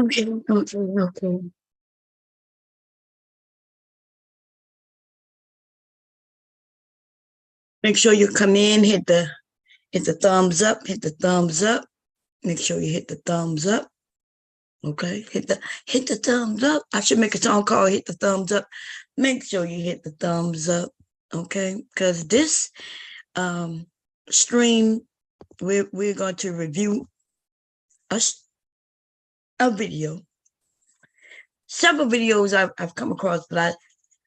Okay, okay, okay. Make sure you come in, hit the thumbs up, hit the thumbs up. Make sure you hit the thumbs up. Okay, hit the thumbs up. I should make a song called "Hit the Thumbs Up." Make sure you hit the thumbs up. Okay, because this stream, we're going to review a video. Several videos I've come across, but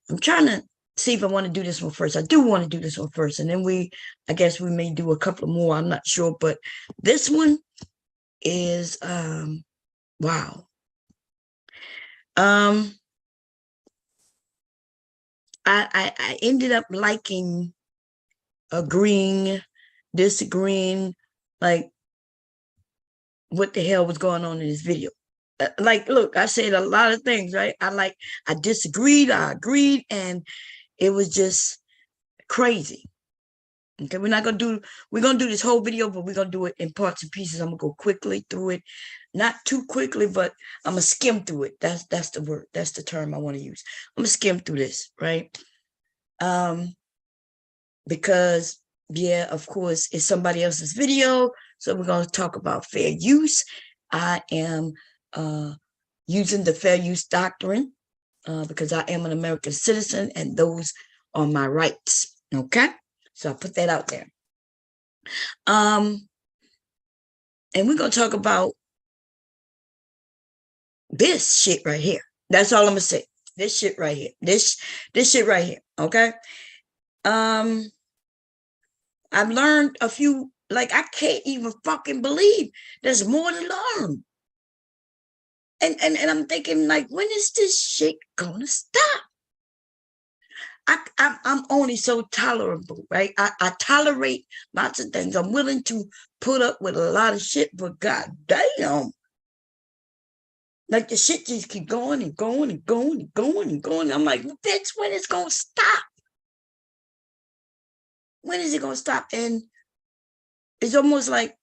I'm trying to see if I want to do this one first. I do want to do this one first, and then I guess we may do a couple more. I'm not sure, but this one is wow. I ended up liking, agreeing, disagreeing, like what the hell was going on in this video. Like, look, I said a lot of things, right? I disagreed, I agreed, and it was just crazy. Okay, we're gonna do this whole video, but we're gonna do it in parts and pieces. I'm gonna go quickly through it, not too quickly, but I'm gonna skim through it. That's the word, that's the term I want to use. I'm gonna skim through this, right? Because yeah, of course, it's somebody else's video, so we're gonna talk about fair use. I am using the fair use doctrine because I am an American citizen, and those are my rights. Okay. So I put that out there. And we're going to talk about this shit right here. That's all I'm going to say. This shit right here. This shit right here. Okay. I've learned a few, like, I can't even fucking believe there's more to learn. And I'm thinking, like, when is this shit going to stop? I'm only so tolerable, right? I tolerate lots of things. I'm willing to put up with a lot of shit, but god damn, like the shit just keep going and going and going and going and going. I'm like, bitch, when is it gonna stop? When is it gonna stop? And it's almost like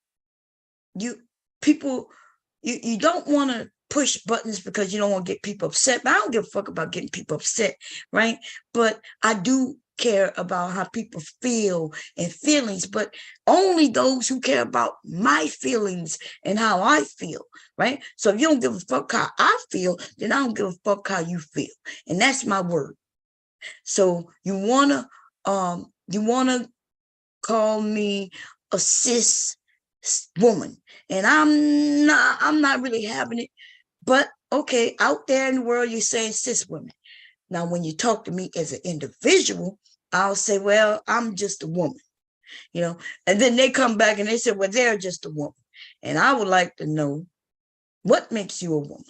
you don't want to push buttons because you don't want to get people upset. But I don't give a fuck about getting people upset, right? But I do care about how people feel and feelings, but only those who care about my feelings and how I feel, right? So if you don't give a fuck how I feel, then I don't give a fuck how you feel. And that's my word. So you wanna call me a cis woman, and I'm not really having it. But okay, out there in the world, you're saying cis women. Now, when you talk to me as an individual, I'll say, well, I'm just a woman, and then they come back and they say, well, they're just a woman. And I would like to know, what makes you a woman?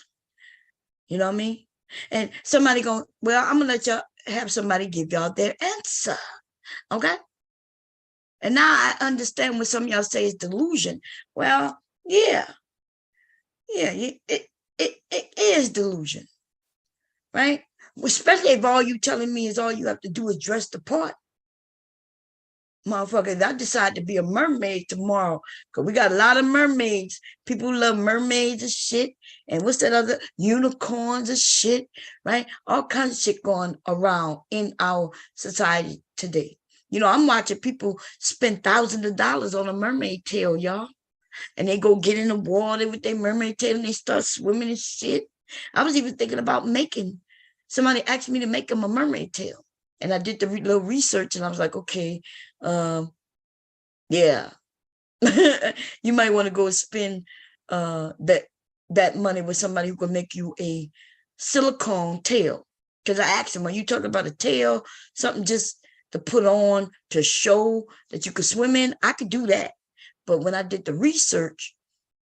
You know what I mean? And somebody going, well, I'm going to let y'all have somebody give y'all their answer. Okay? And now I understand when some of y'all say it's delusion. Well, yeah, it is delusion, right? Especially if all you telling me is all you have to do is dress the part. Motherfucker, I decide to be a mermaid tomorrow, because we got a lot of mermaids. People love mermaids and shit. And what's that other? Unicorns and shit, right? All kinds of shit going around in our society today. I'm watching people spend thousands of dollars on a mermaid tail, y'all. And they go get in the water with their mermaid tail and they start swimming and shit. I was even thinking about somebody asked me to make them a mermaid tail. And I did the little research and I was like, okay, yeah. You might want to go spend that money with somebody who can make you a silicone tail. Because I asked him, when you talking about a tail, something just to put on to show that you could swim in, I could do that. But when I did the research,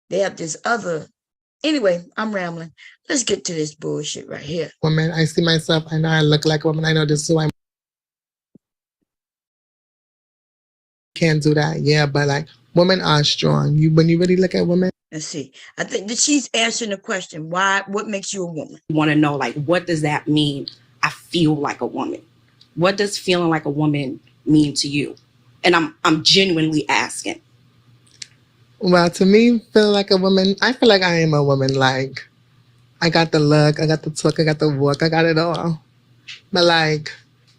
they have this other. Anyway, I'm rambling. Let's get to this bullshit right here. Woman, I see myself. I know I look like a woman. I know this, so I can't do that. Yeah, but like, women are strong. When you really look at women. Let's see. I think that she's answering the question. What makes you a woman? You want to know, like, what does that mean? I feel like a woman. What does feeling like a woman mean to you? And I'm genuinely asking. Well, to me, feel like a woman, I feel like I am a woman. Like, I got the look, I got the talk, I got the walk, I got it all. But like,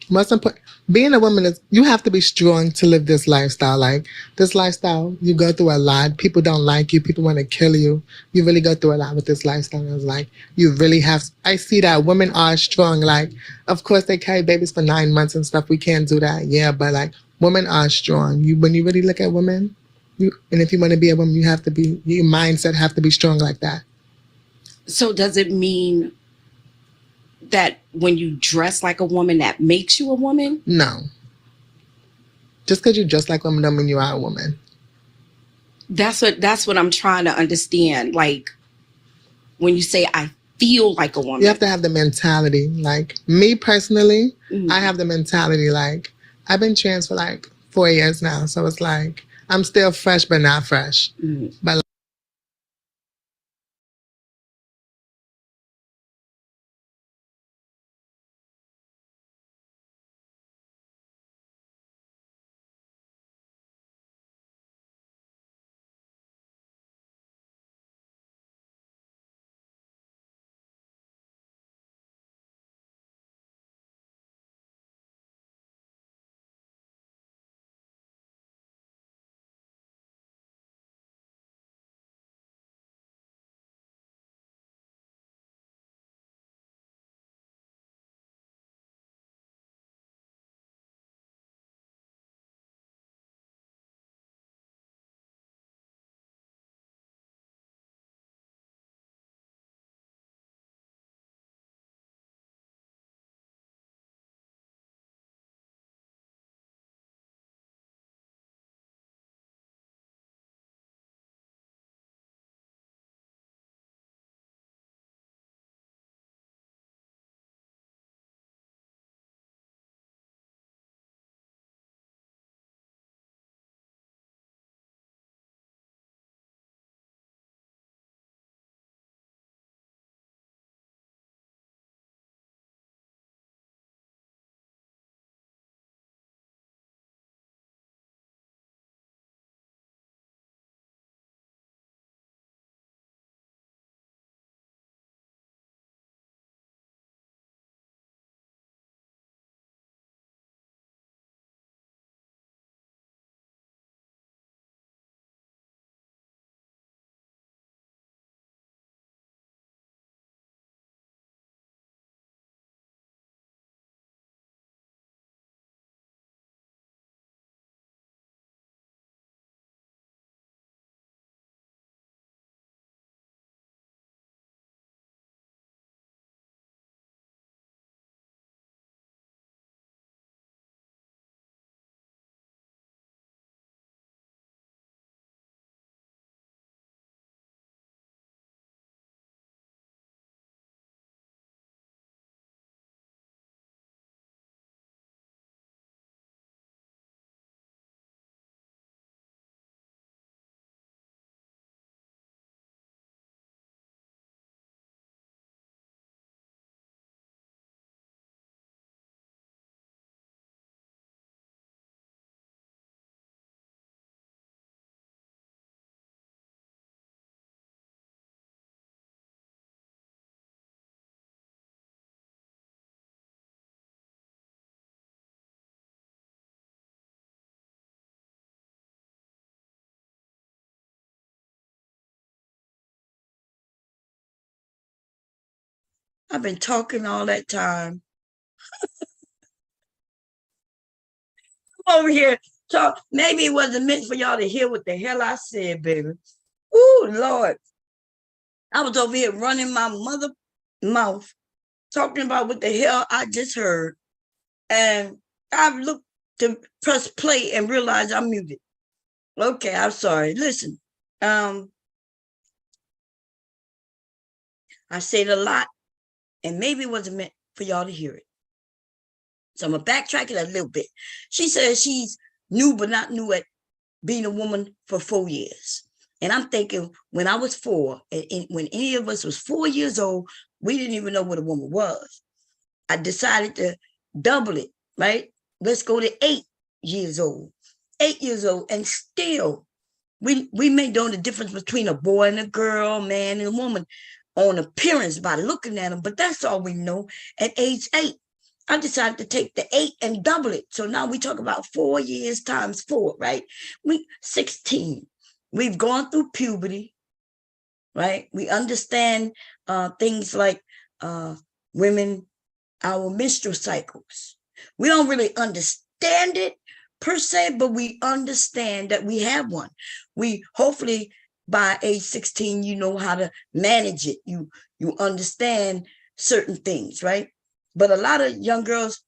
most important, being a woman is you have to be strong to live this lifestyle. Like this lifestyle, you go through a lot. People don't like you. People want to kill you. You really go through a lot with this lifestyle. And it's like you really have. I see that women are strong. Like, of course, they carry babies for 9 months and stuff. We can't do that. Yeah, but like women are strong. You when you really look at women, and if you want to be a woman, you have to be your mindset have to be strong like that. So does it mean that when you dress like a woman, that makes you a woman? No. Just because you dress like a woman don't mean you are a woman. That's what I'm trying to understand. Like when you say I feel like a woman. You have to have the mentality. Like me personally, I have the mentality like I've been trans for like 4 years now. So it's like I'm still fresh but not fresh. But I've been talking all that time. I'm over here talk. Maybe it wasn't meant for y'all to hear what the hell I said, baby. Ooh, Lord. I was over here running my mother mouth, talking about what the hell I just heard. And I looked to press play and realized I'm muted. Okay, I'm sorry. Listen, I said a lot, and maybe it wasn't meant for y'all to hear it. So I'm going to backtrack it a little bit. She says she's new, but not new at being a woman for 4 years. And I'm thinking when I was 4, and when any of us was 4 years old, we didn't even know what a woman was. I decided to double it, right? Let's go to 8 years old. 8 years old, and still we may know the difference between a boy and a girl, man and a woman. on appearance by looking at them, but that's all we know. At age 8, I decided to take the 8 and double it. So now we talk about 4 years times 4, right? We 16. We've gone through puberty, right? We understand things like women, our menstrual cycles. We don't really understand it per se, but we understand that we have one. We hopefully by age 16, you know how to manage it. You understand certain things, right? But a lot of young girls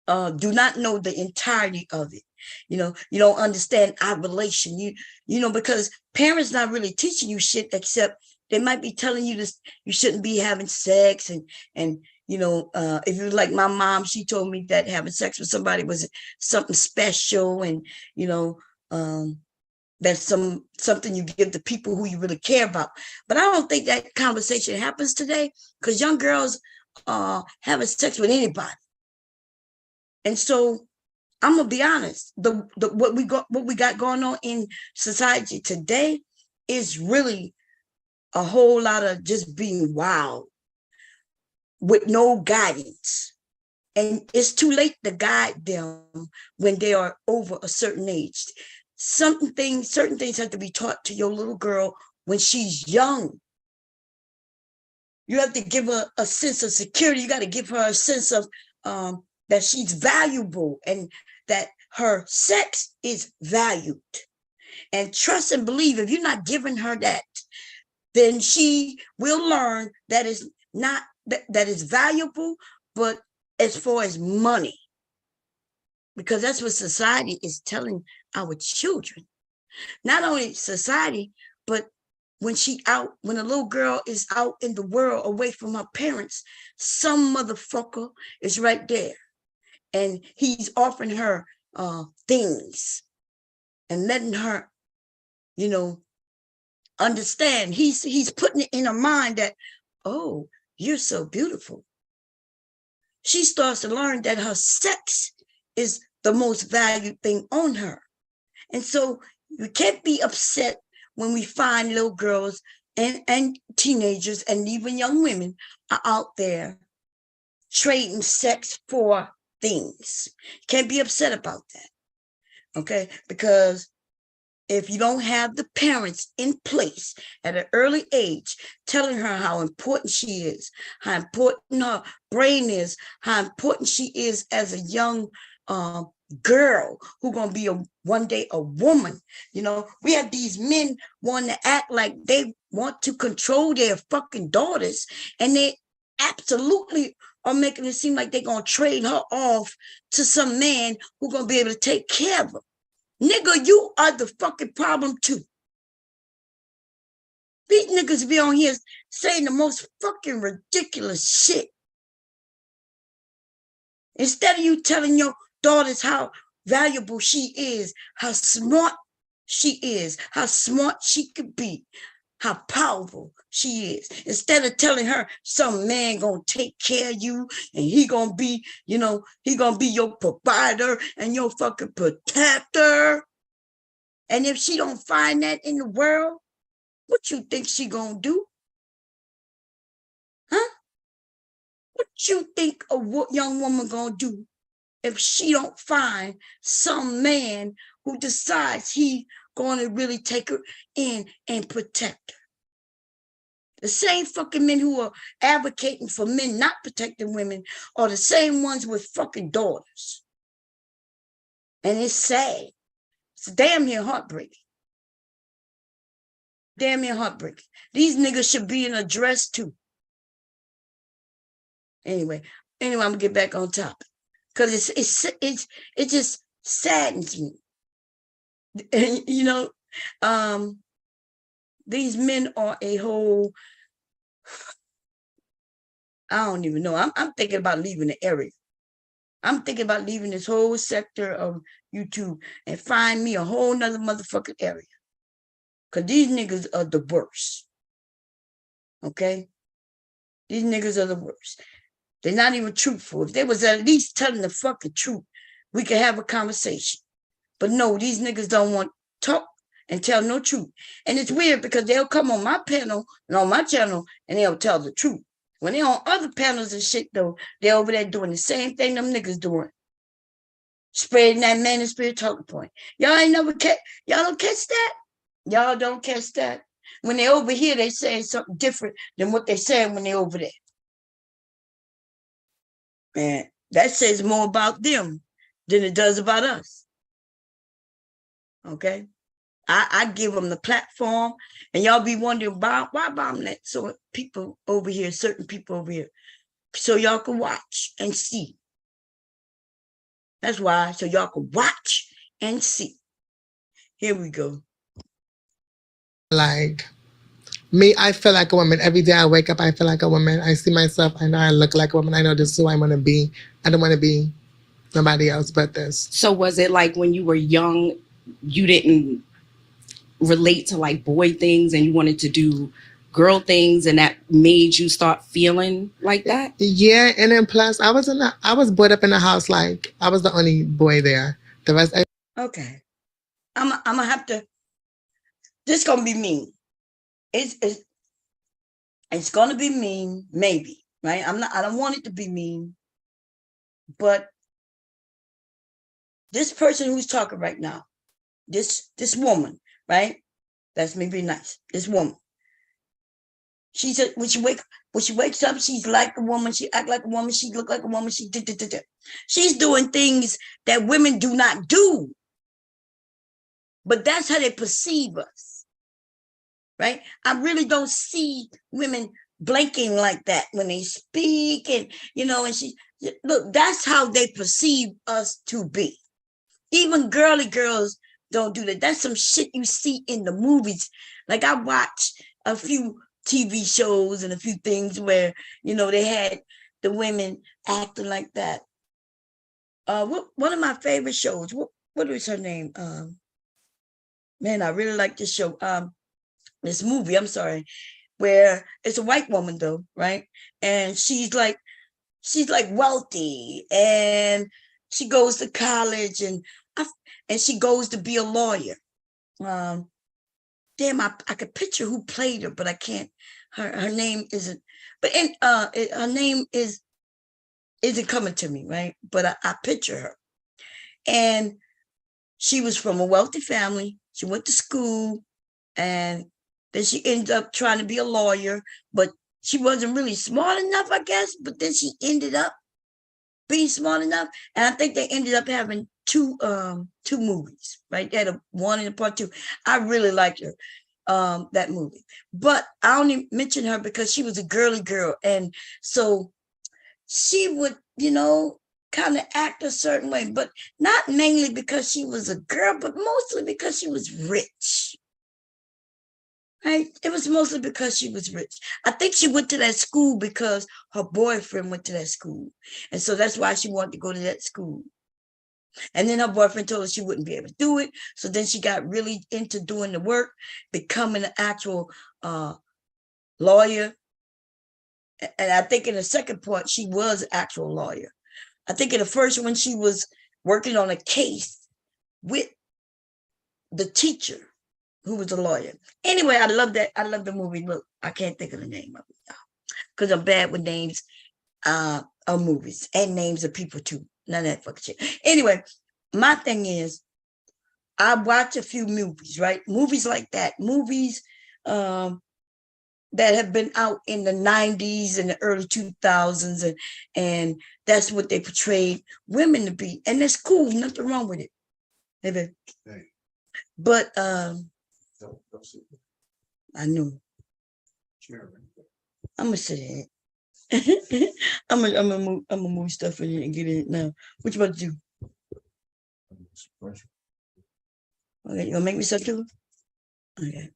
do not know the entirety of it. You know, you don't understand ovulation. You know, because parents not really teaching you shit, except they might be telling you this, you shouldn't be having sex. And you know, if you like my mom, she told me that having sex with somebody was something special. And, you know, that's something you give to people who you really care about. But I don't think that conversation happens today, because young girls are having sex with anybody. And so I'm gonna be honest, what we got going on in society today is really a whole lot of just being wild with no guidance. And it's too late to guide them when they are over a certain age. Certain things have to be taught to your little girl when she's young. You have to give her a sense of security. You got to give her a sense of that she's valuable and that her sex is valued. And trust and believe, if you're not giving her that, then she will learn that is not that is valuable, but as far as money, because that's what society is telling our children. Not only society, but when a little girl is out in the world away from her parents, some motherfucker is right there, and he's offering her things and letting her, you know, understand. He's putting it in her mind that, oh, you're so beautiful. She starts to learn that her sex is the most valued thing on her. And so you can't be upset when we find little girls and teenagers and even young women are out there trading sex for things. Can't be upset about that, okay? Because if you don't have the parents in place at an early age telling her how important she is, how important her brain is, how important she is as a young girl who's going to be one day a woman. You know, we have these men wanting to act like they want to control their fucking daughters, and they absolutely are making it seem like they're going to trade her off to some man who's going to be able to take care of her. Nigga, you are the fucking problem too. These niggas be on here saying the most fucking ridiculous shit. Instead of you telling your daughters how valuable she is, how smart she is, how smart she could be, how powerful she is. Instead of telling her some man gonna take care of you and he gonna be, you know, he gonna be your provider and your fucking protector. And if she don't find that in the world, what you think she gonna do? Huh? What you think a young woman gonna do if she don't find some man who decides he gonna really take her in and protect her? The same fucking men who are advocating for men not protecting women are the same ones with fucking daughters. And it's sad. It's damn near heartbreaking. Damn near heartbreaking. These niggas should be in a dress too. Anyway, I'm gonna get back on topic, because it just saddens me. And you know, these men are a whole, I don't even know. I'm thinking about leaving the area. I'm thinking about leaving this whole sector of YouTube and find me a whole nother motherfucking area. Because these niggas are the worst. Okay? These niggas are the worst. They're not even truthful. If they was at least telling the fucking truth, we could have a conversation. But no, these niggas don't want to talk. and tell no truth. And it's weird because they'll come on my panel and on my channel and they'll tell the truth. When they're on other panels and shit, though, they're over there doing the same thing them niggas doing. Spreading that man and spirit talking point. Y'all ain't never catch, y'all don't catch that? Y'all don't catch that? When they over here, they saying something different than what they saying when they over there. And that says more about them than it does about us. Okay? I give them the platform, and y'all be wondering why I'm that. So people over here, certain people over here, so y'all can watch and see. That's why, so y'all can watch and see. Here we go. Like me, I feel like a woman. Every day I wake up, I feel like a woman. I see myself. I know I look like a woman. I know this is who I want to be. I don't want to be nobody else but this. So was it like when you were young, you didn't relate to like boy things and you wanted to do girl things, and that made you start feeling like that? Yeah, and then plus I was brought up in the house like I was the only boy there. The rest. Okay, I'm gonna have to. This gonna be mean. It's gonna be mean, maybe, right? I don't want it to be mean, but this person who's talking right now, this woman, right? That's me being nice. This woman. She said when she wakes up, she's like a woman. She act like a woman. She look like a woman. She's doing things that women do not do. But that's how they perceive us, right? I really don't see women blinking like that when they speak, and and look, that's how they perceive us to be. Even girly girls don't do that. That's some shit you see in the movies. Like I watched a few TV shows and a few things where, they had the women acting like that. One of my favorite shows, what was her name? Man, I really like this show. This movie, I'm sorry, where it's a white woman though, right? And she's like wealthy, and she goes to college, and she goes to be a lawyer. Damn, I could picture who played her, but I can't. Her name isn't. But her name isn't coming to me, right? But I picture her, and she was from a wealthy family. She went to school, and then she ended up trying to be a lawyer, but she wasn't really smart enough, I guess. But then she ended up being smart enough, and I think they ended up having two movies, right? They had a one and a part two. I really liked her, that movie, but I only mention her because she was a girly girl, and so she would, kind of act a certain way, but not mainly because she was a girl, but mostly because she was rich. Right? It was mostly because she was rich. I think she went to that school because her boyfriend went to that school. And so that's why she wanted to go to that school. And then her boyfriend told her she wouldn't be able to do it. So then she got really into doing the work, becoming an actual lawyer. And I think in the second part, she was an actual lawyer. I think in the first one, she was working on a case with the teacher who was a lawyer. Anyway, I love that. I love the movie. Look, I can't think of the name of it because I'm bad with names of movies and names of people too. None of that fucking shit. Anyway, my thing is, I watch a few movies, right? Movies like that. Movies that have been out in the 90s and the early 2000s, and that's what they portrayed women to be. And that's cool. Nothing wrong with it. Maybe. But I knew. I'm gonna sit here. I'm gonna move stuff in here and get in it now. What you about to do? Okay, you gonna make me stuff too? Okay.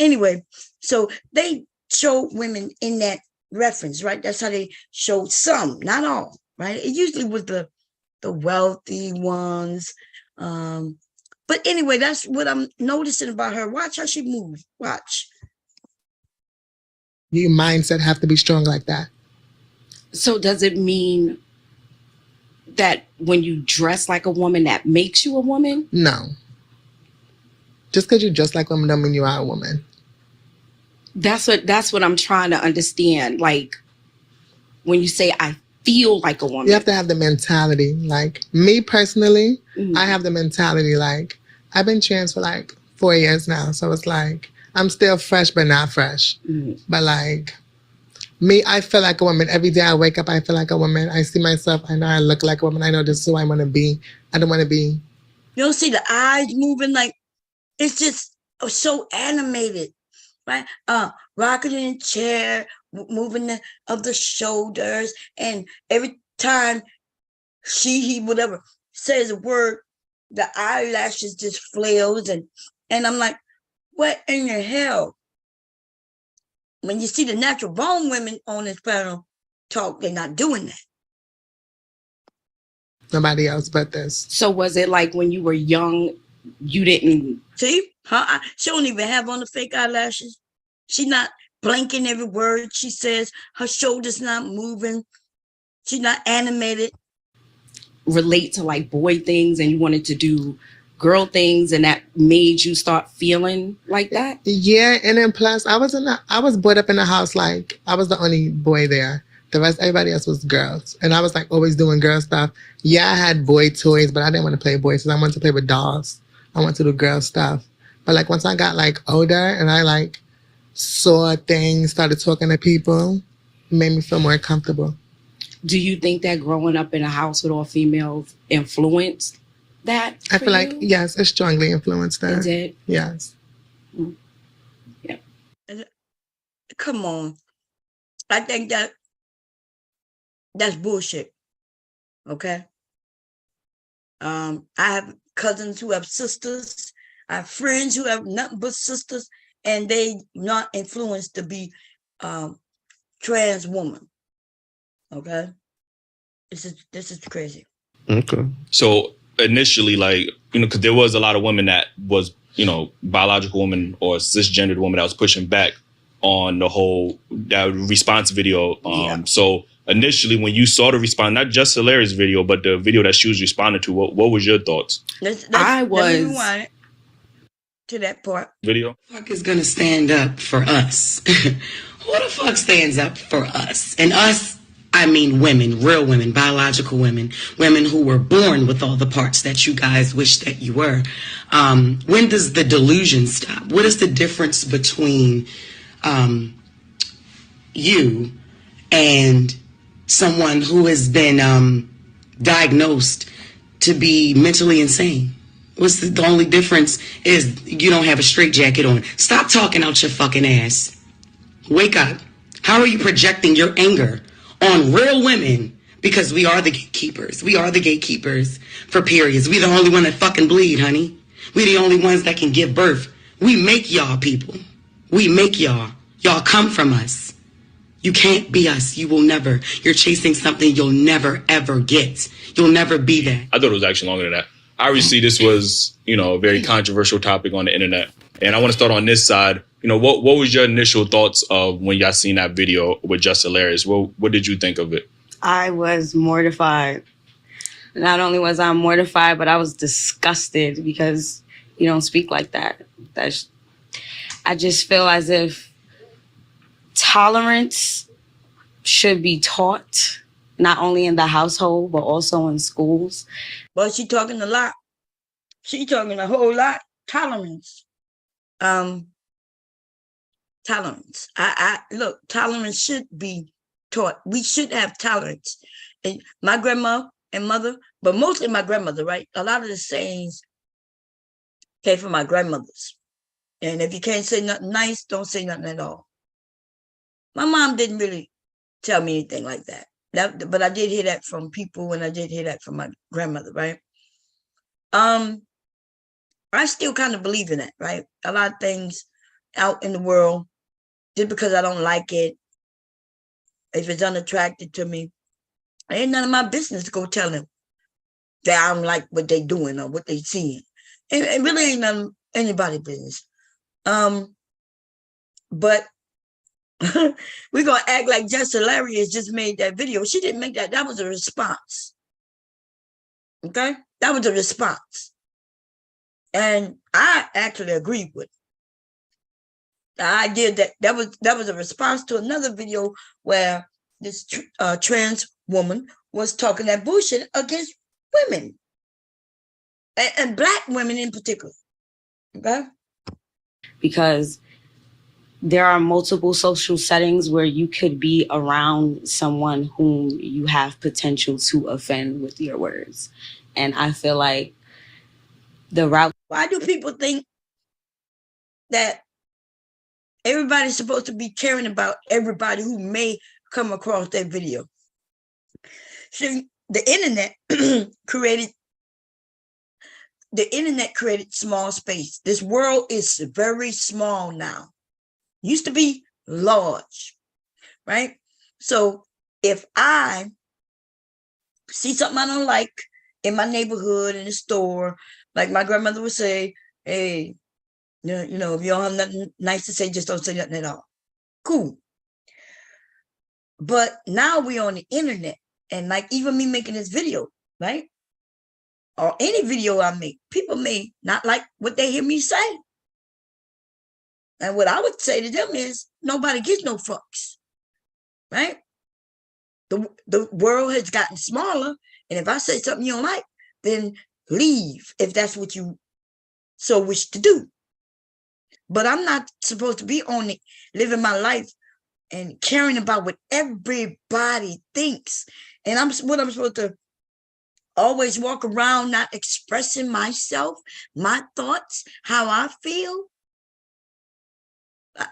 Anyway, so they showed women in that reference, right? That's how they showed some, not all, right? It usually was the wealthy ones. But anyway, that's what I'm noticing about her. Watch how she moves. Watch. Your mindset have to be strong like that. So does it mean that when you dress like a woman, that makes you a woman? No. Just because you dress like a woman don't mean you are a woman. That's what I'm trying to understand. Like, when you say I feel like a woman, You have to have the mentality. Like me personally, I have the mentality like I've been trans for like 4 years now. So it's like I'm still fresh but not fresh. But like me, I feel like a woman. Every day I wake up, I feel like a woman. I see myself, I know I look like a woman. I know this is who I want to be. I don't want to be. You don't see the eyes moving like it's just so animated, right? Rocking in the chair, moving of the shoulders, and every time he, whatever, says a word, the eyelashes just flails, and I'm like, what in the hell? When you see the natural born women on this panel talk, they're not doing that. Nobody else but this. So was it like when you were young, you didn't See? She don't even have on the fake eyelashes. She's not blinking every word she says. Her shoulders not moving. She's not animated. relate to like boy things and you wanted to do girl things, and that made you start feeling like that? Yeah, and then plus I was brought up in the house like I was the only boy there. The rest, everybody else was girls. And I was like always doing girl stuff. Yeah, I had boy toys, but I didn't want to play boys. I wanted to play with dolls. I wanted to do girl stuff. But like once I got like older and I like saw things, started talking to people, it made me feel more comfortable. Do you think that growing up in a house with all females influenced that? I feel like, yes, it strongly influenced that. It did? Yes. Yeah. Come on. I think that's bullshit. Okay. I have cousins who have sisters. I have friends who have nothing but sisters, and they not influenced to be trans woman. Okay. This is crazy. Okay. So initially, like, because there was a lot of women that was, biological woman or cisgendered woman that was pushing back on the whole that response video. So initially, when you saw the response, not just Hilarious video, but the video that she was responding to, what was your thoughts? Let me rewind to that part. Video. Who the fuck is gonna stand up for us? Who the fuck stands up for us? And us, I mean women, real women, biological women, women who were born with all the parts that you guys wish that you were. When does the delusion stop? What is the difference between you and someone who has been diagnosed to be mentally insane? What's the only difference is you don't have a straitjacket on. Stop talking out your fucking ass. Wake up. How are you projecting your anger on real women? Because we are the gatekeepers. We are the gatekeepers for periods. We the only one that fucking bleed, honey. We the only ones that can give birth. We make y'all people. We make y'all. Y'all come from us. You can't be us. You will never. You're chasing something you'll never, ever get. You'll never be that. I thought it was actually longer than that. Obviously, this was, a very controversial topic on the internet. And I want to start on this side. What was your initial thoughts of when y'all seen that video with Just Hilarious? What did you think of it? I was mortified. Not only was I mortified, but I was disgusted because you don't speak like that. I just feel as if tolerance should be taught, not only in the household, but also in schools. But she talking a lot. She talking a whole lot. Tolerance. Tolerance. I look, tolerance should be taught. We should have tolerance. And my grandma and mother, but mostly my grandmother, right? A lot of the sayings came from my grandmothers. And if you can't say nothing nice, don't say nothing at all. My mom didn't really tell me anything like that. But I did hear that from people, and I did hear that from my grandmother, right? I still kind of believe in that, right? A lot of things out in the world, just because I don't like it, if it's unattractive to me, it ain't none of my business to go tell them that I don't like what they doing or what they seeing. It really ain't none of anybody's business. But we're going to act like Just Hilarious just made that video. She didn't make that. That was a response. Okay? That was a response. And I actually agreed with the idea that was a response to another video where this trans woman was talking that bullshit against women and Black women in particular. Okay? Because there are multiple social settings where you could be around someone whom you have potential to offend with your words. And I feel like the route. Why do people think that everybody's supposed to be caring about everybody who may come across that video? See, the internet created small space. This world is very small now. Used to be large, right? So if I see something I don't like in my neighborhood, in the store, like my grandmother would say, hey, if you don't have nothing nice to say, just don't say nothing at all. Cool. But now we're on the internet, and like even me making this video, right? Or any video I make, people may not like what they hear me say. And what I would say to them is, nobody gives no fucks, right? The world has gotten smaller, and if I say something you don't like, then leave if that's what you so wish to do. But I'm not supposed to be on it, living my life and caring about what everybody thinks. And I'm supposed to always walk around not expressing myself, my thoughts, how I feel.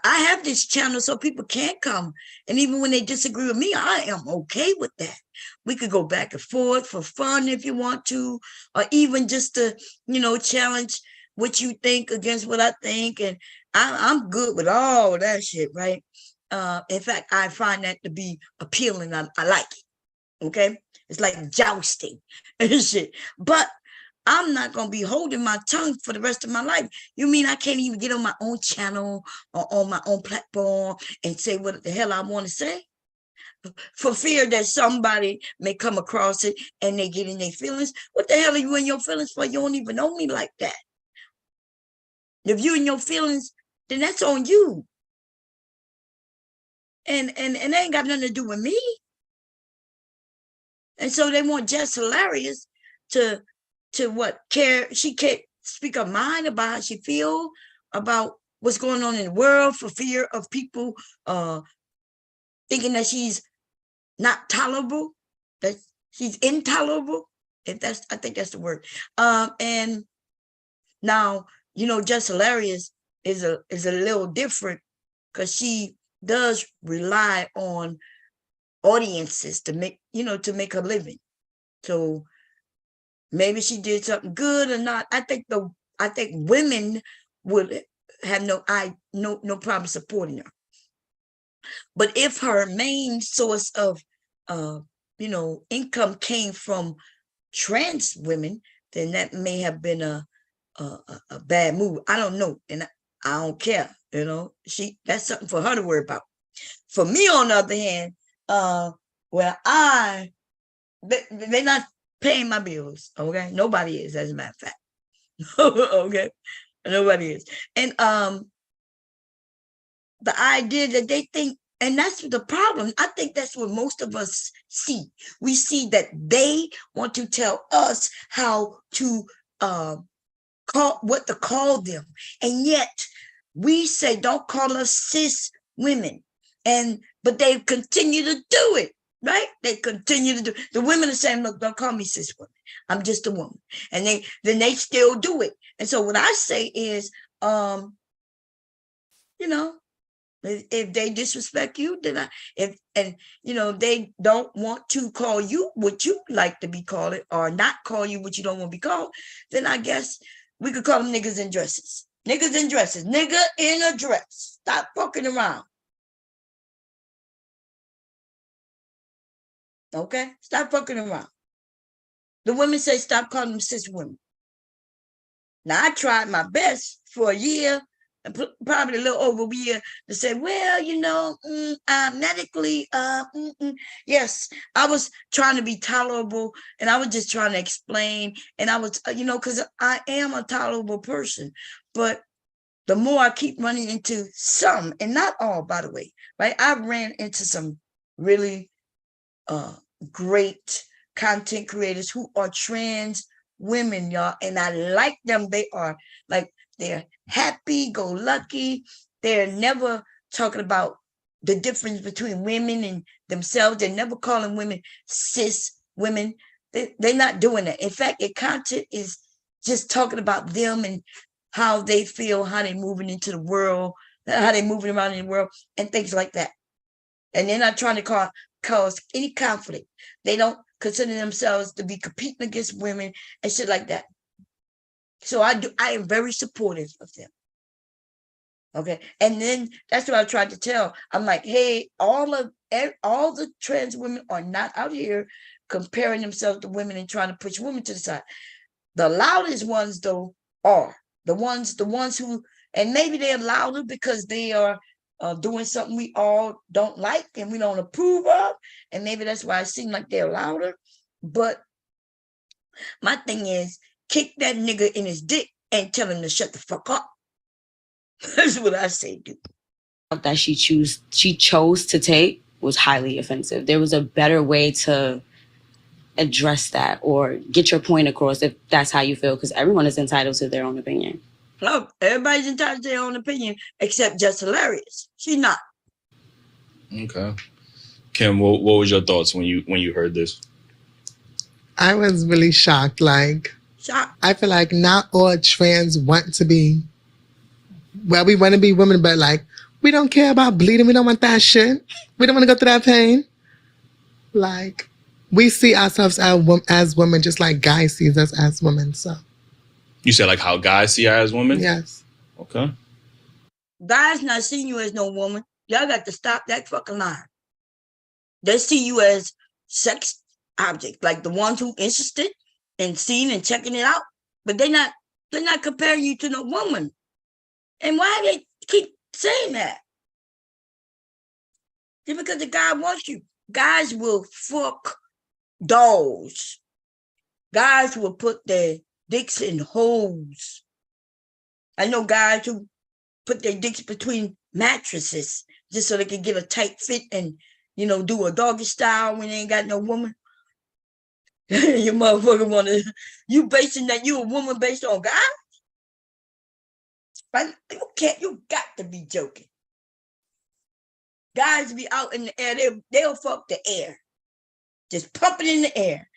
I have this channel so people can't come. And even when they disagree with me, I am okay with that. We could go back and forth for fun if you want to, or even just to, challenge what you think against what I think. And I'm good with all that shit, right? In fact, I find that to be appealing. I like it. Okay. It's like jousting and shit. But I'm not going to be holding my tongue for the rest of my life. You mean I can't even get on my own channel or on my own platform and say what the hell I want to say? For fear that somebody may come across it and they get in their feelings. What the hell are you in your feelings for? You don't even know me like that. If you in your feelings, then that's on you. And it ain't got nothing to do with me. And so they want Jess Hilarious to what care. She can't speak her mind about how she feel about what's going on in the world for fear of people thinking that she's not tolerable, that she's intolerable. I think that's the word. And now, Jess Hilarious is a little different because she does rely on audiences to make her living. So maybe she did something good or not. I think women would have no problem supporting her. But if her main source of income came from trans women, then that may have been a bad move. I don't know, and I don't care. That's something for her to worry about. For me, on the other hand, they're not paying my bills. Okay, nobody is, as a matter of fact. Okay, nobody is. And the idea that they think, and that's the problem. I think that's what most of us see. We see that they want to tell us how to call them, and yet we say don't call us cis women, but they continue to do it. Right? They continue to do. The women are saying, "Look, don't call me cis woman. I'm just a woman," and they still do it. And so what I say is, if they disrespect you, then they don't want to call you what you like to be called, or not call you what you don't want to be called, then I guess we could call them niggas in dresses. Niggas in dresses. Nigga in a dress. Stop fucking around. Okay? Stop fucking around. The women say stop calling them cis women. Now, I tried my best for a year probably a little over here to say, well, medically, yes, I was trying to be tolerable, and I was just trying to explain, and I was, because I am a tolerable person, but the more I keep running into some, and not all, by the way, right? I've ran into some really great content creators who are trans women, y'all, and I like them. They are like, they're happy go lucky. They're never talking about the difference between women and themselves. They're never calling women cis women. They're not doing that. In fact, their content is just talking about them and how they feel, how they're moving into the world, how they're moving around in the world, and things like that. And they're not trying to cause any conflict. They don't consider themselves to be competing against women and shit like that. So I am very supportive of them. Okay. And then that's what I tried to tell. I'm like, hey, all the trans women are not out here comparing themselves to women and trying to push women to the side. The loudest ones, though, are the ones who, and maybe they're louder because they are doing something we all don't like and we don't approve of, and maybe that's why it seems like they're louder. But my thing is, kick that nigga in his dick and tell him to shut the fuck up. That's what I say, dude. That she chose to take was highly offensive. There was a better way to address that or get your point across if that's how you feel, because everyone is entitled to their own opinion. No, everybody's entitled to their own opinion except Just Hilarious. She's not. Okay. Kim, what was your thoughts when you heard this? I was really shocked. Like, I feel like not all trans want to be, well, we want to be women, but like, we don't care about bleeding. We don't want that shit. We don't want to go through that pain. Like, we see ourselves as women just like guys see us as women. So you said like how guys see her as women? Yes. Okay. Guys not seeing you as no woman. Y'all got to stop that fucking line. They see you as sex object, like the ones who interested in seeing and checking it out. But they're not comparing you to no woman. And why do they keep saying that? Just because the guy wants you. Guys will fuck dolls. Guys will put their dicks in holes. I know guys who put their dicks between mattresses just so they can get a tight fit and, do a doggy style when they ain't got no woman. You motherfucker you basing that you a woman based on guys? Right? You got to be joking. Guys be out in the air, they'll fuck the air. Just pump it in the air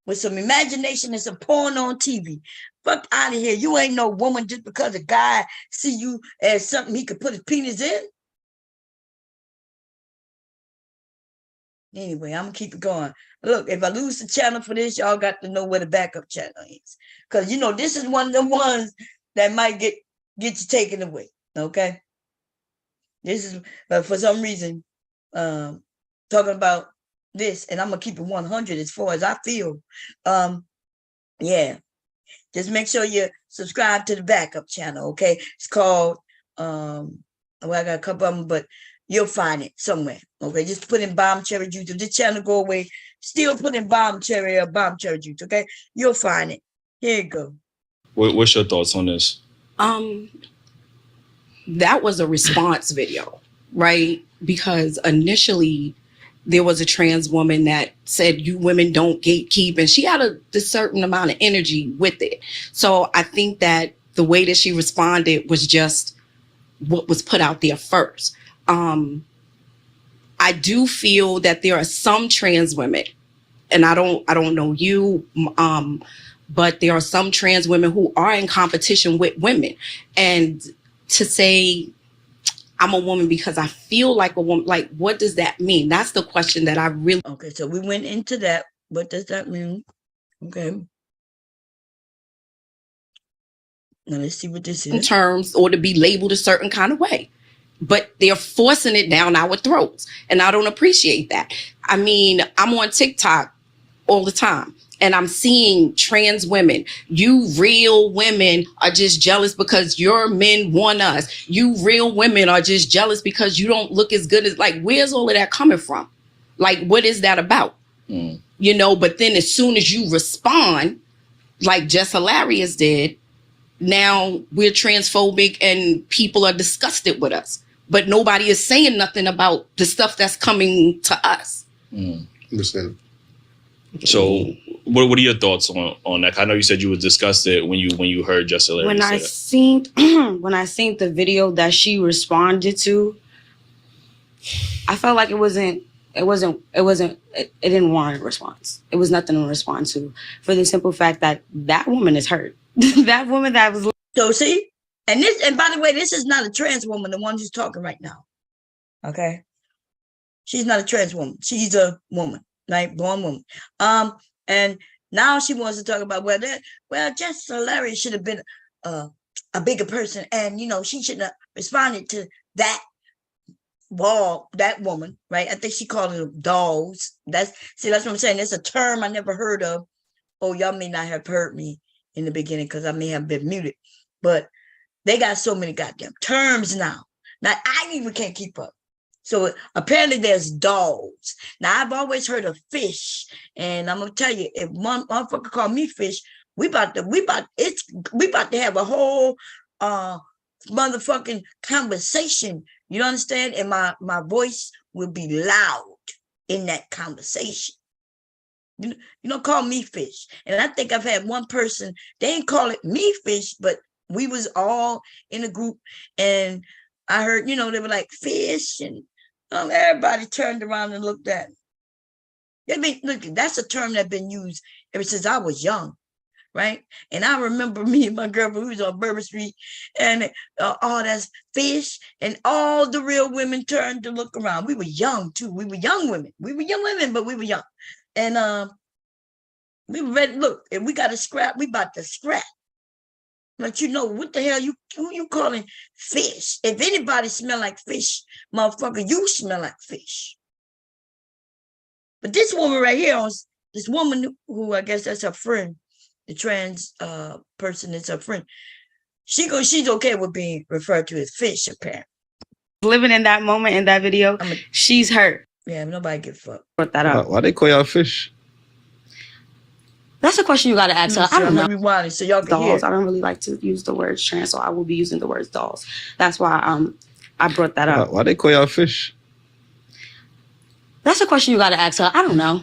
with some imagination and some porn on TV. Fuck out of here. You ain't no woman just because a guy see you as something he could put his penis in. Anyway, I'm going to keep it going. Look, if I lose the channel for this, y'all got to know where the backup channel is. Because, this is one of the ones that might get you taken away. Okay? This is, for some reason, talking about this, and I'm going to keep it 100 as far as I feel. Yeah. Just make sure you subscribe to the backup channel, okay? It's called, I got a couple of them, but you'll find it somewhere, okay? Just put in Bomb Cherry Juice. If this channel go away, still put in Bomb Cherry or Bomb Cherry Juice, okay? You'll find it. Here you go. What's your thoughts on this? That was a response video, right? Because initially there was a trans woman that said, you women don't gatekeep, and she had a certain amount of energy with it. So I think that the way that she responded was just what was put out there first. I do feel that there are some trans women, and I don't know you, but there are some trans women who are in competition with women. And to say I'm a woman because I feel like a woman, like, what does that mean? That's the question that I really... Okay, so we went into that. What does that mean? Okay. Now let's see what this is. Terms, or to be labeled a certain kind of way. But they're forcing it down our throats. And I don't appreciate that. I mean, I'm on TikTok all the time. And I'm seeing trans women. You real women are just jealous because your men want us. You real women are just jealous because you don't look as good as, like, where's all of that coming from? Like, what is that about? You know, but then as soon as you respond, like Jess Hilarious did, now we're transphobic and people are disgusted with us. But nobody is saying nothing about the stuff that's coming to us. Understand. So what are your thoughts on that? I know you said you were disgusted when you heard Jess Hilarious When I seen when I seen the video that she responded to, I felt like it didn't warrant a response. It was nothing to respond to, for the simple fact that that woman is hurt. That woman that was. So see, and by the way, this is not a trans woman, the one who's talking right now. Okay. She's not a trans woman. She's a woman, right? Born woman. And now she wants to talk about, Jess Hilarious should have been a bigger person. And, she shouldn't have responded to that woman, right? I think she called them dolls. That's what I'm saying. It's a term I never heard of. Oh, y'all may not have heard me in the beginning because I may have been muted, but they got so many goddamn terms now. Now I even can't keep up. So apparently there's dolls. Now I've always heard of fish, and I'm gonna tell you, if one motherfucker call me fish, we about to have a whole motherfucking conversation. You understand? And my voice will be loud in that conversation. You don't call me fish. And I think I've had one person, they didn't call it me fish, but we was all in a group, and I heard, they were like fish, and everybody turned around and looked at me. I mean, look, that's a term that's been used ever since I was young, right? And I remember me and my girlfriend, we was on Bourbon Street, and that's fish, and all the real women turned to look around. We were young too. We were young women. We were young women, but we were young. And we were ready. Look, if we got to scrap, we about to scrap. But what the hell who you calling fish? If anybody smell like fish, motherfucker, you smell like fish. But this woman right here, this woman who I guess that's her friend, the trans person is her friend. She's okay with being referred to as fish, apparently. Living in that moment in that video, she's hurt. Yeah, nobody give a fuck. Brought that up. Why they call y'all fish? That's a question you got to ask her. I don't know. Rewind so y'all can Dolls. hear. I don't really like to use the words trans, so I will be using the words dolls. That's why I brought that up. Why they call y'all fish? That's a question you got to ask her. I don't know.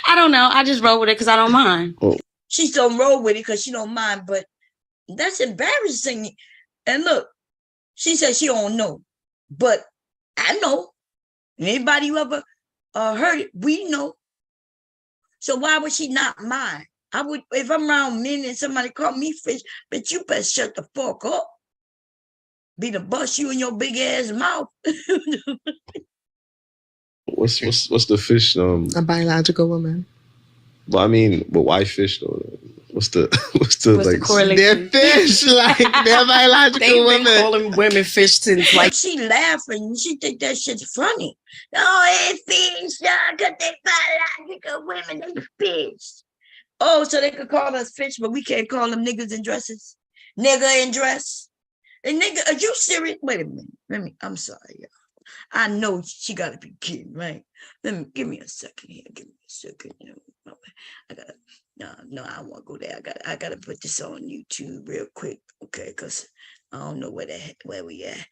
I don't know. I just roll with it because I don't mind. Oh. She don't roll with it because she don't mind, but that's embarrassing. And look, she said she don't know, but I know. Anybody who ever heard it, we know. So why would she not mind? I would, if I'm around men and somebody call me fish, but you better shut the fuck up. Be to bust you in your big ass mouth. What's the fish? A biological woman. Well, I mean, but why fish though? What's the like? Correlation? They're fish, like they're biological They've women. been calling women fish since like She laughing. She think that shit's funny. Oh, it's fish, because they biological women, they fish. Oh, so they could call us fish, but we can't call them niggas in dresses. Nigga in dress. And nigga, are you serious? Wait a minute. I'm sorry, y'all. I know she gotta be kidding, right? Give me a second here. Give me a second. I gotta. No, I won't go there. I gotta put this on YouTube real quick, okay? Because I don't know where we at.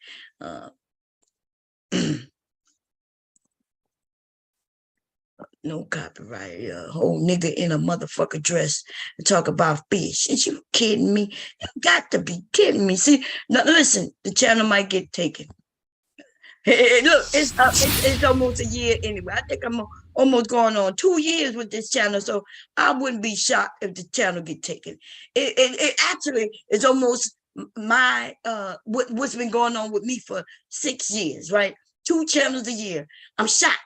No copyright. Whole nigga in a motherfucker dress to talk about fish. Is you kidding me? You got to be kidding me. See, now listen, the channel might get taken. Hey, look, it's almost a year anyway. I think I'm almost going on 2 years with this channel, so I wouldn't be shocked if the channel get taken. It actually is almost my what's been going on with me for 6 years, right? 2 channels a year. I'm shocked.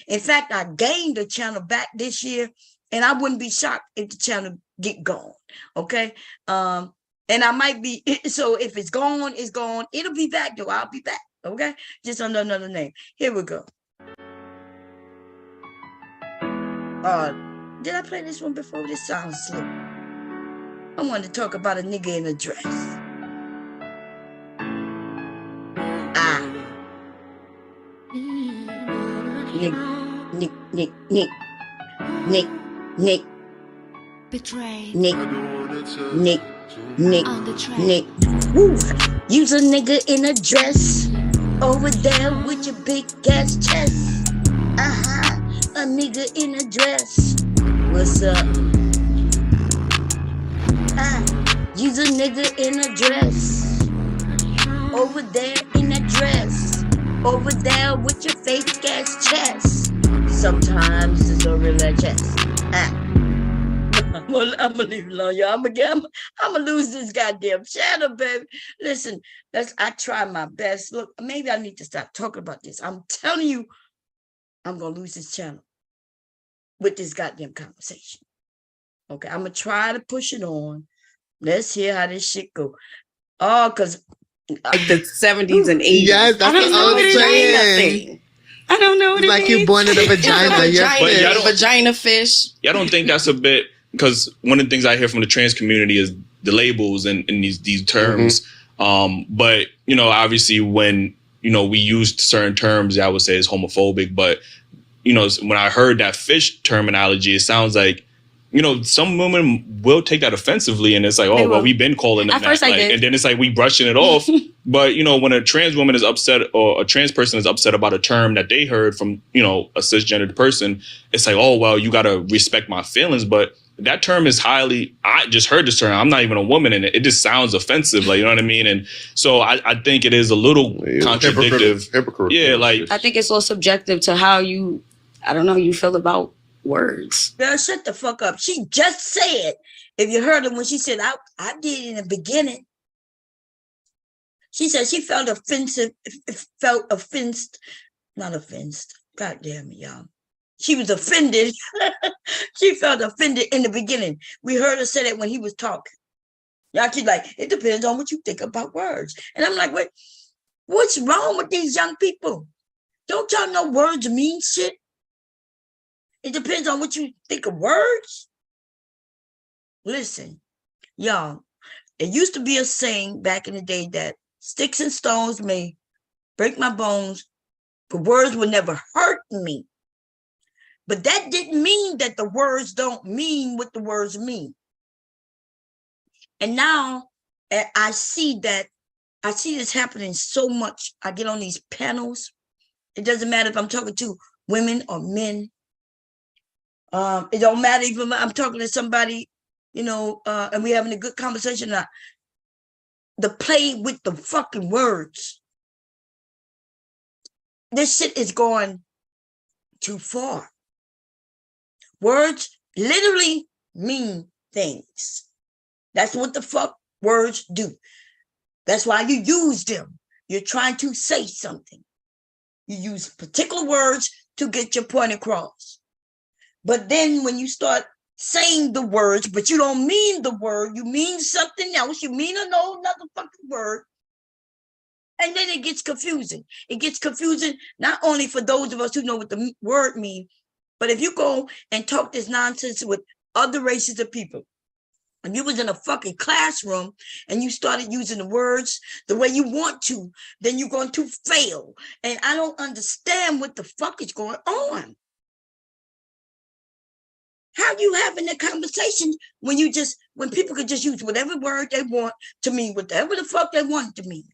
In fact, I gained the channel back this year, and I wouldn't be shocked if the channel get gone. Okay, and I might be. So if it's gone, it's gone. It'll be back though. I'll be back. Okay, just under another name. Here we go. Did I play this one before? This sounds slow. I wanted to talk about a nigga in a dress. Nick. Betrayed. Nick. Woo. Use a nigga in a dress over there with your big ass chest. A nigga in a dress. What's up? Use a nigga in a dress over there in a dress over there with your fake ass chest. Sometimes it's a real chest. I'm gonna leave it alone, y'all. I'm gonna lose this goddamn channel, baby. Listen, I try my best. Look, maybe I need to stop talking about this. I'm telling you, I'm gonna lose this channel with this goddamn conversation. Okay, I'm gonna try to push it on. Let's hear how this shit go. Oh, because like the 70s and 80s. Yes, that's I don't know what it is. I don't know what it is. Like you born in a vagina. Vagina fish. I don't think that's a bit, because one of the things I hear from the trans community is the labels and these terms. But, you know, obviously when, you know, we used certain terms, I would say is homophobic. But, you know, when I heard that fish terminology, it sounds like, you know, some women will take that offensively, and it's like, oh, well, we've been calling them that. Like, and then it's like we brushing it off. But, you know, when a trans woman is upset or a trans person is upset about a term that they heard from, you know, a cisgendered person, it's like, oh, well, you got to respect my feelings. But that term is I just heard this term. I'm not even a woman, and it just sounds offensive. Like, you know what I mean? And so I think it is a little contradictory. Yeah, like. I think it's all subjective to how you feel about words. Girl, shut the fuck up. She just said, if you heard her when she said, I did in the beginning. She said she felt not offensed. God damn it, y'all. She was offended. She felt offended in the beginning. We heard her say that when he was talking. Y'all keep like, it depends on what you think about words. And I'm like, wait, what's wrong with these young people? Don't y'all know words mean shit? It depends on what you think of words. Listen, y'all, it used to be a saying back in the day that sticks and stones may break my bones, but words will never hurt me. But that didn't mean that the words don't mean what the words mean. And now I see this happening so much. I get on these panels. It doesn't matter if I'm talking to women or men. It don't matter even if I'm talking to somebody, you know, and we're having a good conversation. The play with the fucking words. This shit is going too far. Words literally mean things. That's what the fuck words do. That's why you use them. You're trying to say something. You use particular words to get your point across. But then when you start saying the words, but you don't mean the word, you mean something else, you mean another fucking word, and then it gets confusing. It gets confusing not only for those of us who know what the word means, but if you go and talk this nonsense with other races of people, and you was in a fucking classroom and you started using the words the way you want to, then you're going to fail. And I don't understand what the fuck is going on. How you having a conversation when people could just use whatever word they want to mean whatever the fuck they want to mean?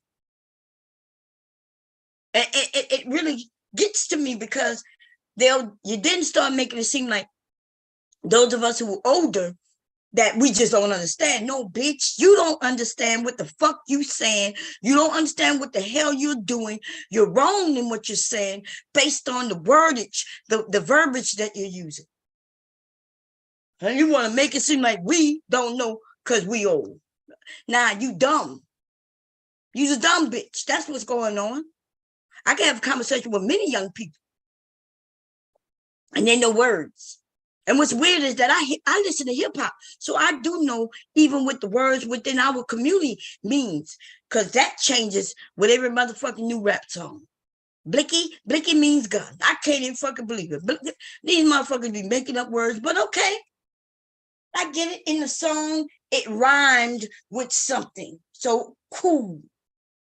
And it really gets to me because you didn't start making it seem like those of us who are older that we just don't understand. No, bitch, you don't understand what the fuck you saying. You don't understand what the hell you're doing. You're wrong in what you're saying based on the wordage, the verbiage that you're using. And you want to make it seem like we don't know because we old. Nah, you dumb. You's a dumb bitch. That's what's going on. I can have a conversation with many young people. And they know words. And what's weird is that I listen to hip hop. So I do know even what the words within our community means. Because that changes with every motherfucking new rap song. Blicky, blicky means gun. I can't even fucking believe it. These motherfuckers be making up words, but okay. I get it. In the song, it rhymed with something. So cool.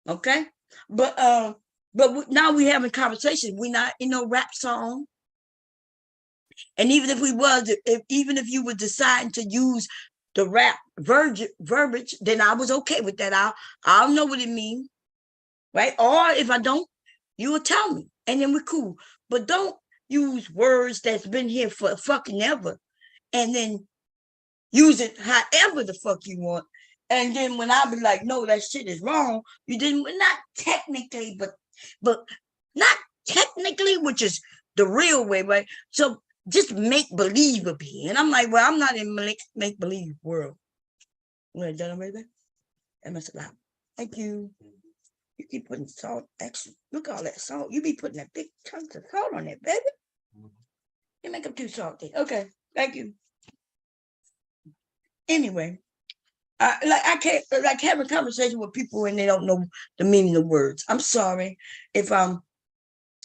Okay. But now we having conversations. We're not in no rap song. And even if we was, even if you were deciding to use the rap verbiage, then I was okay with that. I'll know what it means. Right? Or if I don't, you will tell me. And then we're cool. But don't use words that's been here for fucking ever. And then use it however the fuck you want. And then when I be like, no, that shit is wrong, you didn't, not technically, but not technically, which is the real way, right? So just make believe a be. And I'm like, well, I'm not in make believe world. You want to done right there? That must allow. Thank you. You keep putting salt extra. Look at all that salt. You be putting that big chunks of salt on it, baby. You make them too salty. Okay, thank you. Anyway, I can't like have a conversation with people and they don't know the meaning of words. I'm sorry if and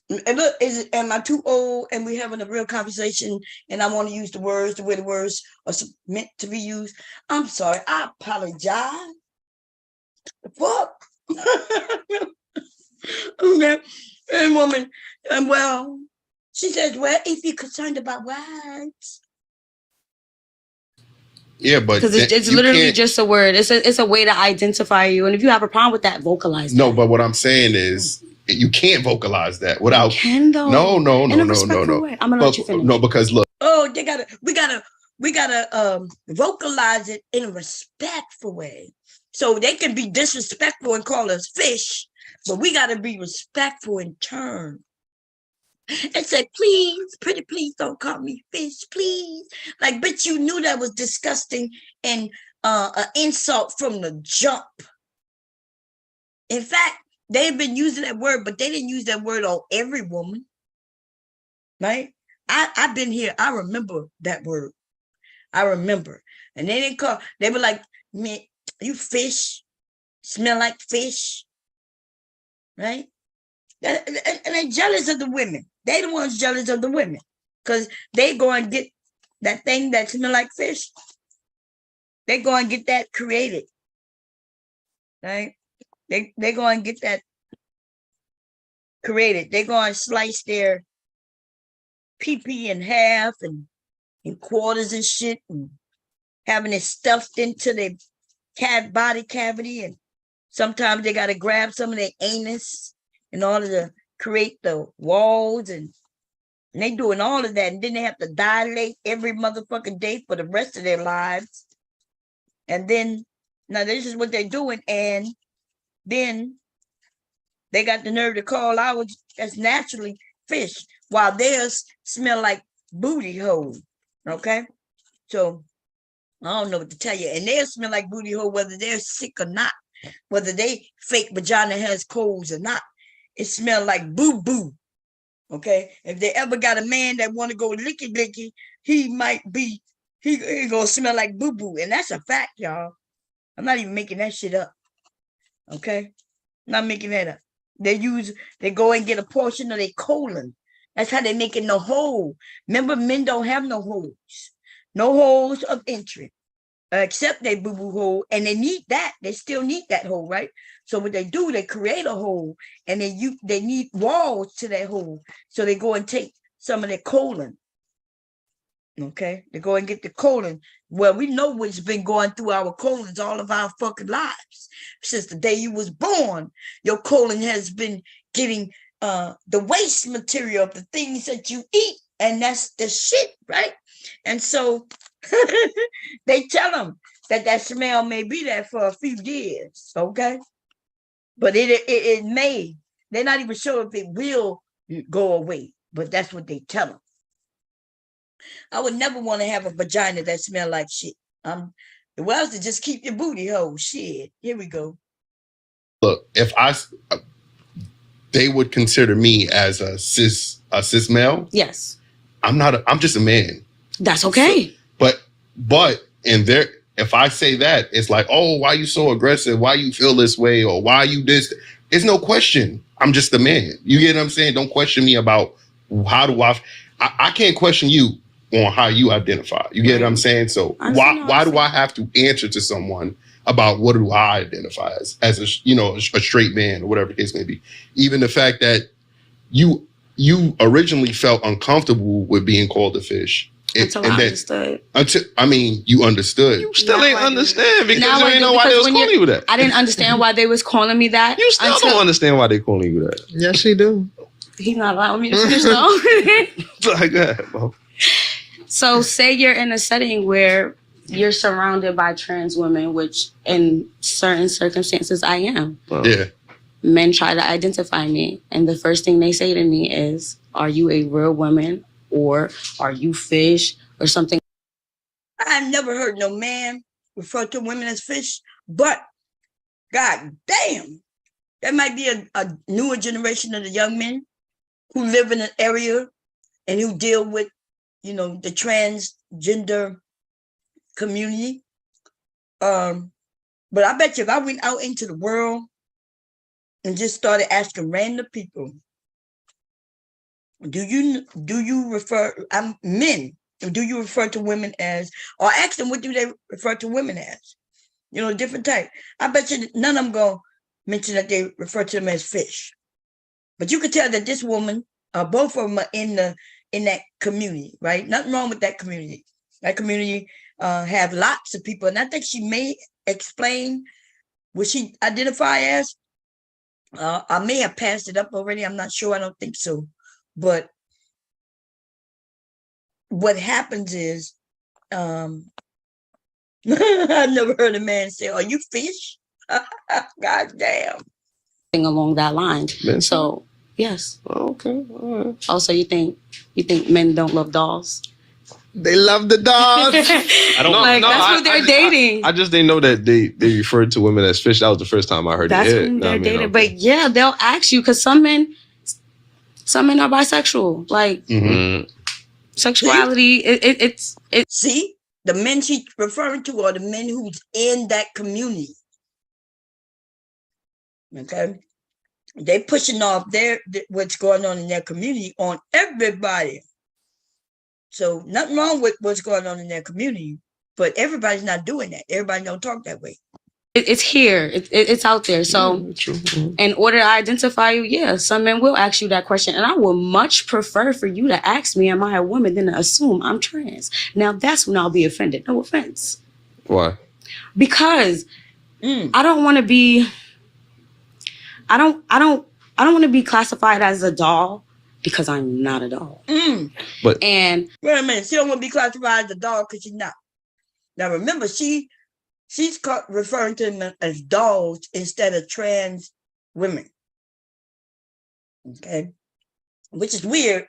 look, am I too old and we're having a real conversation and I want to use the words the way the words are meant to be used? I'm sorry. I apologize. The fuck? Okay. And woman, and well, she says, well, if you're concerned about words. Yeah, but because it's literally just a word. It's a way to identify you, and if you have a problem with that, vocalize. No, but what I'm saying is you can't vocalize that without. You can though. No. In a respectful way. I'm gonna let you finish. No, because look. Oh, we gotta vocalize it in a respectful way. So they can be disrespectful and call us fish, but we gotta be respectful in turn. And say, please, pretty please don't call me fish, please. Like, bitch, you knew that was disgusting and an insult from the jump. In fact, they've been using that word, but they didn't use that word on every woman. Right? I've been here. I remember that word. I remember. And they didn't call, they were like, man, you fish, smell like fish. Right? And they're jealous of the women. They the ones jealous of the women. Because they go and get that thing that smell like fish. They go and get that created. Right? They go and get that created. They go and slice their pee-pee in half and in quarters and shit and having it stuffed into their body cavity. And sometimes they got to grab some of their anus in order to create the walls, and they doing all of that, and then they have to dilate every motherfucking day for the rest of their lives. And then now this is what they're doing, and then they got the nerve to call ours as naturally fish, while theirs smell like booty hole. Okay, so I don't know what to tell you, and theirs smell like booty hole whether they're sick or not, whether they fake vagina has colds or not. It smells like boo-boo, okay? If they ever got a man that want to go licky-licky, he gonna smell like boo-boo. And that's a fact, y'all. I'm not even making that shit up, okay? Not making that up. They go and get a portion of their colon. That's how they make it no hole. Remember, men don't have no holes. No holes of entry. Except they boo-boo hole, and they need that. They still need that hole, right? So what they do, they create a hole, and they need walls to that hole. So they go and take some of their colon. Okay, they go and get the colon. Well, we know what's been going through our colons all of our fucking lives. Since the day you was born, your colon has been getting the waste material of the things that you eat, and that's the shit, right? And so they tell them that smell may be there for a few years, okay? But it may. They're not even sure if it will go away, but that's what they tell them. I would never want to have a vagina that smell like shit. The wells to just keep your booty hole. Shit. Here we go. Look, they would consider me as a cis male. Yes. I'm just a man. That's okay. So, but if I say that, it's like, oh, why you so aggressive? Why you feel this way? Or why you this? It's no question. I'm just a man. You get what I'm saying? Don't question me about how do I can't question you on how you identify. You get what I'm saying? So why do I have to answer to someone about what do I identify as a straight man or whatever the case may be? Even the fact that you originally felt uncomfortable with being called a fish. Until I understood. You understood. You still ain't understand because you ain't know why they was calling you that. I didn't understand why they was calling me that. You still don't understand why they calling you that. Yes, she do. He's not allowing me to finish though. Like that, bro. So say you're in a setting where you're surrounded by trans women, which in certain circumstances I am. Wow. Yeah. Men try to identify me, and the first thing they say to me is, "Are you a real woman, or are you fish, or something?" I've never heard no man refer to women as fish, but God damn, there might be a newer generation of the young men who live in an area and who deal with, the transgender community. But I bet you if I went out into the world and just started asking random people, do you refer men? Do you refer to women as, or ask them what do they refer to women as? Different type. I bet you none of them gonna mention that they refer to them as fish. But you could tell that this woman, both of them are in that community, right? Nothing wrong with that community. That community have lots of people, and I think she may explain what she identify as. I may have passed it up already. I'm not sure. I don't think so. But what happens is, I've never heard a man say, "Are you fish?" God damn. Along that line. Men? So yes. Oh, okay. All right. Also, you think men don't love dolls? They love the dogs. I don't That's who they're dating. I just didn't know that they referred to women as fish. That was the first time I heard That's it. who they're dating. Okay. But yeah, they'll ask you because some men are bisexual. Like sexuality, it's See, the men she's referring to are the men who's in that community. Okay, they pushing off what's going on in their community on everybody. So nothing wrong with what's going on in their community, but everybody's not doing that. Everybody don't talk that way. it's here. It's out there. So Yeah, true. in order to identify you, some men will ask you that question. And I would much prefer for you to ask me, am I a woman, than to assume I'm trans. Now that's when I'll be offended. No offense. Why? Because I don't want to be want to be classified as a doll because I'm not a doll. But And wait a minute, she don't want to be classified as a dog because she's not. Now remember, she's referring to them as dolls instead of trans women. Okay, which is weird,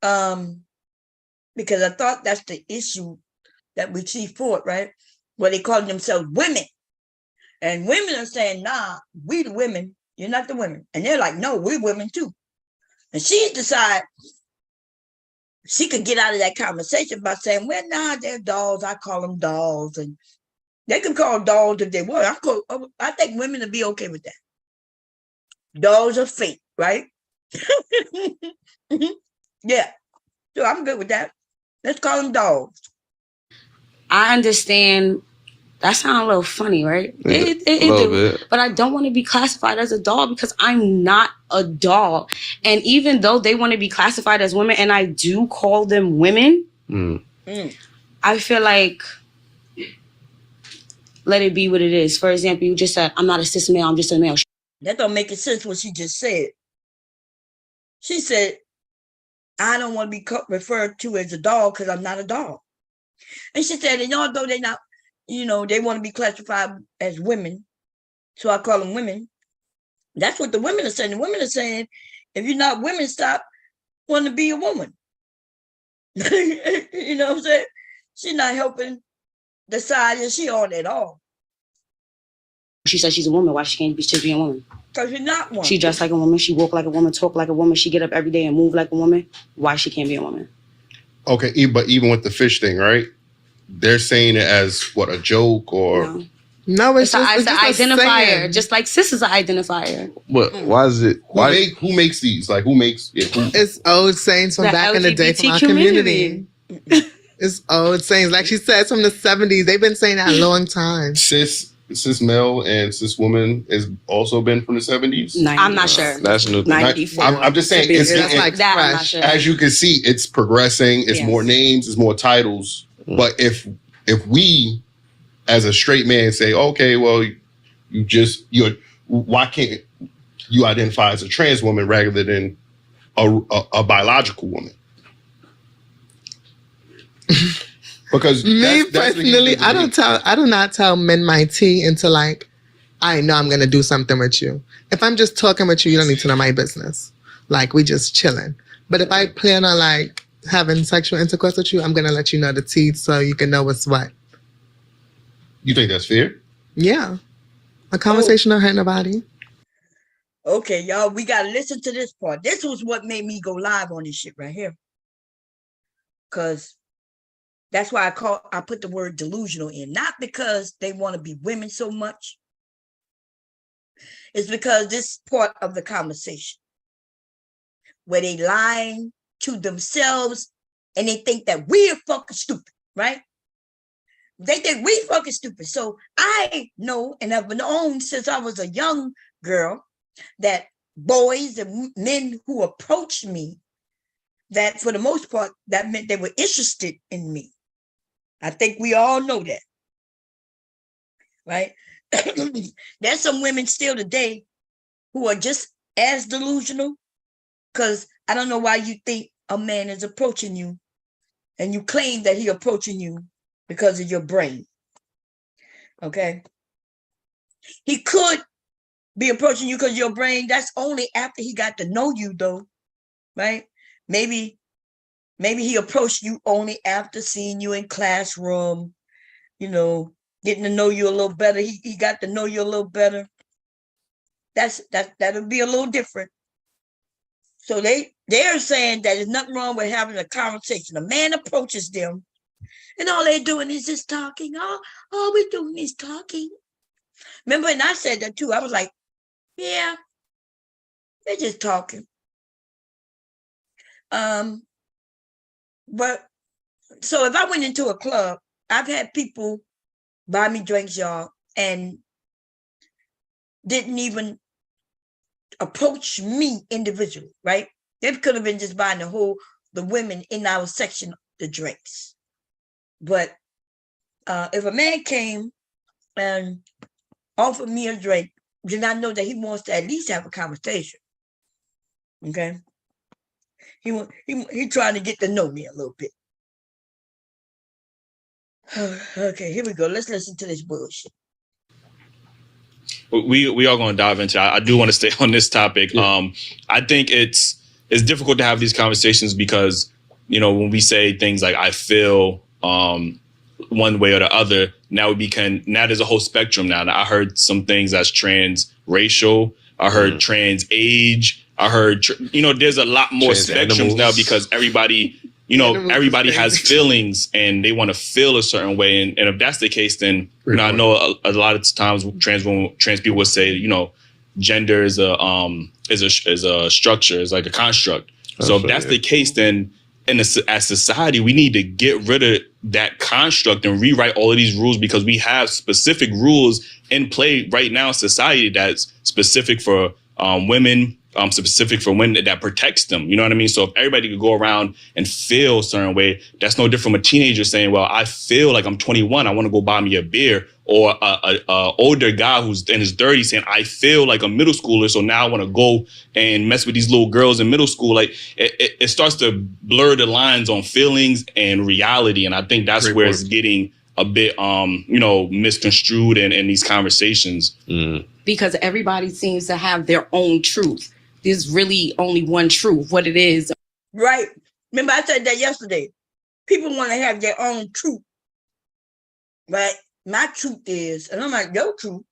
because I thought that's the issue that we see for it, right? Where they call themselves women, and women are saying, "Nah, we the women. You're not the women," and they're like, "No, we're women too." And she decided she could get out of that conversation by saying, "Well, nah, they're dolls. I call them dolls, and they can call dolls if they want." I think women would be okay with that. Dolls are fake, right? Yeah, so I'm good with that. Let's call them dolls. I understand that sounds a little funny, right? It a little do. bit. But I don't want to be classified as a doll because I'm not a doll. And even though they want to be classified as women, and I do call them women, I feel like let it be what it is. For example, you just said, I'm not a cis male, I'm just a male. That don't make sense what she just said. She said, I don't want to be referred to as a dog because I'm not a dog. And she said, and although they're not, they want to be classified as women, so I call them women. That's what the women are saying. The women are saying, if you're not women, stop wanting to be a woman. You know what I'm saying? She's not helping the side that she on at all. She said she's a woman. Why she can't be a woman? Because you're not one. She dressed like a woman. She walk like a woman, talk like a woman. She get up every day and move like a woman. Why she can't be a woman? Okay, but even with the fish thing, right? They're saying it as what, a joke or? No. No, It's, it's an just a identifier, saying. just like cis is an identifier. What? Why is it? Why? Who makes these? Like, who makes it? It's old sayings from The back in the day from LGBT our community. It's old sayings. Like she said, from the 70s. They've been saying that a long time. Cis male and cis woman has also been from the 70s. I'm not sure. That's new. 94. I'm just saying, it's like that I'm not fresh. sure. as you can see, it's progressing. It's Yes. more names, it's more titles. But if we, as a straight man, say, okay, well, why can't you identify as a trans woman rather than a biological woman? Because Me that's what he personally, did to me. I do not tell men my tea until like I know I'm gonna do something with you. If I'm just talking with you, you don't need to know my business. Like we just chilling. But if I plan on like having sexual intercourse with you, I'm gonna let you know the tea so you can know what's what. You think that's fair? Yeah. A conversation don't hurt nobody. Okay, y'all, we gotta listen to this part. This was what made me go live on this shit right here. Cause that's why I put the word delusional in, not because they want to be women so much. It's because this part of the conversation where they lying to themselves and they think that we're fucking stupid, right? They think we fucking stupid. So I know and have known since I was a young girl that boys and men who approached me, that for the most part, that meant they were interested in me. I think we all know that, right? There's some women still today who are just as delusional, because I don't know why you think a man is approaching you and you claim that he's approaching you because of your brain, okay? He could be approaching you because of your brain. That's only after he got to know you, though, right? Maybe he approached you only after seeing you in classroom, getting to know you a little better. He got to know you a little better. That'll be a little different. So they're saying that there's nothing wrong with having a conversation. A man approaches them and all they're doing is just talking. All we're doing is talking. Remember, and I said that too. I was like, yeah, they're just talking. But so if I went into a club, I've had people buy me drinks, y'all, and didn't even approach me individually, right? They could have been just buying the women in our section the drinks. But if a man came and offered me a drink, then I know that he wants to at least have a conversation. Okay? He trying to get to know me a little bit. Okay, here we go. Let's listen to this bullshit. We are going to dive into. I do want to stay on this topic. Yeah. I think it's difficult to have these conversations because when we say things like I feel one way or the other, now there's a whole spectrum now. I heard some things that's trans-racial. I heard trans age. I heard there's a lot more Trans spectrums animals. now because everybody everybody has feelings and they want to feel a certain way. And if that's the case, then I know a lot of times trans people would say, gender is a structure, is like a construct. So if that's the case, then as society, we need to get rid of that construct and rewrite all of these rules because we have specific rules in play right now in society that's specific for women, specific for women that protects them. You know what I mean? So if everybody could go around and feel a certain way, that's no different from a teenager saying, well, I feel like I'm 21. I want to go buy me a beer. Or a older guy who's in his 30s saying, I feel like a middle schooler. So now I want to go and mess with these little girls in middle school. Like it starts to blur the lines on feelings and reality. And I think that's where it's getting a bit, misconstrued in these conversations. Because everybody seems to have their own truth. There's really only one truth, what it is. Right. Remember I said that yesterday. People want to have their own truth. Right? My truth is, and I'm like, your truth?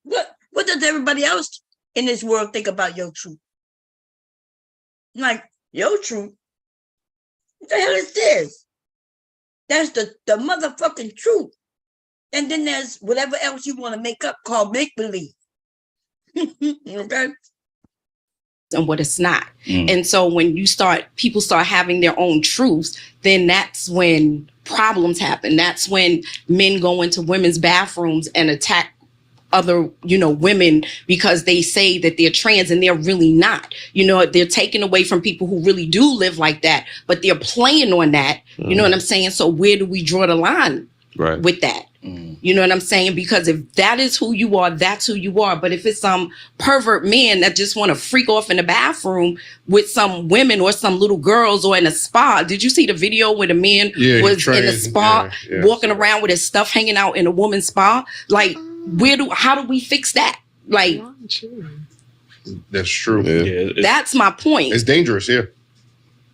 What does everybody else in this world think about your truth? I'm like, your truth? What the hell is this? That's the motherfucking truth. And then there's whatever else you want to make up called make-believe. Okay? And what it's not. And so when people start having their own truths, then that's when problems happen. That's when men go into women's bathrooms and attack other, women because they say that they're trans and they're really not. They're taken away from people who really do live like that, but they're playing on that. You know what I'm saying? So where do we draw the line with that? You know what I'm saying? Because if that is who you are, that's who you are. But if it's some pervert men that just want to freak off in the bathroom with some women or some little girls or in a spa. Did you see the video where the man was in a spa walking around with his stuff hanging out in a woman's spa? Like, how do we fix that? Like, that's true. Yeah, that's my point. It's dangerous. Yeah.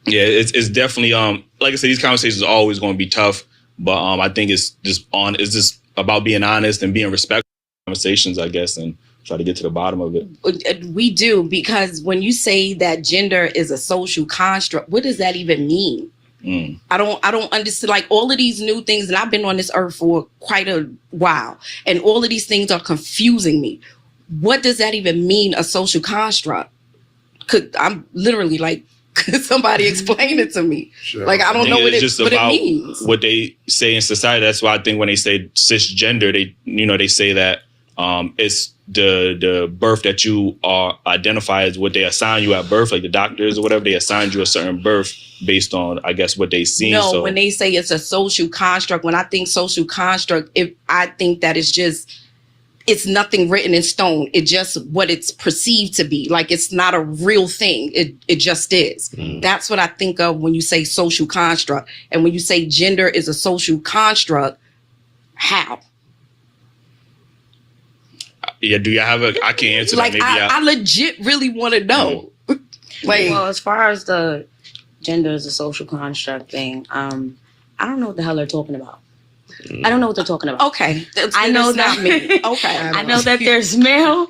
Yeah, it's definitely like I said, these conversations are always going to be tough. But I think it's just about being honest and being respectful in conversations, I guess, and try to get to the bottom of it. We do, because when you say that gender is a social construct, what does that even mean? I don't understand. Like, all of these new things, and I've been on this earth for quite a while, and all of these things are confusing me. What does that even mean, a social construct? I'm literally like, could somebody explain it to me? Sure. Like, I don't know what it means. What they say in society. That's why I think when they say cisgender, they say that it's the birth that you are identify as what they assign you at birth, like the doctors or whatever, they assigned you a certain birth based on, I guess, what they see. No, so when they say it's a social construct, when I think social construct, I think that it's nothing written in stone. It's just what it's perceived to be. Like, it's not a real thing. It just is. That's what I think of when you say social construct. And when you say gender is a social construct, how? Yeah, do you have I can't answer like, that. Maybe I legit really want to know. Like, well, as far as the gender is a social construct thing, I don't know what the hell they're talking about. I don't know what they're talking about. Okay. I know that. Not me. Okay. I know that there's male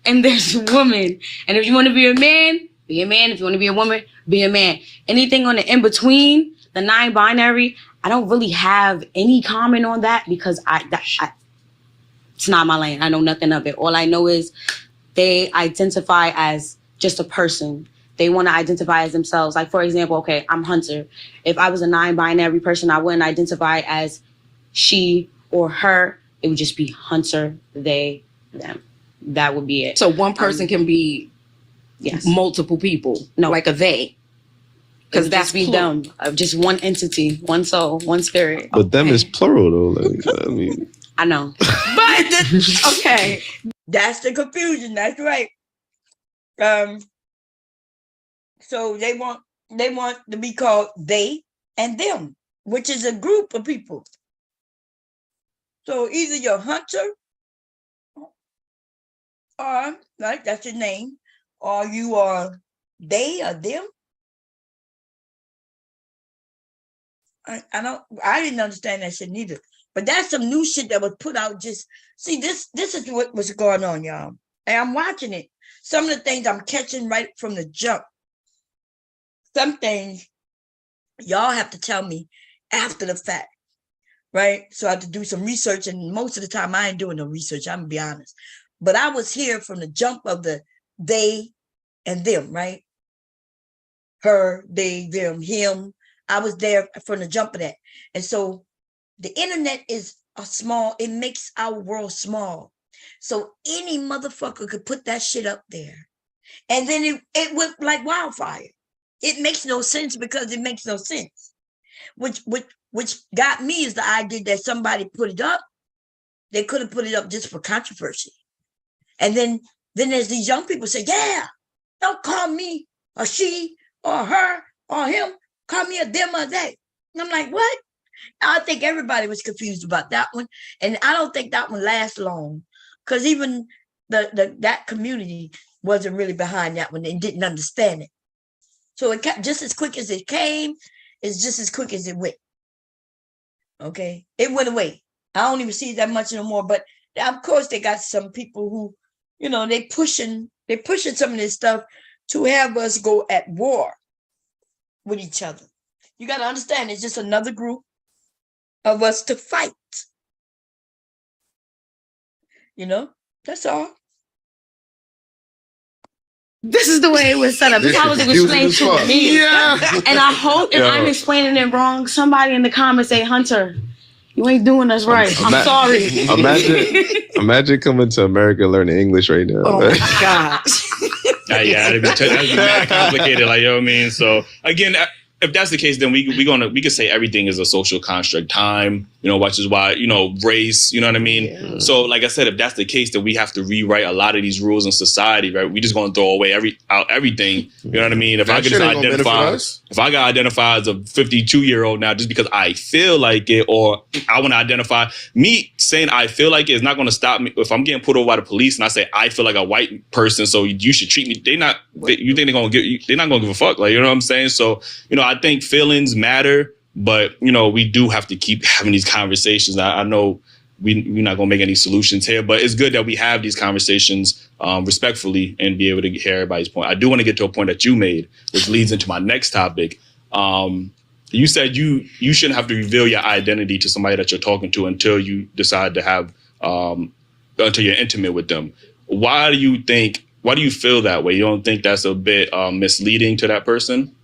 and there's woman. And if you want to be a man, be a man. If you want to be a woman, be a man. Anything on the in-between, the non-binary, I don't really have any comment on that because it's not my lane. I know nothing of it. All I know is they identify as just a person. They want to identify as themselves. Like, for example, okay, I'm Hunter. If I was a non-binary person, I wouldn't identify as she or her. It would just be Hunter, they, them. That would be it. So one person can be multiple people. No, like a they. Because that's be them. Just one entity, one soul, one spirit. But them is plural though. Like, I mean, I know. But okay. That's the confusion. That's right. So they want to be called they and them, which is a group of people. So either you're Hunter, or like that's your name, or you are they or them. I didn't understand that shit neither. But that's some new shit that was put out. Just see, this is what was going on, y'all. And I'm watching it. Some of the things I'm catching right from the jump. Some things y'all have to tell me after the fact, right? So I have to do some research, and most of the time I ain't doing no research, I'm gonna be honest. But I was here from the jump of the they and them, right? Her, they, them, him. I was there from the jump of that. And so the internet is it makes our world small. So any motherfucker could put that shit up there. And then it went like wildfire. It makes no sense because it makes no sense. Which got me is the idea that somebody put it up. They could have put it up just for controversy. And then there's these young people say, yeah, don't call me a she or her or him. Call me a them or they. And I'm like, what? I think everybody was confused about that one. And I don't think that one lasts long. Because even that community wasn't really behind that one and didn't understand it. So it kept just as quick as it came, it's just as quick as it went. Okay. It went away. I don't even see that much no more. But of course they got some people who, they pushing some of this stuff to have us go at war with each other. You got to understand, it's just another group of us to fight. You know, that's all. This is the way it was set up. This is how it was explained to me. Yeah. And I hope if I'm explaining it wrong, somebody in the comments say, Hunter, you ain't doing us right. I'm sorry. Imagine coming to America learning English right now. Oh my gosh. That'd be mad complicated. Like, you know what I mean? So again, if that's the case, then we could say everything is a social construct. Time, which is why, race, you know what I mean? Yeah. So like I said, if that's the case, then we have to rewrite a lot of these rules in society, right? We just gonna throw away everything. You know what I mean? If I got identified as a 52-year-old now just because I feel like it, or I want to identify, me saying I feel like it is not gonna stop me. If I'm getting pulled over by the police and I say I feel like a white person, so you should treat me, you think they're not gonna give a fuck, like, you know what I'm saying? So, I think feelings matter, but, we do have to keep having these conversations. I know we're not going to make any solutions here, but it's good that we have these conversations respectfully and be able to hear everybody's point. I do want to get to a point that you made, which leads into my next topic. You said you shouldn't have to reveal your identity to somebody that you're talking to until you decide to have, until you're intimate with them. Why do you feel that way? You don't think that's a bit misleading to that person?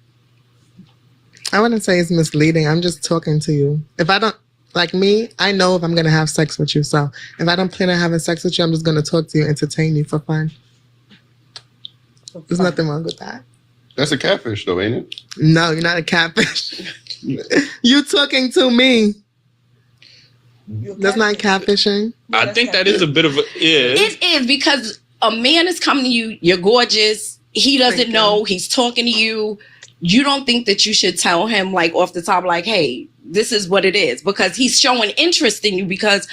I wouldn't say it's misleading. I'm just talking to you. If I don't, like me, I know if I'm going to have sex with you. So if I don't plan on having sex with you, I'm just going to talk to you, entertain you for fun. There's nothing wrong with that. That's a catfish though, ain't it? No, you're not a catfish. You talking to me. That's not catfishing. I think that is a bit of a... Yeah. It is, because a man is coming to you, you're gorgeous, he doesn't know, he's talking to you. You don't think that you should tell him, like, off the top, like, hey, this is what it is, because he's showing interest in you because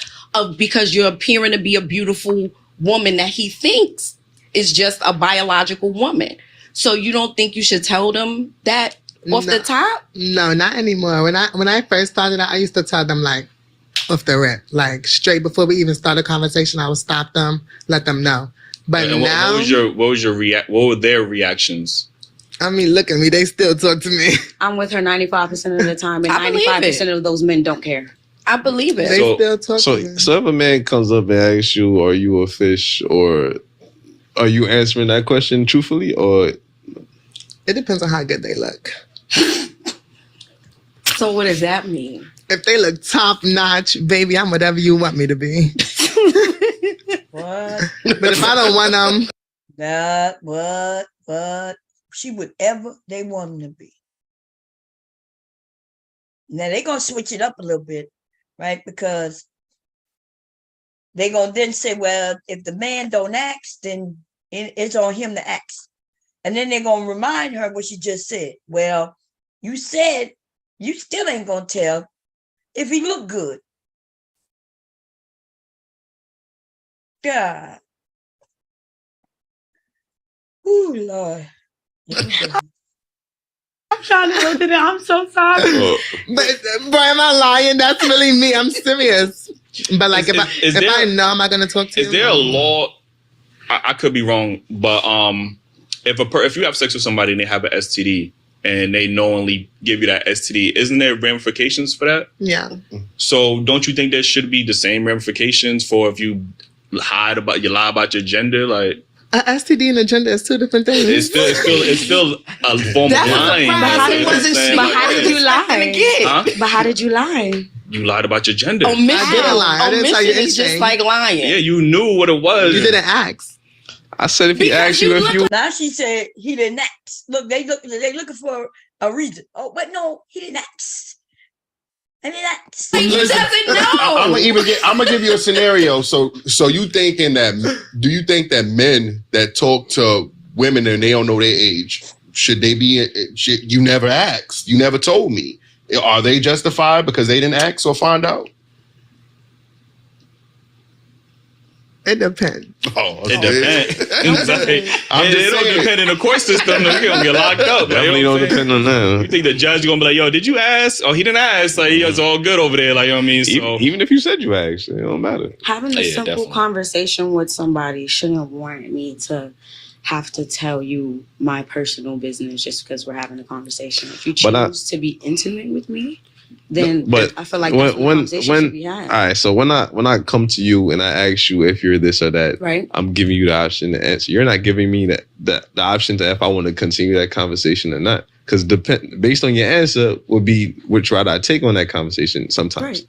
you're appearing to be a beautiful woman that he thinks is just a biological woman. So you don't think you should tell them that off the top? No, not anymore. When I first started out, I used to tell them, like, off the rip, like, straight before we even start a conversation, I would stop them, let them know. But now, what were their reactions? I mean, look at me. They still talk to me. I'm with her 95% of the time, and 95% of those men don't care. I believe it. They still talk to me. So if a man comes up and asks you, are you a fish, or are you answering that question truthfully, or? It depends on how good they look. So what does that mean? If they look top notch, baby, I'm whatever you want me to be. What? But if I don't want them. What? She whatever they want them to be. Now they're going to switch it up a little bit, right? Because they're going to then say, well, if the man don't ask, then it's on him to ask. And then they're going to remind her what she just said. Well, you said you still ain't going to tell if he look good. God. Ooh, Lord. I'm trying to look at it. I'm so sorry. But, bro, am I lying? That's really me. I'm serious. But like, if I know, am I going to talk to you? Is there a law? I could be wrong, but if you have sex with somebody and they have an STD and they knowingly give you that STD, isn't there ramifications for that? Yeah. So don't you think there should be the same ramifications for if you lie about your gender? Like, a STD and a gender is two different things. It's still a form of lying. But how did you lie? Huh? But how did you lie? You lied about your gender. Omission. I didn't lie. I didn't tell you anything. It's just like lying. Yeah, you knew what it was. You didn't ask. I said if he asked you if you... Now she said he didn't ask. Look, they looking for a reason. Oh, but no, he didn't ask. I mean, that's... He doesn't know. I'm gonna give you a scenario. So you thinking that? Do you think that men that talk to women and they don't know their age, should they be? You never asked. You never told me. Are they justified because they didn't ask or find out? It depends. It depends. It don't depend in the court system. You're going to get locked up. Definitely don't depend on that. You think the judge is going to be like, yo, did you ask? Oh, he didn't ask. Like, it's all good over there. Like, you know what I mean? So, even if you said you asked, it don't matter. Having a simple conversation with somebody shouldn't warrant me to have to tell you my personal business just because we're having a conversation. If you choose to be intimate with me, then But I feel like that's when the conversation should be had. All right, so when I come to you and I ask you if you're this or that, right? I'm giving you the option to answer. You're not giving me the option to if I want to continue that conversation or not. Because based on your answer would be which route I take on that conversation sometimes.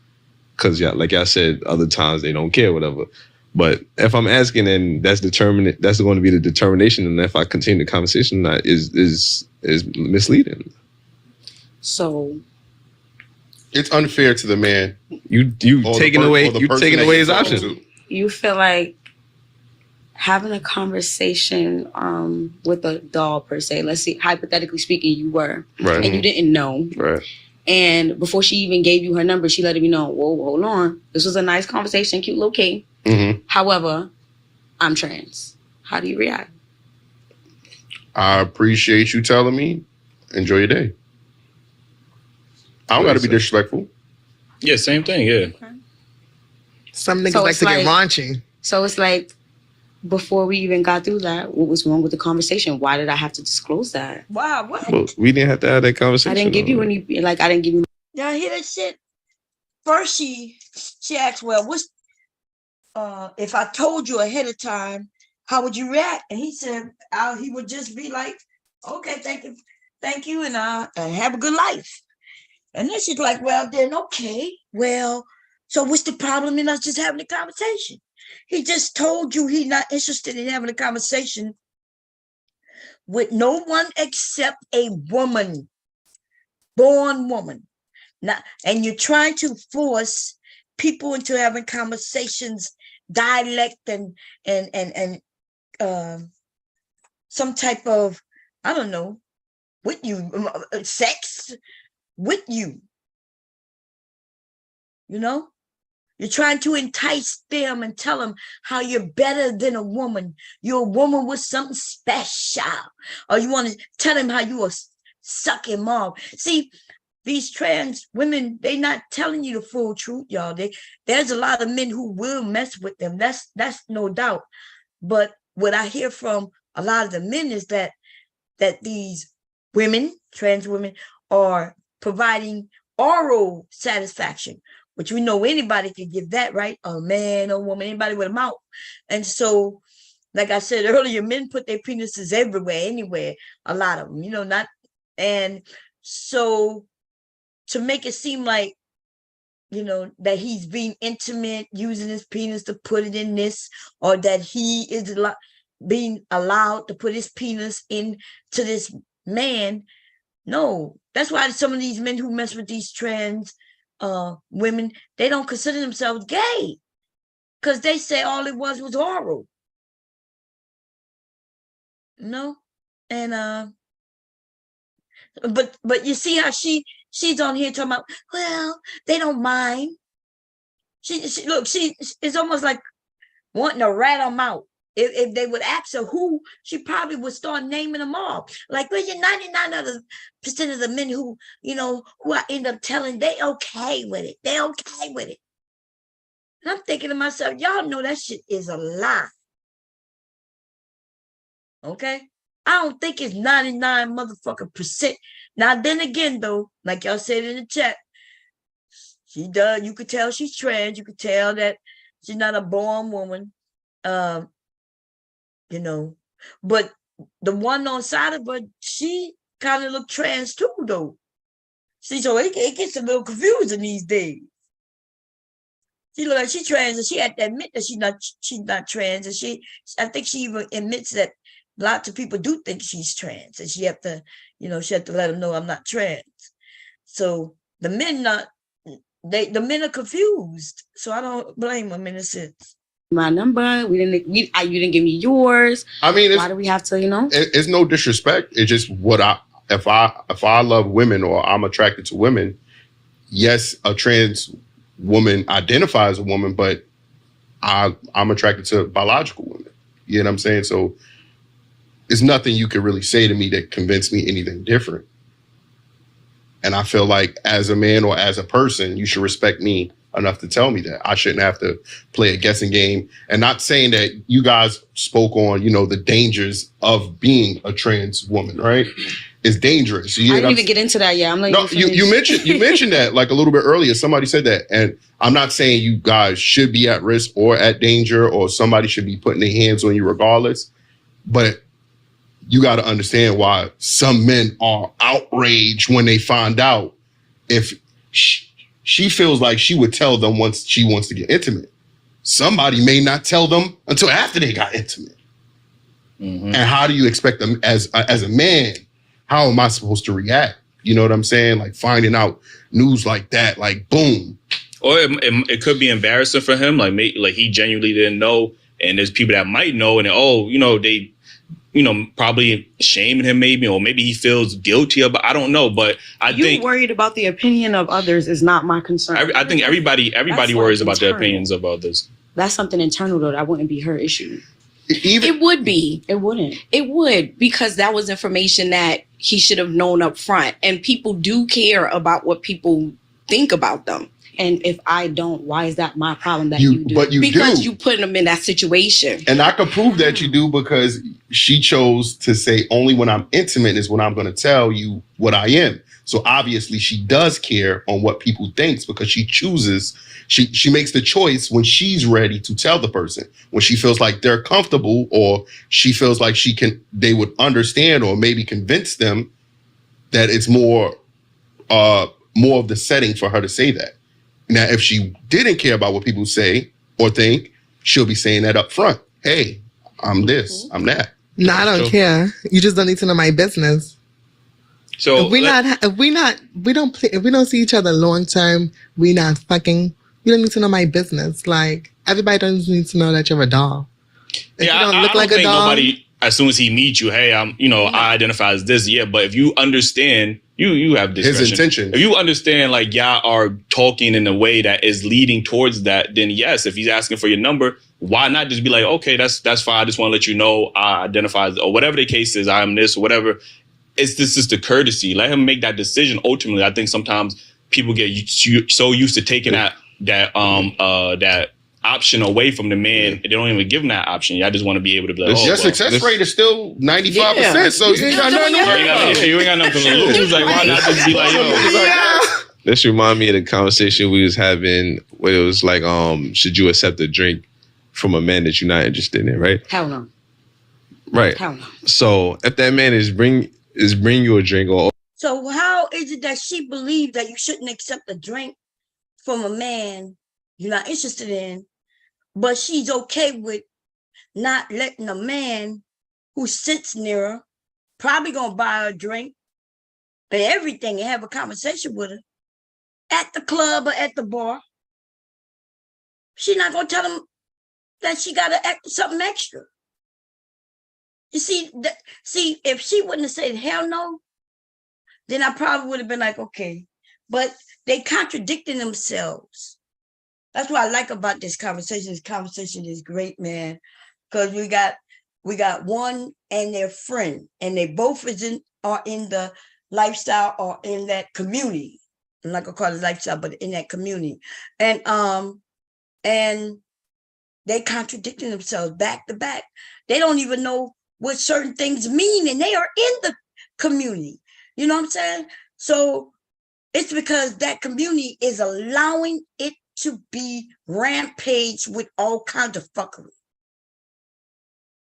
Because like I said, other times they don't care, whatever. But if I'm asking, then that's going to be the determination. And if I continue the conversation, or not is misleading. So it's unfair to the man. You taking away his option. You feel like having a conversation with a doll per se. Let's see, hypothetically speaking, you were right, and you didn't know, right. And before she even gave you her number, she let you know, whoa, hold on. This was a nice conversation, cute little key. Mm-hmm. However, I'm trans. How do you react? I appreciate you telling me. Enjoy your day. I don't got to be disrespectful. Yeah, same thing. Yeah. Okay. Some niggas like to get raunchy. So it's like, before we even got through that, what was wrong with the conversation? Why did I have to disclose that? Wow, what? Well, we didn't have to have that conversation. I didn't give you any, I didn't give you. Y'all hear that shit? First, she asked, well, what's, if I told you ahead of time, how would you react? And he said, he would just be like, okay, thank you, and have a good life. And then she's like, well, then, okay, well, so what's the problem in us just having a conversation? He just told you he's not interested in having a conversation with no one except a woman, born woman. Now, and you're trying to force people into having conversations, dialect and some type of, I don't know, with you, sex with you. You know? You're trying to entice them and tell them how you're better than a woman. You're a woman with something special. Or you want to tell them how you are sucking mom. See, these trans women, they're not telling you the full truth, y'all. There's a lot of men who will mess with them. That's no doubt. But what I hear from a lot of the men is that these women, trans women, are providing oral satisfaction, which we know anybody can give that, right? A man, a woman, anybody with a mouth. And so, like I said earlier, men put their penises everywhere, anywhere, a lot of them, not. And so to make it seem like, that he's being intimate, using his penis to put it in this, or that he is being allowed to put his penis into this man. No, that's why some of these men who mess with these trans women, they don't consider themselves gay because they say all it was oral. And but you see how she's on here talking about, well, they don't mind. She it's almost like wanting to rat them out. If they would ask her who, she probably would start naming them all. Like, well, 99% of the men who I end up telling, they okay with it. They okay with it. And I'm thinking to myself, y'all know that shit is a lie. Okay? I don't think it's 99 motherfucking percent. Now, then again, though, like y'all said in the chat, she does. You could tell she's trans. You could tell that she's not a born woman. But the one on side of her, she kind of look trans too, though. See, so it gets a little confusing these days. She look like she's trans, and she had to admit that she's not trans, and I think she even admits that lots of people do think she's trans, and she have to let them know I'm not trans. So the men the men are confused. So I don't blame them in a sense. My number, you didn't give me yours. I mean, why do we have to, It's no disrespect. It's just if I love women or I'm attracted to women, yes, a trans woman identifies as a woman, but I'm attracted to biological women. You know what I'm saying? So there's nothing you could really say to me that convinced me anything different. And I feel like as a man or as a person, you should respect me enough to tell me that. I shouldn't have to play a guessing game. And not saying that you guys spoke on, the dangers of being a trans woman, right? is dangerous. I didn't even get into that yet. I'm like, no, you mentioned that like a little bit earlier. Somebody said that, and I'm not saying you guys should be at risk or at danger, or somebody should be putting their hands on you regardless. But you got to understand why some men are outraged when they find out if she feels like she would tell them once she wants to get intimate. Somebody may not tell them until after they got intimate. Mm-hmm. And how do you expect them as a man? How am I supposed to react? You know what I'm saying? Like finding out news like that, like boom. Or it could be embarrassing for him. Like he genuinely didn't know. And there's people that might know. And they, probably shaming him maybe. Or maybe he feels guilty about, I don't know. But I think worried about the opinion of others is not my concern. I think everybody worries about the opinions of others. That's something internal though. That wouldn't be her issue. It would be. It wouldn't. It would, because that was information that he should have known up front. And people do care about what people think about them. And if I don't, why is that my problem that you do? But because do. you put them in that situation. And I could prove that you do, because she chose to say only when I'm intimate is when I'm going to tell you what I am. So obviously she does care on what people think, because she chooses. She makes the choice when she's ready to tell the person, when she feels like they're comfortable, or she feels like they would understand, or maybe convince them that it's more of the setting for her to say that. Now, if she didn't care about what people say or think, she'll be saying that up front. Hey, I'm this, I'm that. No, I don't care. You just don't need to know my business. So if we don't see each other long term, we not fucking. You don't need to know my business. Like, everybody doesn't need to know that you're a doll. If yeah, you don't I look don't like think a doll, nobody, as soon as he meets you, hey, I identify as this. Yeah, but if you understand, you have discretion. His intention. If you understand, like, y'all are talking in a way that is leading towards that, then yes, if he's asking for your number, why not just be like, okay, that's fine. I just want to let you know I identify as, or whatever the case is, I am this or whatever. This is the courtesy. Let him make that decision. Ultimately, I think sometimes people get so used to taking that option away from the man. They don't even give him that option. I just want to be able to be like, your success rate is still 95%. So you ain't got nothing to worry about. You ain't got nothing to lose. Like, why not just be like, yo? This remind me of the conversation we was having where it was like, should you accept a drink from a man that you're not interested in, right? Hell no. Right. Hell no. So if that man is bring you a drink, or so how is it that she believes that you shouldn't accept a drink from a man you're not interested in, but she's okay with not letting a man who sits near her, probably gonna buy her a drink and everything, and have a conversation with her at the club or at the bar? She's not gonna tell him that she gotta act something extra. You see, if she wouldn't have said hell no, then I probably would have been like, okay. But they contradicting themselves. That's what I like about this conversation. This conversation is great, man, because we got one and their friend, and they both are in the lifestyle or in that community. I'm not gonna call it lifestyle, but in that community, and they contradicting themselves back to back. They don't even know what certain things mean, and they are in the community. You know what I'm saying? So it's because that community is allowing it to be rampage with all kinds of fuckery.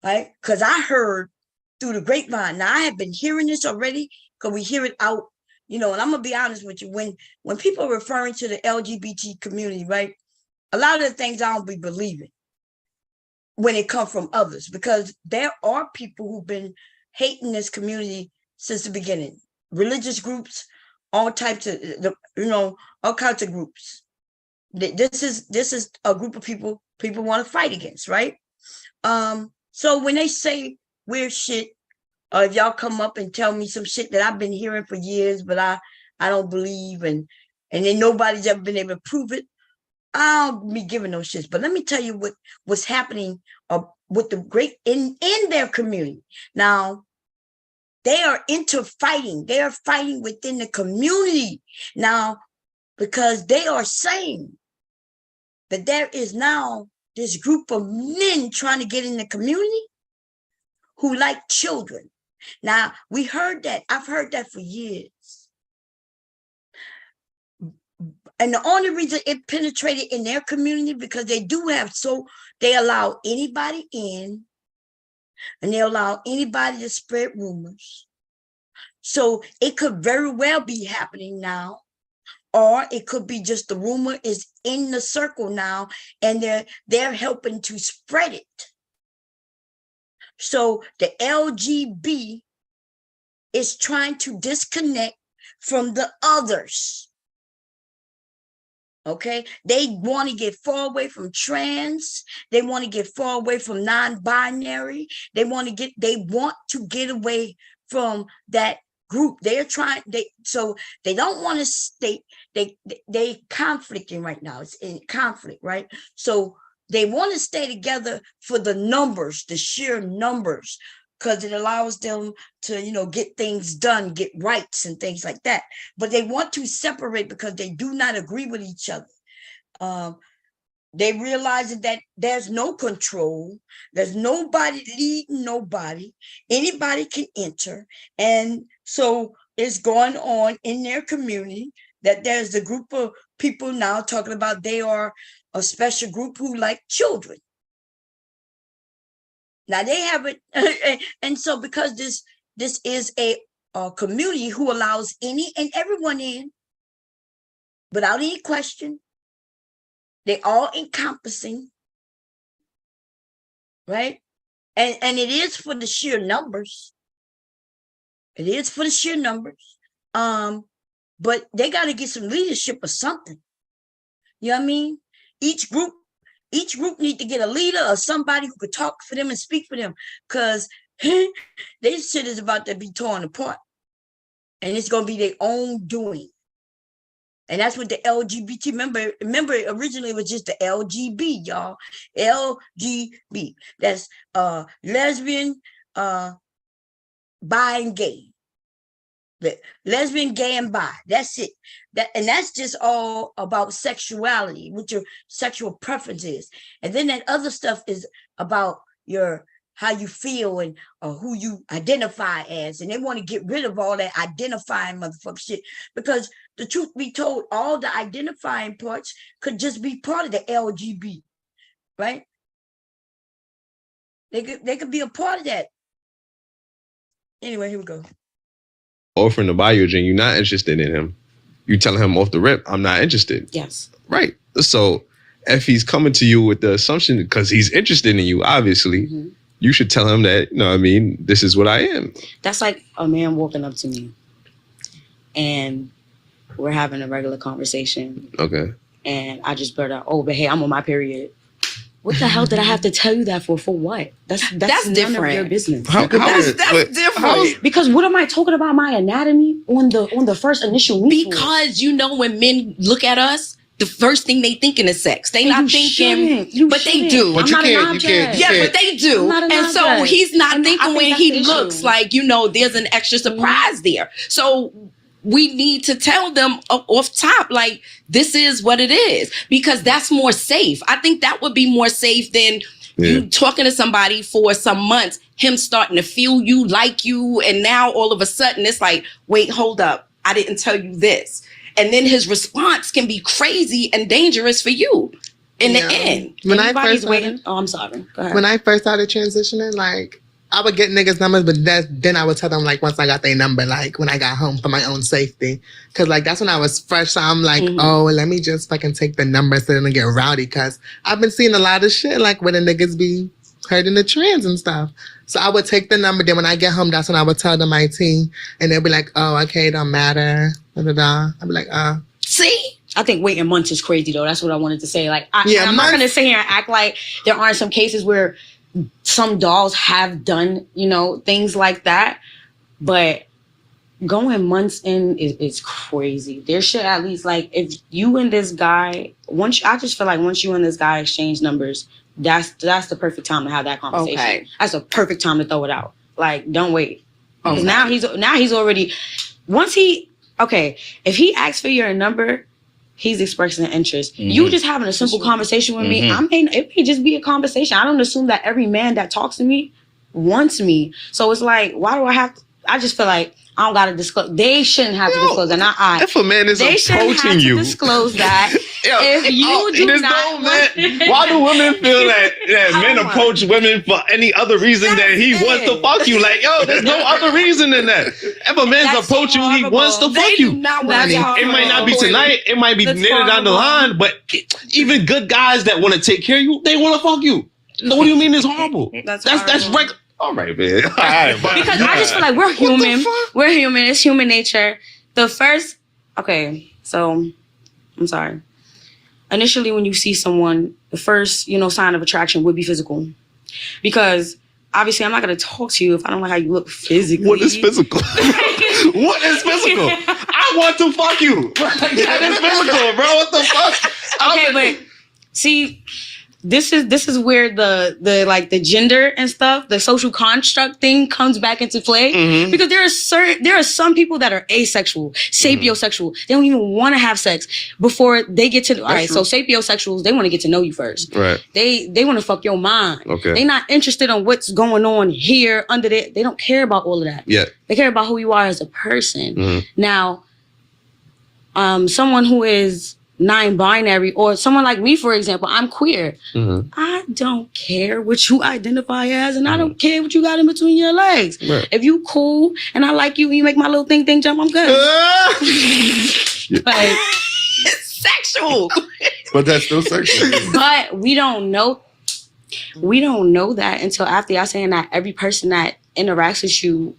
Right? Because I heard through the grapevine. Now, I have been hearing this already, because we hear it out, and I'm going to be honest with you. When people are referring to the LGBT community, right, a lot of the things I don't be believing when it comes from others, because there are people who've been hating this community since the beginning. Religious groups, all types of, all kinds of groups. This is a group of people want to fight against, right? So when they say weird shit, or if y'all come up and tell me some shit that I've been hearing for years, but I don't believe, and then nobody's ever been able to prove it, I'll be giving those shits. But let me tell you what's happening with the great in their community. Now, they are into fighting. They are fighting within the community now, because they are saying that there is now this group of men trying to get in the community who like children. Now, we heard that. I've heard that for years. And the only reason it penetrated in their community, because they do have, they allow anybody in, and they allow anybody to spread rumors. So it could very well be happening now, or it could be just the rumor is in the circle now, and they're helping to spread it. So the LGB is trying to disconnect from the others. Okay, they want to get far away from trans. They want to get far away from non-binary. They want to get away from that group. So they don't want to stay. They conflicting right now. It's in conflict, right? So they want to stay together for the numbers, the sheer numbers, because it allows them to, get things done, get rights and things like that. But they want to separate because they do not agree with each other. They realize that there's no control. There's nobody leading nobody. Anybody can enter. And so it's going on in their community that there's a group of people now talking about they are a special group who like children. Now they have it, and so because this is a community who allows any and everyone in without any question, they all encompassing, right? And it is for the sheer numbers. It is for the sheer numbers. But they got to get some leadership or something. You know what I mean? Each group need to get a leader or somebody who could talk for them and speak for them, because this shit is about to be torn apart, and it's going to be their own doing. And that's what the LGBT, remember originally it was just the LGB, y'all. LGB. That's lesbian, bi, and gay. Lesbian, gay, and bi. That's it. And that's just all about sexuality, what your sexual preference is. And then that other stuff is about how you feel and who you identify as. And they want to get rid of all that identifying motherfucker shit, because the truth be told, all the identifying parts could just be part of the LGB, right? They could be a part of that. Anyway, here we go. Offering to buy you a drink, you're not interested in him. You telling him off the rip, I'm not interested. Yes. Right. So if he's coming to you with the assumption, because he's interested in you, obviously, you should tell him that, this is what I am. That's like a man walking up to me and we're having a regular conversation. Okay. And I just blurt out, but hey, I'm on my period. What the hell did I have to tell you that for? For what? That's none different. Of your business. That's different. Because what am I talking about my anatomy on the first initial meet? Because when men look at us, the first thing they thinking is sex. They not thinking, but they do. But but they do. And so he's not thinking when he looks like, there's an extra surprise there. So we need to tell them off top, like, this is what it is, because that's more safe. I think that would be more safe than you talking to somebody for some months, him starting to feel you, like you, and now all of a sudden it's like, wait, hold up, I didn't tell you this. And then his response can be crazy and dangerous for you in the end. When I'm sorry. Go ahead. When I first started transitioning, like, I would get niggas' numbers, but then I would tell them, like, once I got their number, like, when I got home, for my own safety. Because, like, that's when I was fresh. So I'm like, let me just fucking take the number so they don't get rowdy. Because I've been seeing a lot of shit, like, where the niggas be hurting the trans and stuff. So I would take the number. Then when I get home, that's when I would tell them my team. And they'll be like, okay, don't matter. I'd be like, See? I think waiting months is crazy, though. That's what I wanted to say. Like, I'm not going to sit here and act like there aren't some cases where some dolls have done, things like that. But going months in is crazy. There should at least, like, if you and this guy, I just feel like once you and this guy exchange numbers, that's the perfect time to have that conversation. Okay. That's the perfect time to throw it out. Like, don't wait. Because now he's already, if he asks for your number, he's expressing an interest. You just having a simple conversation with me, it may just be a conversation. I don't assume that every man that talks to me wants me. So it's like, why do I have to? I just feel like I don't gotta disclose. They shouldn't have to disclose that. Not I. If a man is They shouldn't have approaching to you, disclose that. If you do there's not, why do women feel that men approach women for any other reason than he wants to fuck you? Like, yo, there's no other reason than that. If a man's That's approach you, he wants to fuck you. It might not be tonight. It might be later down the line. But even good guys that want to take care of you, they want to fuck you. What do you mean it's horrible? That's regular. All right, man. All right, because I just feel like we're human. We're human. It's human nature. Okay, so I'm sorry. Initially, when you see someone, the first, sign of attraction would be physical. Because obviously I'm not going to talk to you if I don't like how you look physically. What is physical? What is physical? I want to fuck you. That is physical, bro. What the fuck? Okay, but see, this is where the gender and stuff, the social construct thing comes back into play. Because there are some people that are asexual, sapiosexual. They don't even want to have sex before they get to. All right, so sapiosexuals, they want to get to know you first. Right. They want to fuck your mind. Okay. They're not interested in what's going on here under there. They don't care about all of that. Yeah. They care about who you are as a person. Now, someone who is non-binary, or someone like me, for example, I'm queer. I don't care what you identify as, and I don't care what you got in between your legs. Right. If you cool and I like you and you make my little thing jump, I'm good. Like, It's sexual. But that's still sexual. but we don't know that until after y'all saying that every person that interacts with you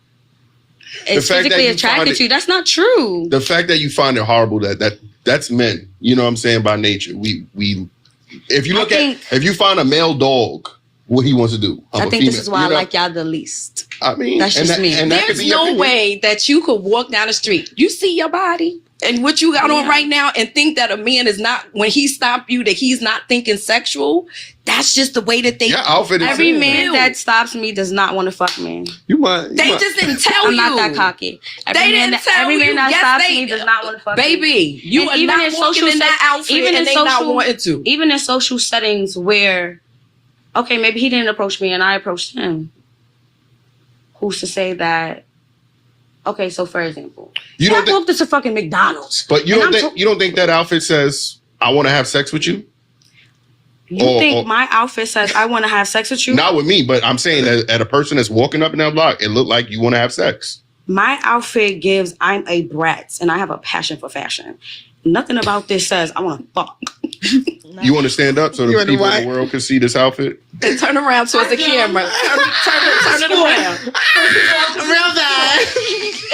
is physically attracted to you. That's not true. The fact that you find it horrible that's men. You know what I'm saying? By nature, if you find a male dog, what he wants to do. I think this is why I like y'all the least. I mean, that's just me. There's no way that you could walk down the street. You see your body and what you got on right now and think that a man is not, when he stopped you, that he's not thinking sexual. That's just the way that they. Every man that stops me does not want to fuck me. They just didn't tell you. I'm not that cocky. Every man that stops me does not want to fuck me. Baby, you are not walking in that outfit and they not wanting to. Even in social settings where, okay, maybe he didn't approach me and I approached him. Who's to say that? Okay, so for example, I walked into fucking McDonald's. But you don't think that outfit says, I want to have sex with you? You think my outfit says I want to have sex with you? Not with me, but I'm saying that at a person that's walking up and down the block, it looked like you want to have sex. My outfit gives I'm a brat and I have a passion for fashion. Nothing about this says I want to fuck. You want to stand up so the people in the world can see this outfit? And turn around towards the camera. Turn it around. Real bad.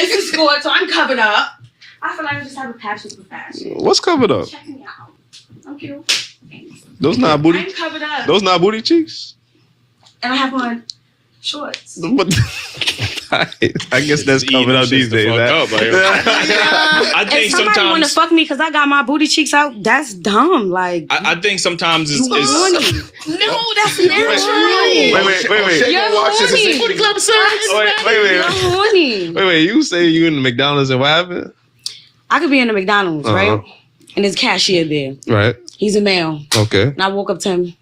It's a sport, so I'm covered up. I feel like I just have a passion for fashion. What's covered up? Check me out. I'm cute. Those not booty. I'm covered up. Those not booty cheeks. And I have on shorts. I guess that's covered up these days. I think if somebody want to fuck me because I got my booty cheeks out, that's dumb. Like I think sometimes it's horny. No, that's natural. Wait. You're horny. Booty club service. You're horny. Wait. You say you in the McDonald's and what happened? I could be in the McDonald's, right? And there's a cashier there. Right. He's a male. Okay. And I woke up to him,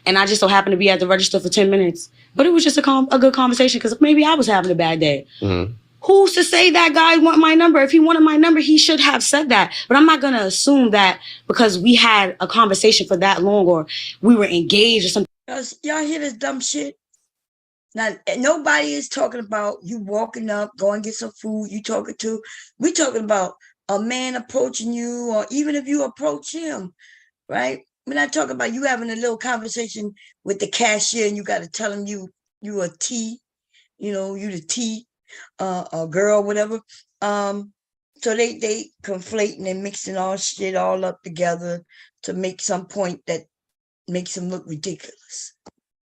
and I just so happened to be at the register for 10 minutes. But it was just a good conversation because maybe I was having a bad day. Who's to say that guy want my number? If he wanted my number, he should have said that. But I'm not going to assume that because we had a conversation for that long or we were engaged or something. Y'all hear this dumb shit? Now, nobody is talking about you walking up, going get some food, we talking about a man approaching you, or even if you approach him, right? We're not talking about you having a little conversation with the cashier and you got to tell him you a T, you the T, a girl, whatever. So they conflating and mixing all shit all up together to make some point that makes him look ridiculous.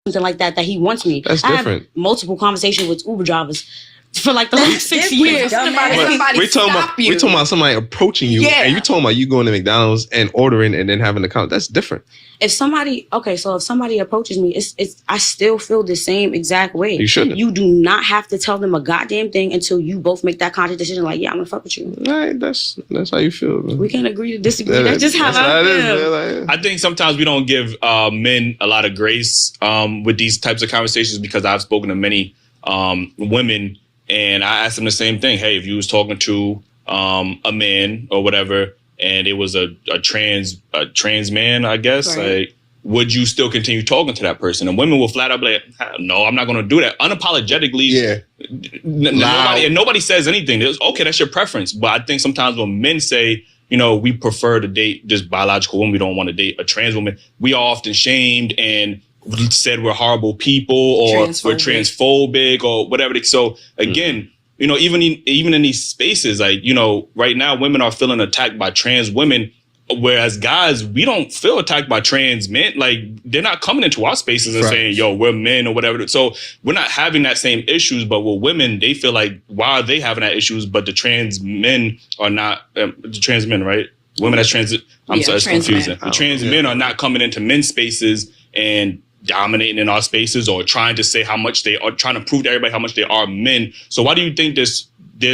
Something like that he wants me. That's different. I have multiple conversations with Uber drivers. for like the last 6 years. We're talking about somebody approaching you, and you're talking about you going to McDonald's and ordering and then having an account. That's different. If somebody approaches me, it's I still feel the same exact way. You shouldn't. You do not have to tell them a goddamn thing until you both make that conscious decision. Like, yeah, I'm gonna fuck with you. Right, that's how you feel. Man. We can't agree to disagree. That's just how I feel. I think sometimes we don't give men a lot of grace with these types of conversations, because I've spoken to many women, and I asked them the same thing. Hey, if you was talking to a man or whatever, and it was a trans man, I guess, right, like, would you still continue talking to that person? And women will flat out be like, no, I'm not going to do that. Unapologetically. Yeah. Nobody says anything. Okay, that's your preference. But I think sometimes when men say, you know, we prefer to date just biological women, we don't want to date a trans woman, we are often shamed and said we're horrible people, or we're transphobic or whatever. So again, you know, even in these spaces, like, you know, right now women are feeling attacked by trans women, whereas guys, we don't feel attacked by trans men. Like, they're not coming into our spaces and saying, yo, we're men or whatever. So we're not having that same issues. But with women, they feel like, why are they having that issues? But the trans men are not, the trans men, right? Women that's trans, I'm sorry, it's confusing. The trans men are not coming into men's spaces and dominating in our spaces, or trying to say how much they are, trying to prove to everybody how much they are men. So why do you think there's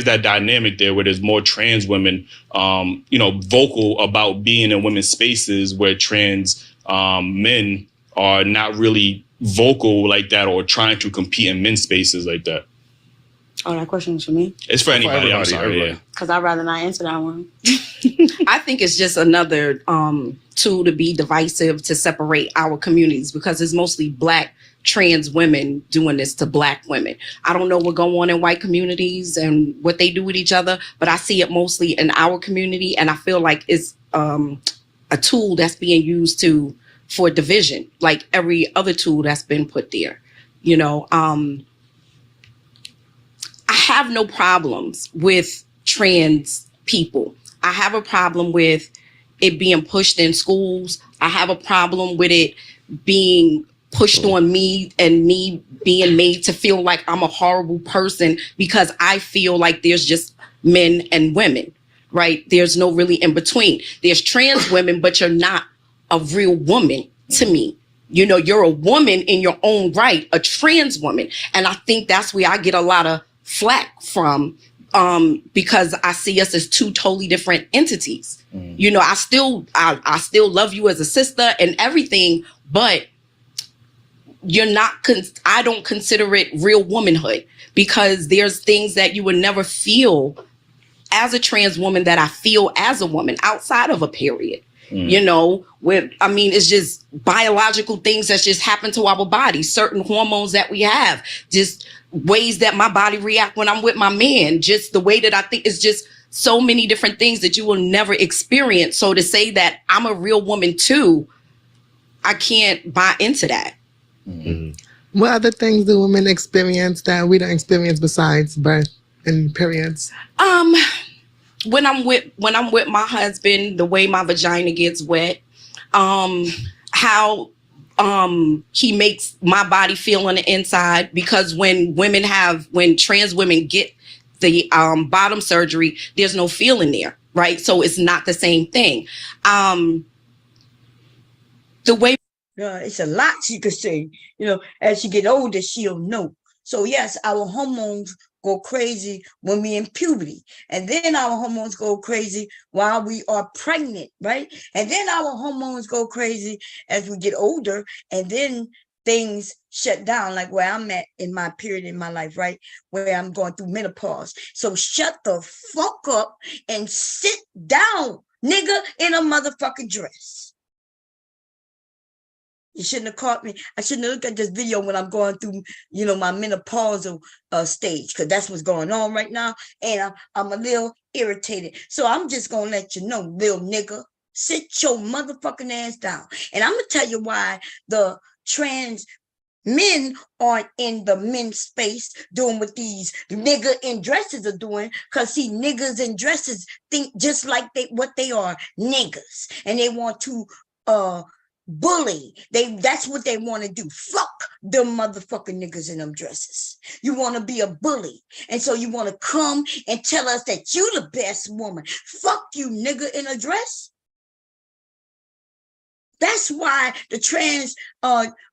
that dynamic there where there's more trans women, you know, vocal about being in women's spaces, where trans men are not really vocal like that, or trying to compete in men's spaces like that? Oh, that question was for me? It's for anybody. I'm sorry. Yeah. Because I'd rather not answer that one. I think it's just another tool to be divisive, to separate our communities, because it's mostly Black trans women doing this to Black women. I don't know what goes on in white communities and what they do with each other, but I see it mostly in our community, and I feel like it's a tool that's being used for division, like every other tool that's been put there. You know, I have no problems with trans people. I have a problem with it being pushed in schools. I have a problem with it being pushed on me and me being made to feel like I'm a horrible person because I feel like there's just men and women, right? There's no really in between. There's trans women, but you're not a real woman to me. You know, you're a woman in your own right, a trans woman. And I think that's where I get a lot of flack from, because I see us as two totally different entities. You know, I still love you as a sister and everything, but you're not, I don't consider it real womanhood, because there's things that you would never feel as a trans woman that I feel as a woman outside of a period. You know, it's just biological things that just happen to our body, certain hormones that we have, just ways that my body react when I'm with my man, just the way that I think. It's just so many different things that you will never experience. So to say that I'm a real woman too, I can't buy into that. What other things do women experience that we don't experience besides birth and periods? When I'm with my husband, the way my vagina gets wet, how he makes my body feel on the inside, because when trans women get the bottom surgery, there's no feeling there, right? So it's not the same thing. The way it's a lot she could say. You know, as she get older, she'll know. So yes, our hormones go crazy when we're in puberty, and then our hormones go crazy while we are pregnant, right? And then our hormones go crazy as we get older, and then things shut down, like where I'm at in my period in my life, right? Where I'm going through menopause. So shut the fuck up and sit down, nigga, in a motherfucking dress. You shouldn't have caught me. I shouldn't have looked at this video when I'm going through, you know, my menopausal stage, because that's what's going on right now. And I'm a little irritated. So I'm just going to let you know, little nigga, sit your motherfucking ass down. And I'm going to tell you why the trans men aren't in the men's space doing what these nigga in dresses are doing. Because see, niggas in dresses think just like what they are, niggas. And they want to bully. That's what they want to do. Fuck them motherfucking niggas in them dresses. You want to be a bully. And so you want to come and tell us that you the best woman. Fuck you, nigga in a dress. That's why the trans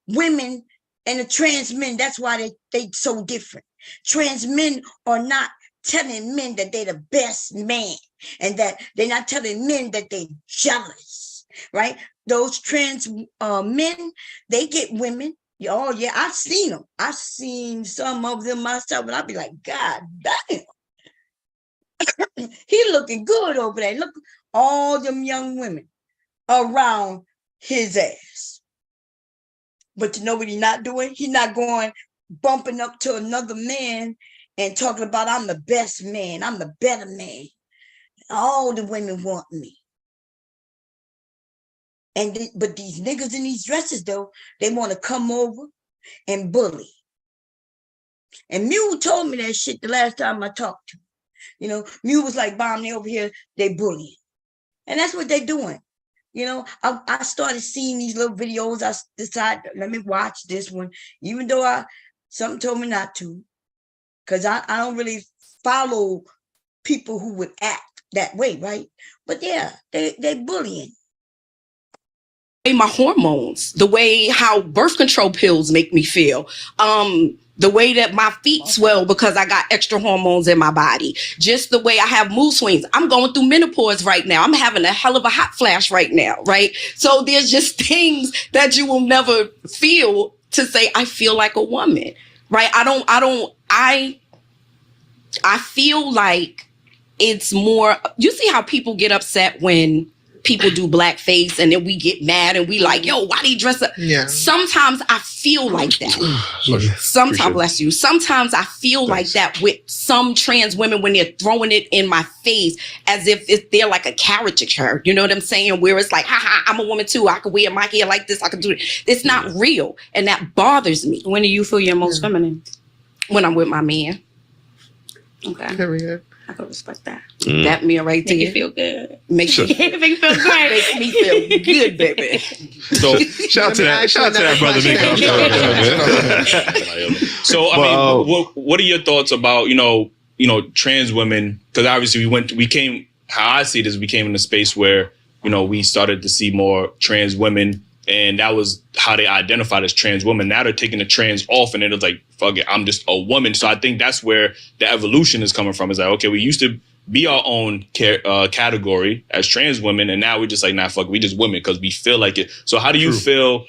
women and the trans men, that's why they so different. Trans men are not telling men that they're the best man, and that they're not telling men that they're jealous, right? Those trans men, they get women. Oh yeah, I've seen them. I've seen some of them myself, and I'll be like, God damn, he looking good over there. Look, all them young women around his ass. But you know what he's not doing? He's not going bumping up to another man and talking about, I'm the best man, I'm the better man. All the women want me. But these niggas in these dresses, though, they want to come over and bully. And Mew told me that shit the last time I talked to him. You know, Mew was like, Bomb, they over here, they bullying. And that's what they're doing. You know, I started seeing these little videos. I decided, let me watch this one, even though something told me not to, because I don't really follow people who would act that way, right? But yeah, they bullying. My hormones, the way how birth control pills make me feel, the way that my feet swell because I got extra hormones in my body, just the way I have mood swings. I'm going through menopause right now. I'm having a hell of a hot flash right now, right? So there's just things that you will never feel to say, I feel like a woman, right? I feel like it's more, you see how people get upset when people do blackface and then we get mad and we like, yo, why do you dress up? Yeah. Sometimes I feel like that. Sometimes, bless you. Sometimes I feel like that with some trans women when they're throwing it in my face as if they're like a caricature. You know what I'm saying? Where it's like, haha, I'm a woman too. I can wear my hair like this. I can do it. It's not real. And that bothers me. When do you feel your most feminine? When I'm with my man. Okay. Period. I can respect that. That me right there. Make you feel good. Makes you Make you feel great. Makes me feel good, baby. So Shout out to that brother. So I mean, what are your thoughts about trans women? Because obviously we came. How I see it is we came in a space where we started to see more trans women, and that was how they identified as trans women. Now they're taking the trans off, and it's like, fuck it, I'm just a woman. So I think that's where the evolution is coming from. It's like, okay, we used to be our own category as trans women, and now we're just like, nah, fuck, we just women because we feel like it. So how do you feel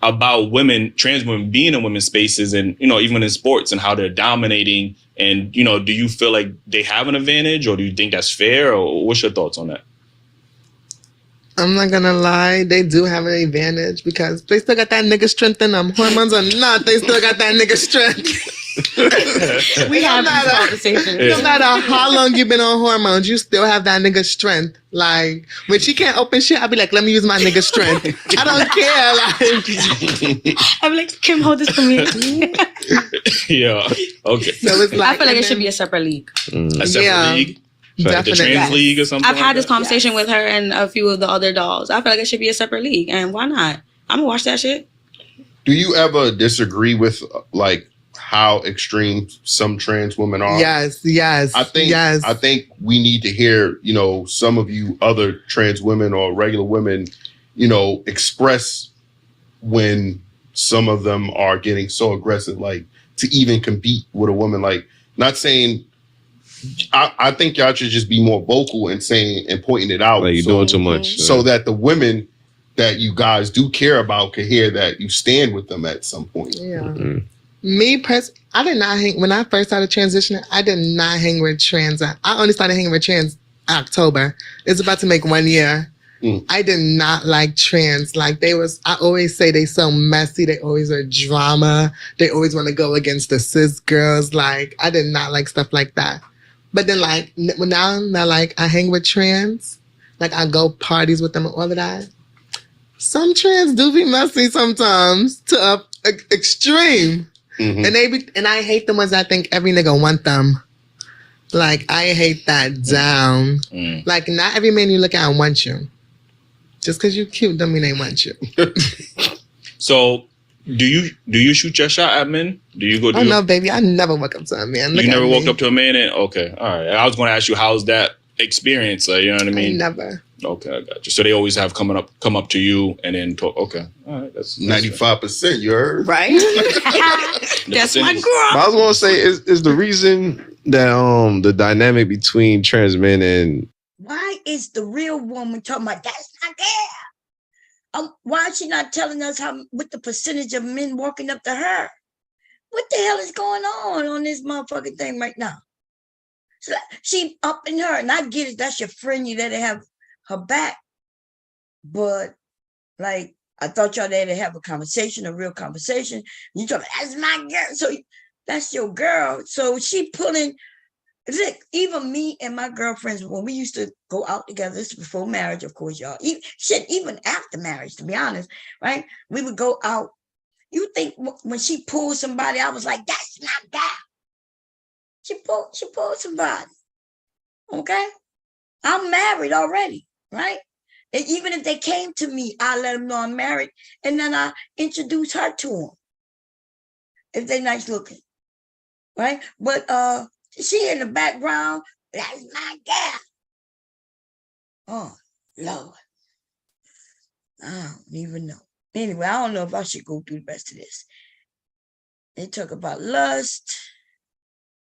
about trans women being in women's spaces and, even in sports and how they're dominating? And, do you feel like they have an advantage, or do you think that's fair, or what's your thoughts on that? I'm not gonna lie, they do have an advantage because they still got that nigga strength in them. Hormones or not, they still got that nigga strength. We have this conversation. No matter how long you've been on hormones, you still have that nigga strength. Like, when she can't open shit, I'll be like, let me use my nigga strength. I don't care. Like, I'm like, Kim, hold this for me. Yeah. Okay. So it's like, I feel like it should be a separate league. A separate league? Like the trans league or something? I've had this conversation with her and a few of the other dolls. I feel like it should be a separate league. And why not? I'm gonna watch that shit. Do you ever disagree with like how extreme some trans women are? Yes. I think we need to hear, some of you other trans women or regular women, express when some of them are getting so aggressive, like to even compete with a woman. Like, not saying, I think y'all should just be more vocal and saying and pointing it out. Like you're doing too much. So that the women that you guys do care about can hear that you stand with them at some point. Yeah. Mm-hmm. Me personally, I did not hang, when I first started transitioning, I did not hang with trans. I only started hanging with trans October. It's about to make 1 year. I did not like trans. Like I always say they so messy. They always are drama. They always want to go against the cis girls. Like, I did not like stuff like that. But then, like, now like, I hang with trans. Like, I go parties with them and all of that. Some trans do be messy sometimes to extreme. Mm-hmm. And I hate the ones that think every nigga want them. Like, I hate that down. Like, not every man you look at wants you. Just because you're cute don't mean they want you. So do you shoot your shot at men? Do you go? Oh no, baby, I never walk up to a man. You never walked up to a man and okay, all right. I was going to ask you how's that experience? Like, you know what I mean? Never. Okay, I got you. So they always have come up to you and then talk. Okay, all right, that's 95%. You heard, Right? That's my girl. I was going to say is the reason that the dynamic between trans men and Why is the real woman talking about that's not there? Why is she not telling us what the percentage of men walking up to her? What the hell is going on this motherfucking thing right now? So she up in her, and I get it. That's your friend. You let her have her back, but like I thought y'all there to have a real conversation. You talking, that's my girl. So that's your girl. So she pulling. Look, even me and my girlfriends, when we used to go out together, this was before marriage, of course, y'all. Even after marriage, to be honest, right? We would go out. You think when she pulled somebody, I was like, that's not that. She pulled somebody. Okay? I'm married already, right? And even if they came to me, I let them know I'm married, and then I introduce her to them if they nice looking, right? But she in the background, that's my gal. Oh, Lord. I don't even know. Anyway, I don't know if I should go through the rest of this. They talk about lust,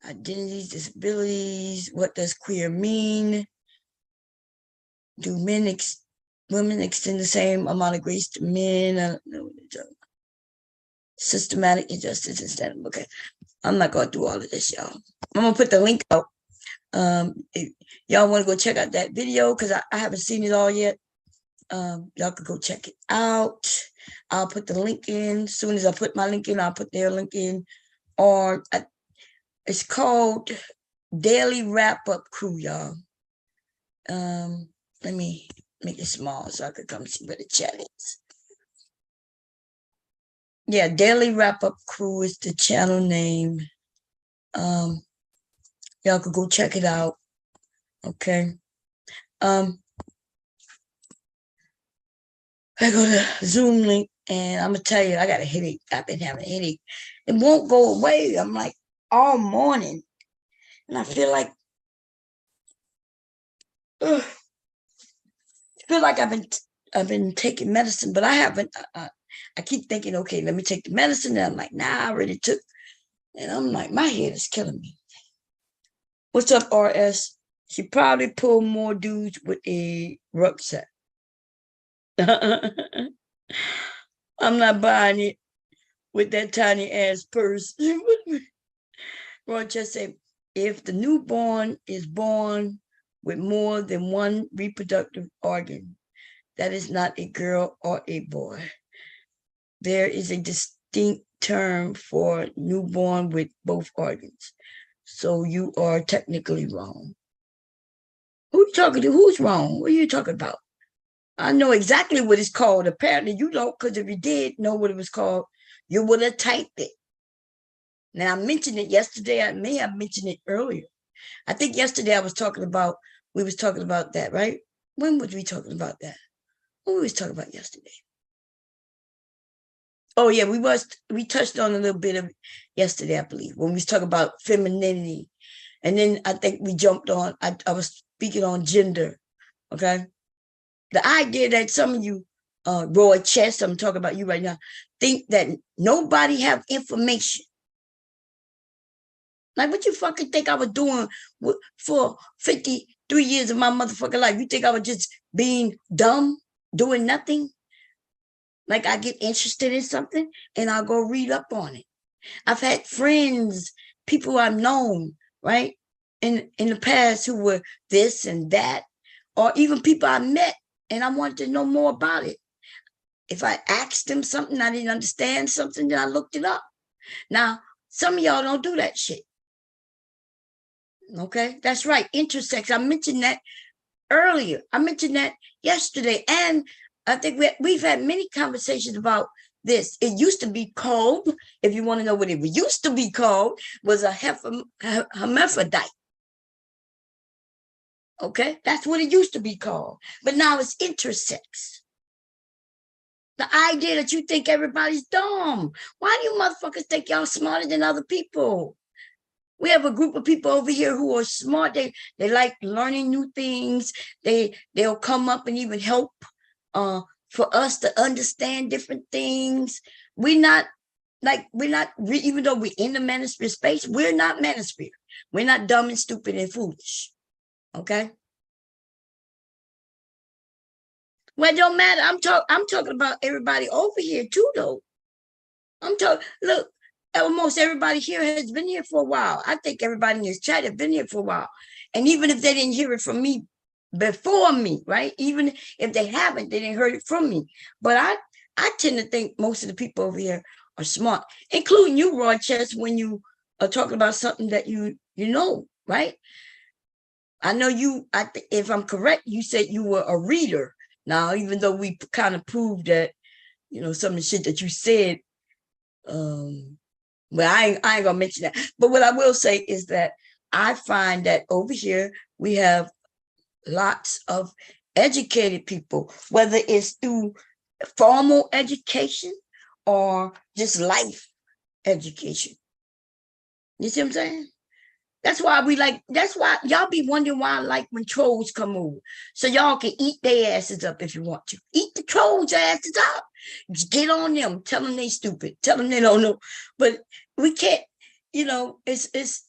identities, disabilities. What does queer mean? Do women extend the same amount of grace to men? I don't know what they're talking about. Systematic injustice instead of, okay. I'm not going to do all of this, y'all. I'm going to put the link out. If y'all want to go check out that video, because I haven't seen it all yet. Y'all could go check it out. I'll put the link in. As soon as I put my link in, I'll put their link in. Or it's called Daily Wrap-Up Crew, y'all. Let me make it small so I could come see where the chat is. Yeah, Daily Wrap-Up Crew is the channel name. Y'all could go check it out. Okay. I go to Zoom link, and I'm gonna tell you, I got a headache. I've been having a headache. It won't go away. I'm like all morning, and I feel like, I feel like I've been taking medicine, but I haven't. I keep thinking, okay, let me take the medicine. And I'm like, nah, I already took. And I'm like, my head is killing me. What's up, RS? She probably pulled more dudes with a rucksack. I'm not buying it with that tiny ass purse. Rochester said, if the newborn is born with more than one reproductive organ, that is not a girl or a boy. There is a distinct term for newborn with both organs. So you are technically wrong. Who are you talking to? Who's wrong? What are you talking about? I know exactly what it's called. Apparently you don't, because if you did know what it was called, you would have typed it. Now, I mentioned it yesterday. I may have mentioned it earlier. I think yesterday we was talking about that, right? When was we talking about that? What was we talking about yesterday? Oh, yeah, we touched on a little bit of yesterday, I believe, when we was talking about femininity. And then I think we jumped on, I was speaking on gender, okay? The idea that some of you, Roy Chess, I'm talking about you right now, think that nobody have information. Like, what you fucking think I was doing for 53 years of my motherfucking life? You think I was just being dumb, doing nothing? Like, I get interested in something and I'll go read up on it. I've had friends, people I've known, right, in the past who were this and that, or even people I met and I wanted to know more about it. If I asked them something, I didn't understand something, then I looked it up. Now, some of y'all don't do that shit. Okay, that's right. Intersex. I mentioned that earlier. I mentioned that yesterday. And I think we've had many conversations about this. It used to be called, if you want to know what it used to be called, was a hermaphrodite. Okay, that's what it used to be called. But now it's intersex. The idea that you think everybody's dumb. Why do you motherfuckers think y'all smarter than other people? We have a group of people over here who are smart. They like learning new things. They'll come up and even help for us to understand different things. Even though we're in the manosphere space, we're not manosphere. We're not dumb and stupid and foolish. Okay. Well, it don't matter. I'm talking about everybody over here too, though. Look, almost everybody here has been here for a while. I think everybody in this chat has been here for a while. And even if they didn't hear it from me before me, right? Even if they haven't, they didn't hear it from me. But I tend to think most of the people over here are smart, including you, Rochester, when you are talking about something that you know, right? I know you, if I'm correct, you said you were a reader. Now, even though we kind of proved that, some of the shit that you said, well, I ain't gonna mention that. But what I will say is that I find that over here, we have lots of educated people, whether it's through formal education or just life education. You see what I'm saying? That's why y'all be wondering why I like when trolls come over. So y'all can eat their asses up if you want to. Eat the trolls' asses up. Just get on them. Tell them they stupid. Tell them they don't know. But we can't, it's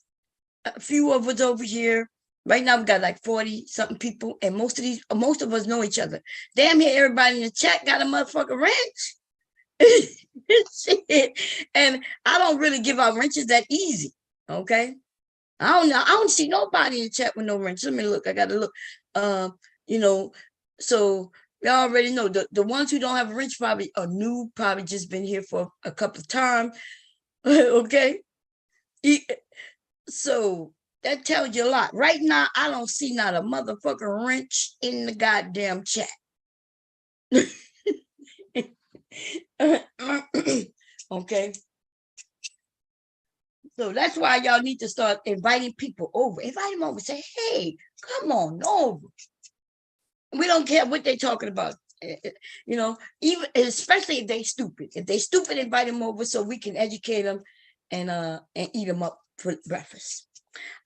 a few of us over here. Right now we got like 40-something people, and most of us know each other. Damn near everybody in the chat got a motherfucking wrench. And I don't really give out wrenches that easy. Okay. I don't know. I don't see nobody in the chat with no wrench. Let me look. I gotta look. So you already know the ones who don't have a wrench probably are new, probably just been here for a couple of times. Okay. So that tells you a lot. Right now, I don't see not a motherfucking wrench in the goddamn chat. Okay. So that's why y'all need to start inviting people over. Invite them over. Say, hey, come on over. We don't care what they're talking about. Even especially if they're stupid. If they're stupid, invite them over so we can educate them and eat them up for breakfast.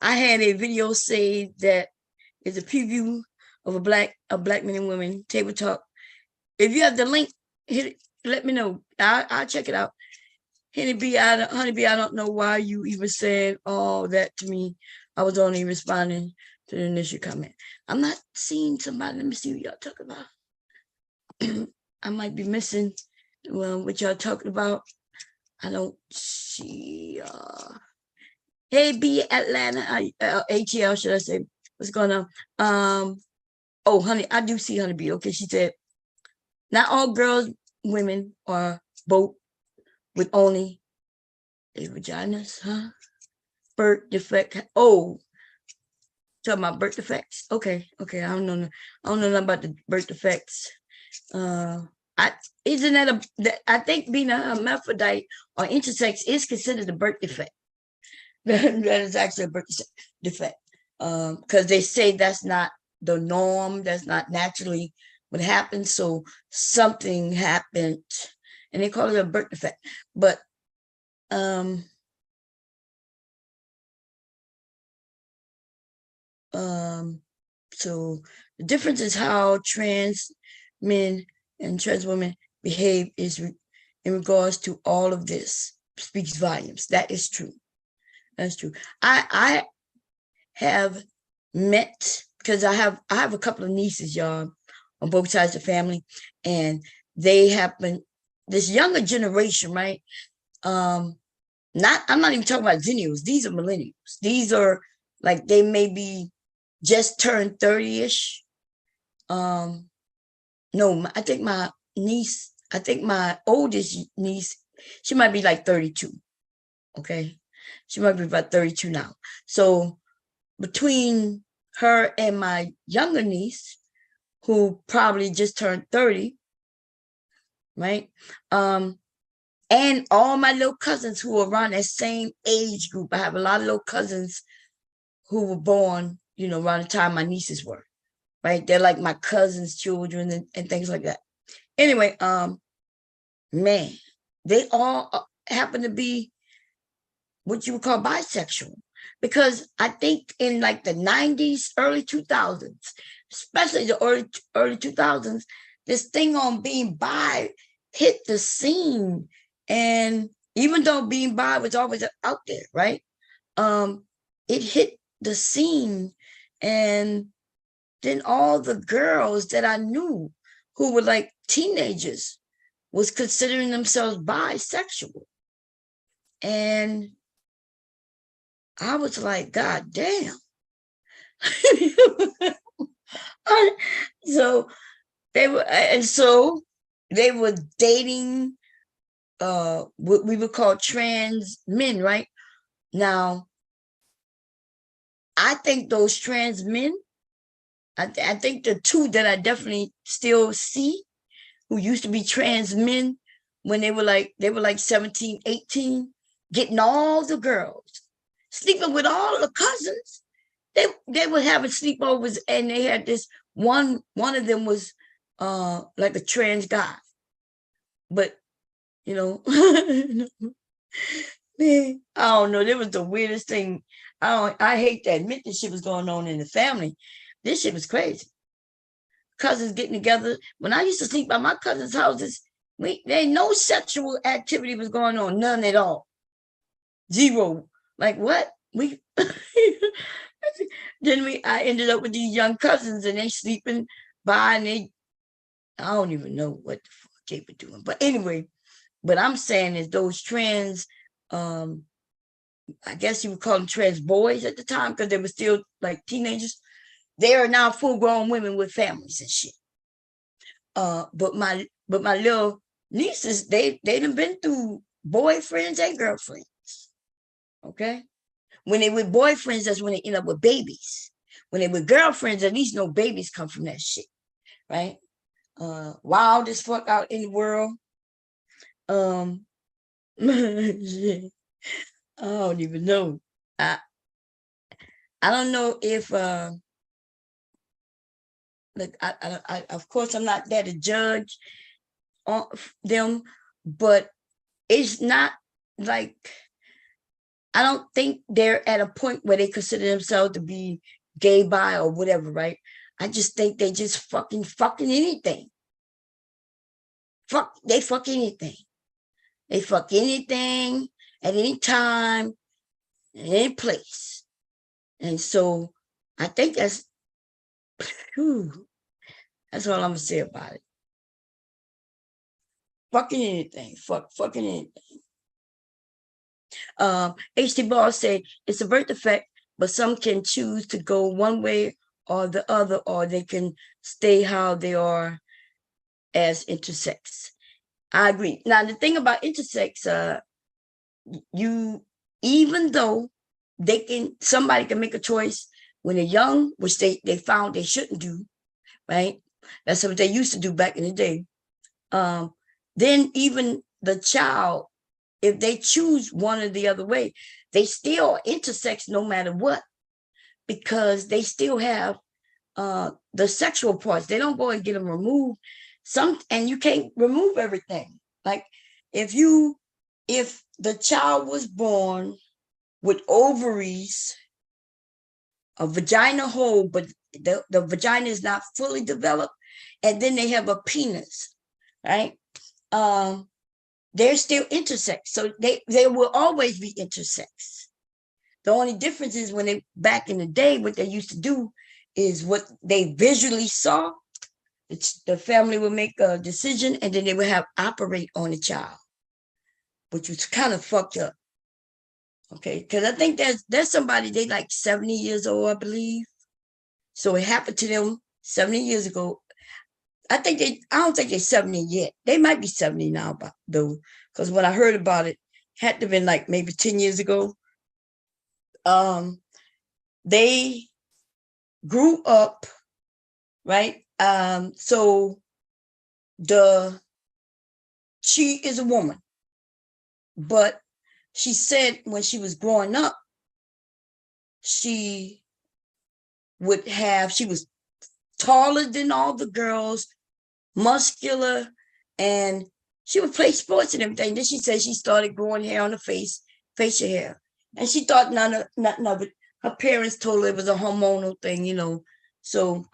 I had a video say that is a preview of a black men and women table talk. If you have the link, hit it, let me know. I'll check it out. Honeybee, I don't know why you even said all that to me. I was only responding to the initial comment. I'm not seeing somebody. Let me see what y'all talking about. I might be missing what y'all talking about. I don't see. Hey, B Atlanta, ATL, should I say? What's going on? Oh, honey, I do see Honeybee. Okay, she said, not all girls, women are both with only their vaginas, huh? Birth defect. Oh, talking about birth defects. Okay. I don't know nothing about the birth defects. I think being a hermaphrodite or intersex is considered a birth defect. That is actually a birth defect. Because they say that's not the norm, that's not naturally what happens. So something happened, and they call it a birth defect. But so the difference is how trans men and trans women behave is in regards to all of this speaks volumes. That is true. That's true. I have met, because I have a couple of nieces, y'all, on both sides of the family, and they happen, this younger generation, right? I'm not even talking about Zennials. These are millennials. These are like, they may be just turned 30-ish. No, I think my oldest niece, she might be like 32. Okay. She might be about 32 now. So between her and my younger niece, who probably just turned 30, right? And all my little cousins who are around that same age group. I have a lot of little cousins who were born, around the time my nieces were, right? They're like my cousins' children and things like that. Anyway, man, they all happen to be what you would call bisexual. Because I think in like the 90s, early 2000s, especially the early 2000s, this thing on being bi hit the scene. And even though being bi was always out there, right? It hit the scene. And then all the girls that I knew who were like teenagers was considering themselves bisexual. And I was like, God damn. So they were dating what we would call trans men, right? Now, I think those trans men, I think the two that I definitely still see who used to be trans men when they were like 17, 18, getting all the girls, sleeping with all the cousins. They were having sleepovers, and they had this one of them was like a trans guy. But you know, man, I don't know. That was the weirdest thing. I hate to admit this shit was going on in the family. This shit was crazy. Cousins getting together. When I used to sleep by my cousins' houses, there ain't no sexual activity was going on, none at all. Zero. Like what? Then I ended up with these young cousins, and they sleeping by, and I don't even know what the fuck they were doing. But anyway, what I'm saying is those trans, I guess you would call them trans boys at the time, because they were still like teenagers. They are now full-grown women with families and shit. But my little nieces, they done been through boyfriends and girlfriends. Okay, when they with boyfriends, that's when they end up with babies. When they with girlfriends, at least no babies come from that shit, right? Wild as fuck out in the world. I don't even know. I don't know if look, I of course I'm not there to judge on them, but it's not like, I don't think they're at a point where they consider themselves to be gay, bi, or whatever, right? I just think they just fucking anything. They fuck anything. They fuck anything at any time, in any place. And so I think that's all I'm gonna say about it. Fucking anything. Fucking anything. H.T. Ball said it's a birth defect, but some can choose to go one way or the other, or they can stay how they are as intersex. I agree. Now, the thing about intersex, even though somebody can make a choice when they're young, which they found they shouldn't do, right? That's what they used to do back in the day. Then even the child, if they choose one or the other way, they still intersex no matter what, because they still have the sexual parts. They don't go and get them removed. And you can't remove everything. Like if the child was born with ovaries, a vagina hole, but the vagina is not fully developed, and then they have a penis, right? They're still intersex. So they will always be intersex. The only difference is when they, back in the day, what they used to do is what they visually saw, the family would make a decision, and then they would have operate on the child, which was kind of fucked up. Okay, because I think there's somebody, they like 70 years old, I believe. So it happened to them 70 years ago. I don't think they're 70 yet. They might be 70 now, though, because when I heard about it, had to have been like maybe 10 years ago. They grew up, right? So she is a woman, but she said when she was growing up, she was taller than all the girls, muscular, and she would play sports and everything. Then she said she started growing hair on the face, facial hair. And she thought nothing of it. Her parents told her it was a hormonal thing, you know. So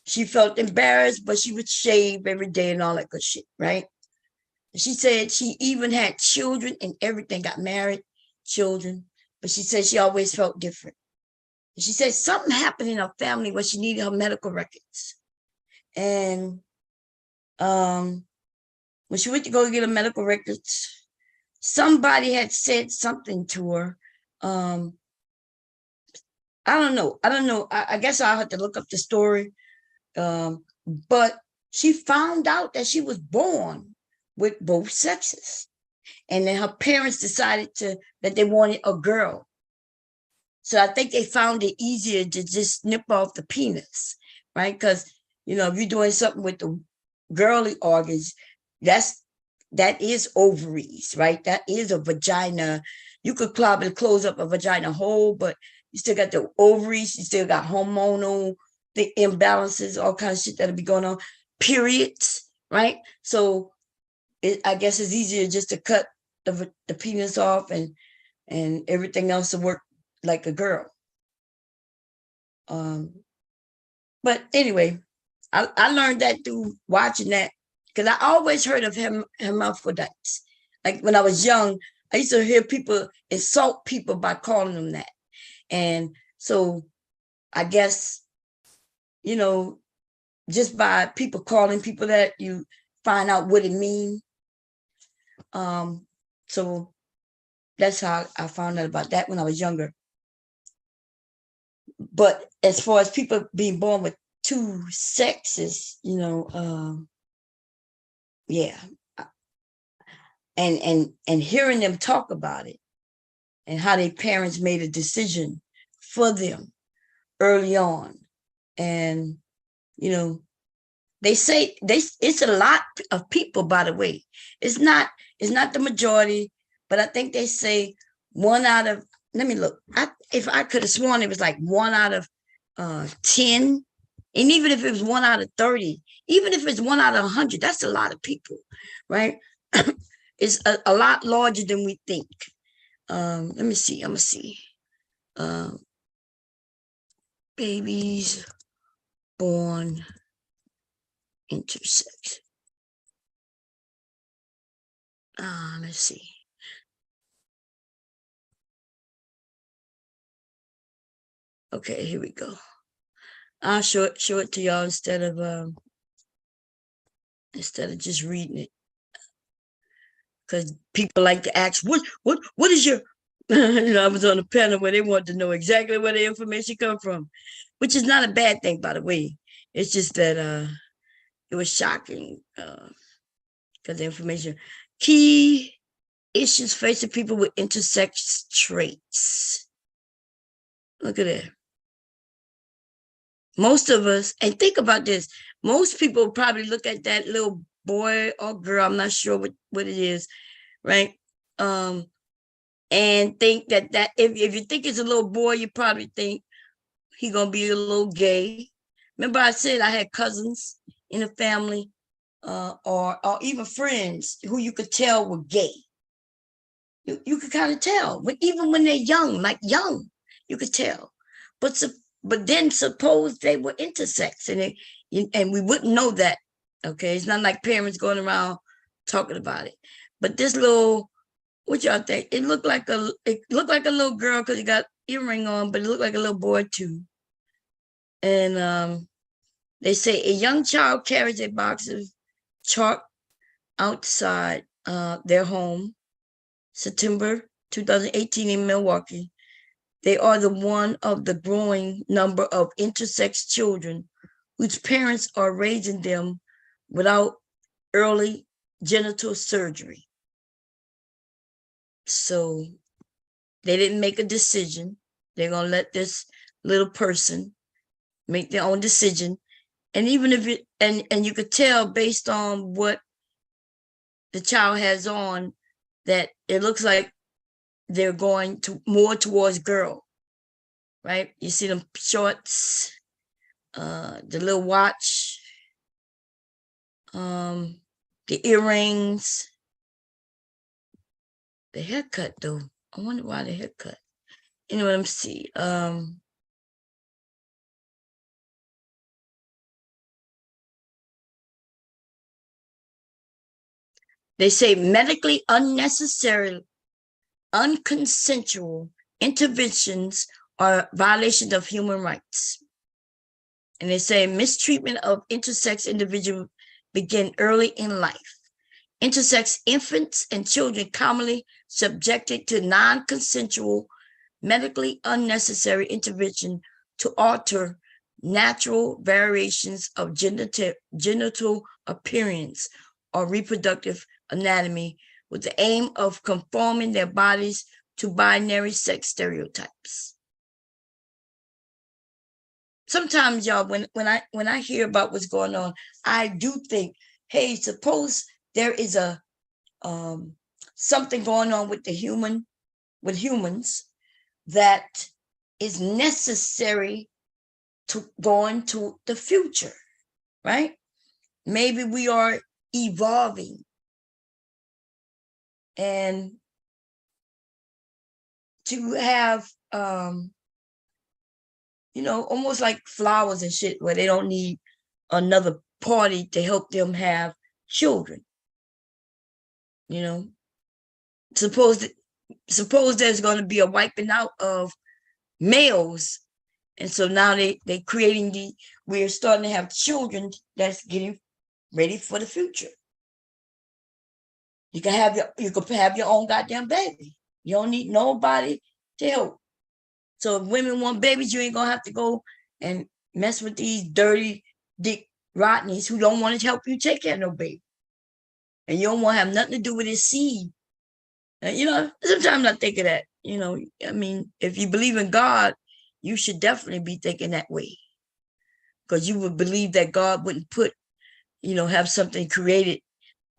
she felt embarrassed, but she would shave every day and all that good shit, right? She said she even had children and everything, got married, children, but she said she always felt different. She said something happened in her family where she needed her medical records. And when she went to go get her medical records, somebody had said something to her. I don't know. I guess I'll have to look up the story. But she found out that she was born with both sexes. And then her parents decided that they wanted a girl. So I think they found it easier to just snip off the penis, right? Because, you know, if you're doing something with the girly organs, that is ovaries, right? That is a vagina. You could probably close up a vagina hole, but you still got the ovaries, you still got hormonal, the imbalances, all kinds of shit that'll be going on, periods, right? So I guess it's easier just to cut the penis off and everything else to work like a girl. But anyway, I learned that through watching that, because I always heard of hermaphrodites. Like when I was young, I used to hear people insult people by calling them that. And so I guess, you know, just by people calling people that, you find out what it means. So that's how I found out about that when I was younger. But as far as people being born with two sexes, you know, yeah. And hearing them talk about it and how their parents made a decision for them early on. And, you know, they say it's a lot of people, by the way. It's not the majority, but I think they say 1 out of, let me look. If I could have sworn it was like 1 out of 10. And even if it was 1 out of 30, even if it's 1 out of 100, that's a lot of people, right? It's a lot larger than we think. Let me see. I'm gonna see. Babies born intersex. Let's see. Okay, here we go. I'll show it to y'all instead of just reading it, because people like to ask, what is your? You know, I was on a panel where they wanted to know exactly where the information come from, which is not a bad thing, by the way. It's just that it was shocking because the information. Key issues facing people with intersex traits. Look at that. Most of us, and think about this, most people probably look at that little boy or girl, I'm not sure what it is, right? And think that if you think it's a little boy, you probably think he gonna be a little gay. Remember I said I had cousins in the family or even friends who you could tell were gay. You could kind of tell, even when they're young, you could tell. But then suppose they were intersex and we wouldn't know that. Okay, it's not like parents going around talking about it. But this little, what y'all think? It looked like a little girl because he got earring on, but it looked like a little boy too. And they say a young child carries a box of chalk outside their home, September 2018 in Milwaukee. They are one of the growing number of intersex children whose parents are raising them without early genital surgery. So they didn't make a decision. They're going to let this little person make their own decision. And even if it, and you could tell based on what the child has on that it looks like they're going to more towards girl, right? You see them shorts, the little watch, the earrings, The haircut though. I wonder why the haircut. You know what I'm see. They say medically unnecessary, unconsensual interventions are violations of human rights. And they say mistreatment of intersex individuals begin early in life. Intersex infants and children commonly subjected to non-consensual, medically unnecessary intervention to alter natural variations of genital appearance or reproductive anatomy with the aim of conforming their bodies to binary sex stereotypes. Sometimes, y'all, when I hear about what's going on, I do think, hey, suppose there is a something going on with humans that is necessary to go into the future, right? Maybe we are evolving and to have almost like flowers and shit where they don't need another party to help them have children. Suppose there's going to be a wiping out of males, and so now they creating we're starting to have children that's getting ready for the future. You can have your own goddamn baby. You don't need nobody to help. So if women want babies, you ain't gonna have to go and mess with these dirty dick Rodneys who don't want to help you take care of no baby. And you don't want to have nothing to do with his seed. And, sometimes I think of that. I mean, if you believe in God, you should definitely be thinking that way. Because you would believe that God wouldn't have something created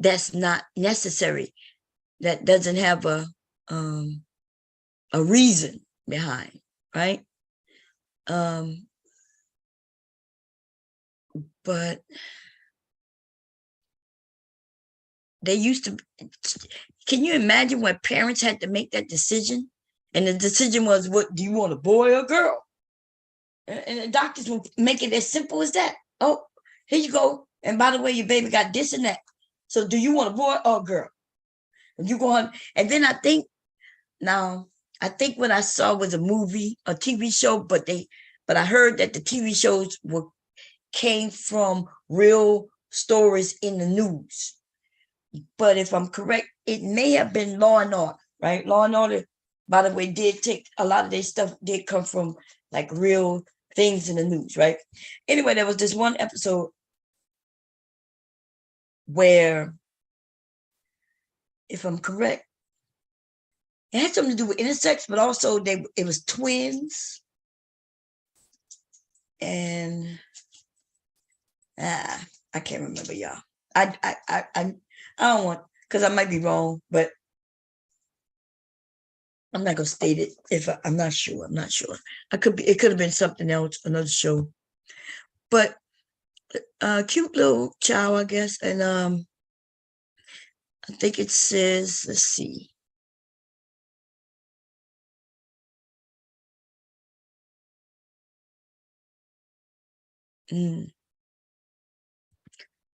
that's not necessary, that doesn't have a reason behind, right? But they used to, can you imagine when parents had to make that decision? And the decision was, what do you want, a boy or a girl? And the doctors would make it as simple as that. Oh, here you go. And by the way, your baby got this and that. So do you want a boy or a girl? And you go on. And then I think what I saw was a movie, a TV show, but I heard that the TV shows came from real stories in the news. But if I'm correct, it may have been Law and Order, right? Law and Order, by the way, did take a lot of their stuff did come from like real things in the news, right? Anyway, there was this one episode where, if I'm correct, it had something to do with intersex, but also it was twins. And I can't remember, y'all. I don't want, because I might be wrong, but I'm not gonna state it if I'm not sure. It could have been something else, another show. But cute little child, I guess. And I think it says, let's see.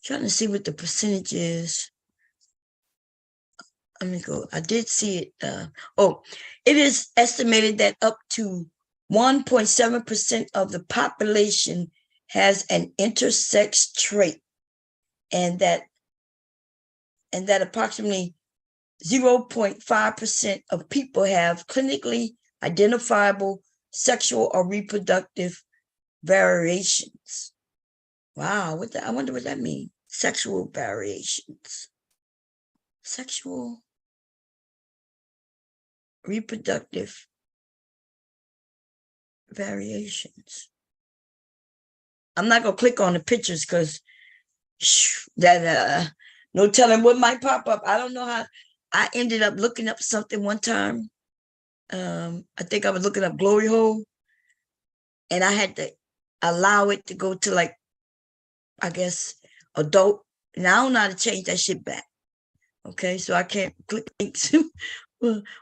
Trying to see what the percentage is. Let me go. I did see it. It is estimated that up to 1.7% of the population has an intersex trait, and that approximately 0.5% of people have clinically identifiable sexual or reproductive variations. Wow, I wonder what that means. Sexual variations. Sexual reproductive variations. I'm not gonna click on the pictures because that no telling what might pop up. I don't know how. I ended up looking up something one time. I think I was looking up glory hole, and I had to allow it to go to, like, I guess, adult. And I don't know how to change that shit back. Okay, so I can't click links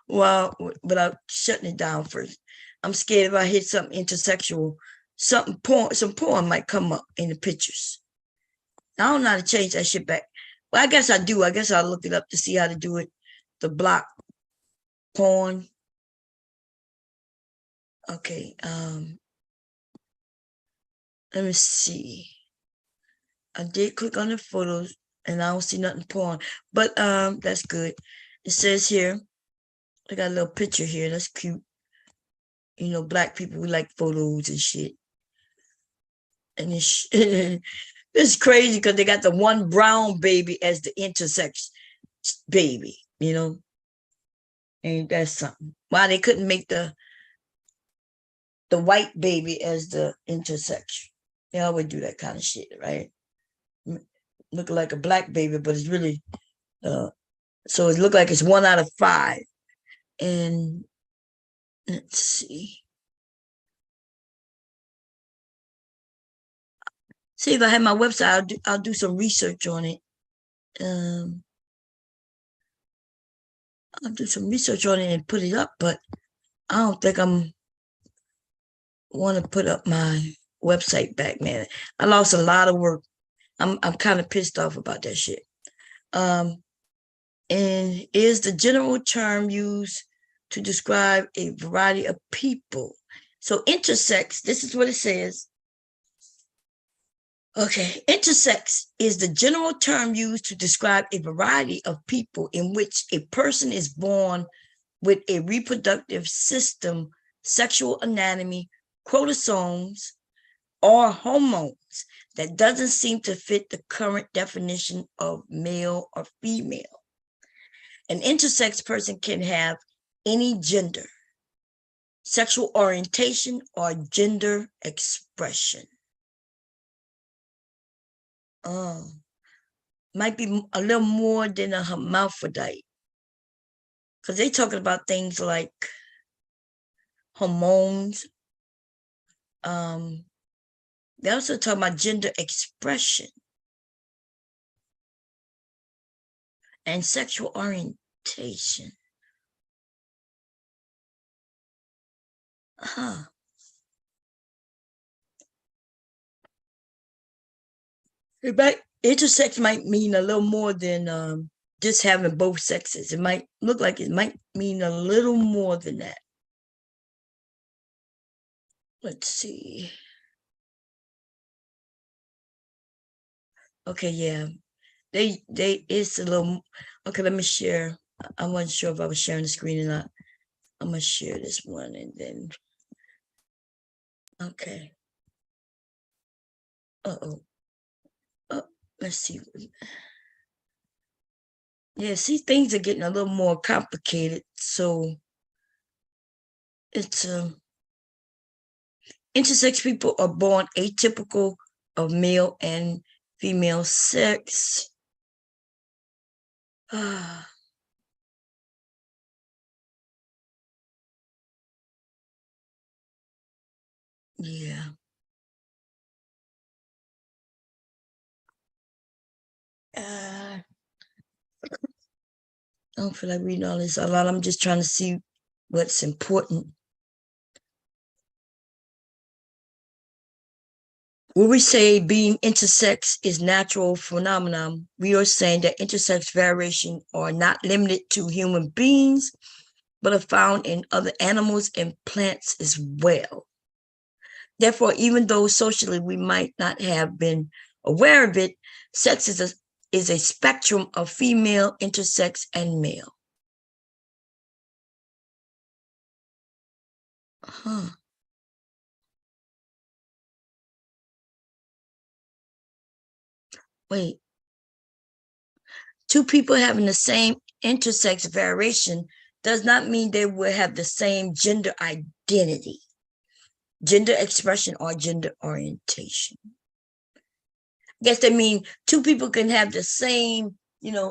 Well, without shutting it down first. I'm scared if I hit something intersexual, some porn might come up in the pictures. I don't know how to change that shit back. Well, I guess I do. I guess I'll look it up to see how to do it. The block porn. Okay. Let me see. I did click on the photos and I don't see nothing porn, but that's good. It says here, I got a little picture here. That's cute. You know, black people, we like photos and shit. And it's crazy because they got the one brown baby as the intersex baby, you know. And that's something. Why they couldn't make the white baby as the intersex. They always do that kind of shit, right? Look like a black baby, but it's really so it looked like it's 1 out of 5. And let's see. See, if I had my website, I'll do some research on it. I'll do some research on it and put it up, but I don't think want to put up my website back, man. I lost a lot of work. I'm kind of pissed off about that shit. And is the general term used to describe a variety of people. So intersex, this is what it says. Okay, intersex is the general term used to describe a variety of people in which a person is born with a reproductive system, sexual anatomy, chromosomes, or hormones that doesn't seem to fit the current definition of male or female. An intersex person can have any gender, sexual orientation, or gender expression. Might be a little more than a hermaphrodite, because they're talking about things like hormones. They also talk about gender expression and sexual orientation. Intersex might mean a little more than just having both sexes. It might look like it might mean a little more than that. Let's see. Okay, yeah. It's a little, okay, let me share. I wasn't sure if I was sharing the screen or not. I'm gonna share this one and then, okay. Oh, let's see. Yeah, see, things are getting a little more complicated. So it's intersex people are born atypical of male and female sex. Yeah. I don't feel like reading all this a lot. I'm just trying to see what's important. When we say being intersex is natural phenomenon, we are saying that intersex variation are not limited to human beings, but are found in other animals and plants as well. Therefore, even though socially we might not have been aware of it, sex is a spectrum of female, intersex, and male. Wait. Two people having the same intersex variation does not mean they will have the same gender identity, gender expression, or gender orientation. I guess they mean two people can have the same,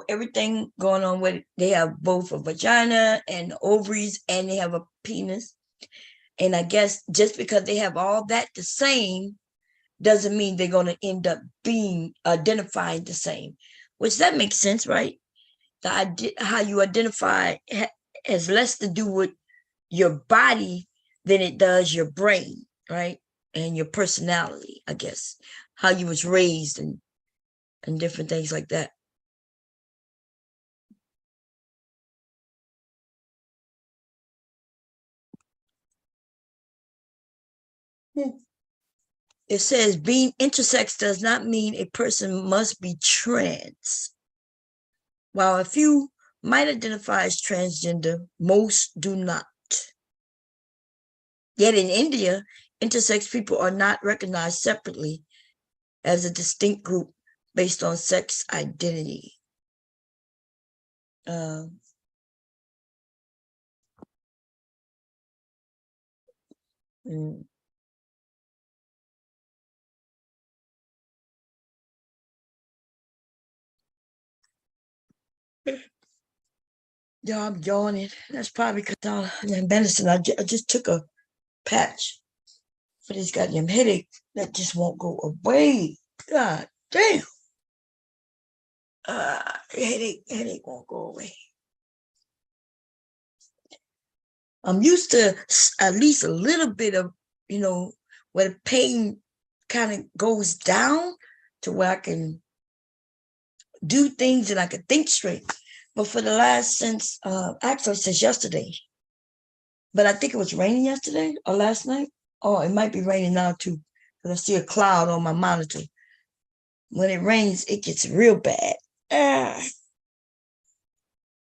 everything going on with it. They have both a vagina and ovaries, and they have a penis. And I guess just because they have all that the same doesn't mean they're going to end up being identifying the same, which that makes sense, right? How you identify has less to do with your body than it does your brain, right? And your personality, I guess, how you was raised and different things like that. It says being intersex does not mean a person must be trans. While a few might identify as transgender, most do not. Yet in India, intersex people are not recognized separately as a distinct group based on sex identity. Mm. Yeah, I'm yawning. That's probably because all the medicine. I just took a patch for this goddamn headache that just won't go away. God damn. Headache won't go away. I'm used to at least a little bit of, where the pain kind of goes down to where I can do things and I can think straight. But for the actually since yesterday, but I think it was raining yesterday or last night. Oh, it might be raining now too, because I see a cloud on my monitor. When it rains, it gets real bad.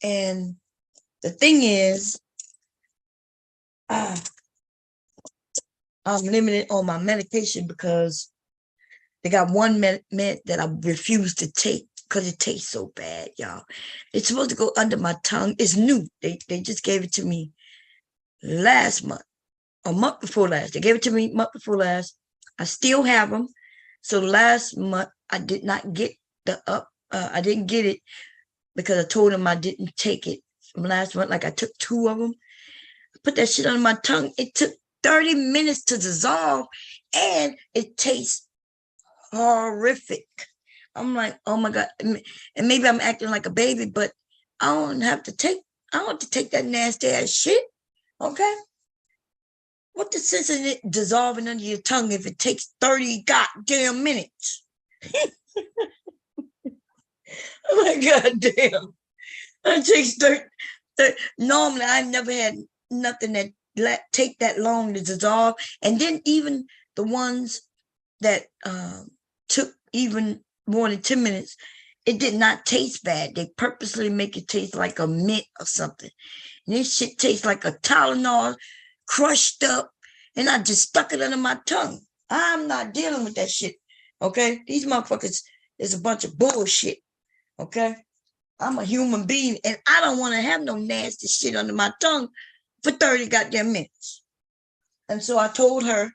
And the thing is, I'm limited on my medication because they got one med that I refuse to take because it tastes so bad, y'all. It's supposed to go under my tongue. It's new. They just gave it to me last month, a month before last. They gave it to me month before last. I still have them. So last month I did not get I didn't get it because I told them I didn't take it from last month. Like I took 2 of them. Put that shit under my tongue. It took 30 minutes to dissolve and it tastes horrific. I'm like, oh my God. And maybe I'm acting like a baby, but I don't have to take that nasty ass shit. Okay. What the sense in it dissolving under your tongue if it takes 30 goddamn minutes? Oh my God damn. It takes 30. Normally I never had nothing that take that long to dissolve. And then even the ones that took even more than 10 minutes, it did not taste bad. They purposely make it taste like a mint or something. And this shit tastes like a Tylenol crushed up, and I just stuck it under my tongue. I'm not dealing with that shit. Okay? These motherfuckers is a bunch of bullshit. Okay? I'm a human being, and I don't want to have no nasty shit under my tongue for 30 goddamn minutes. And so I told her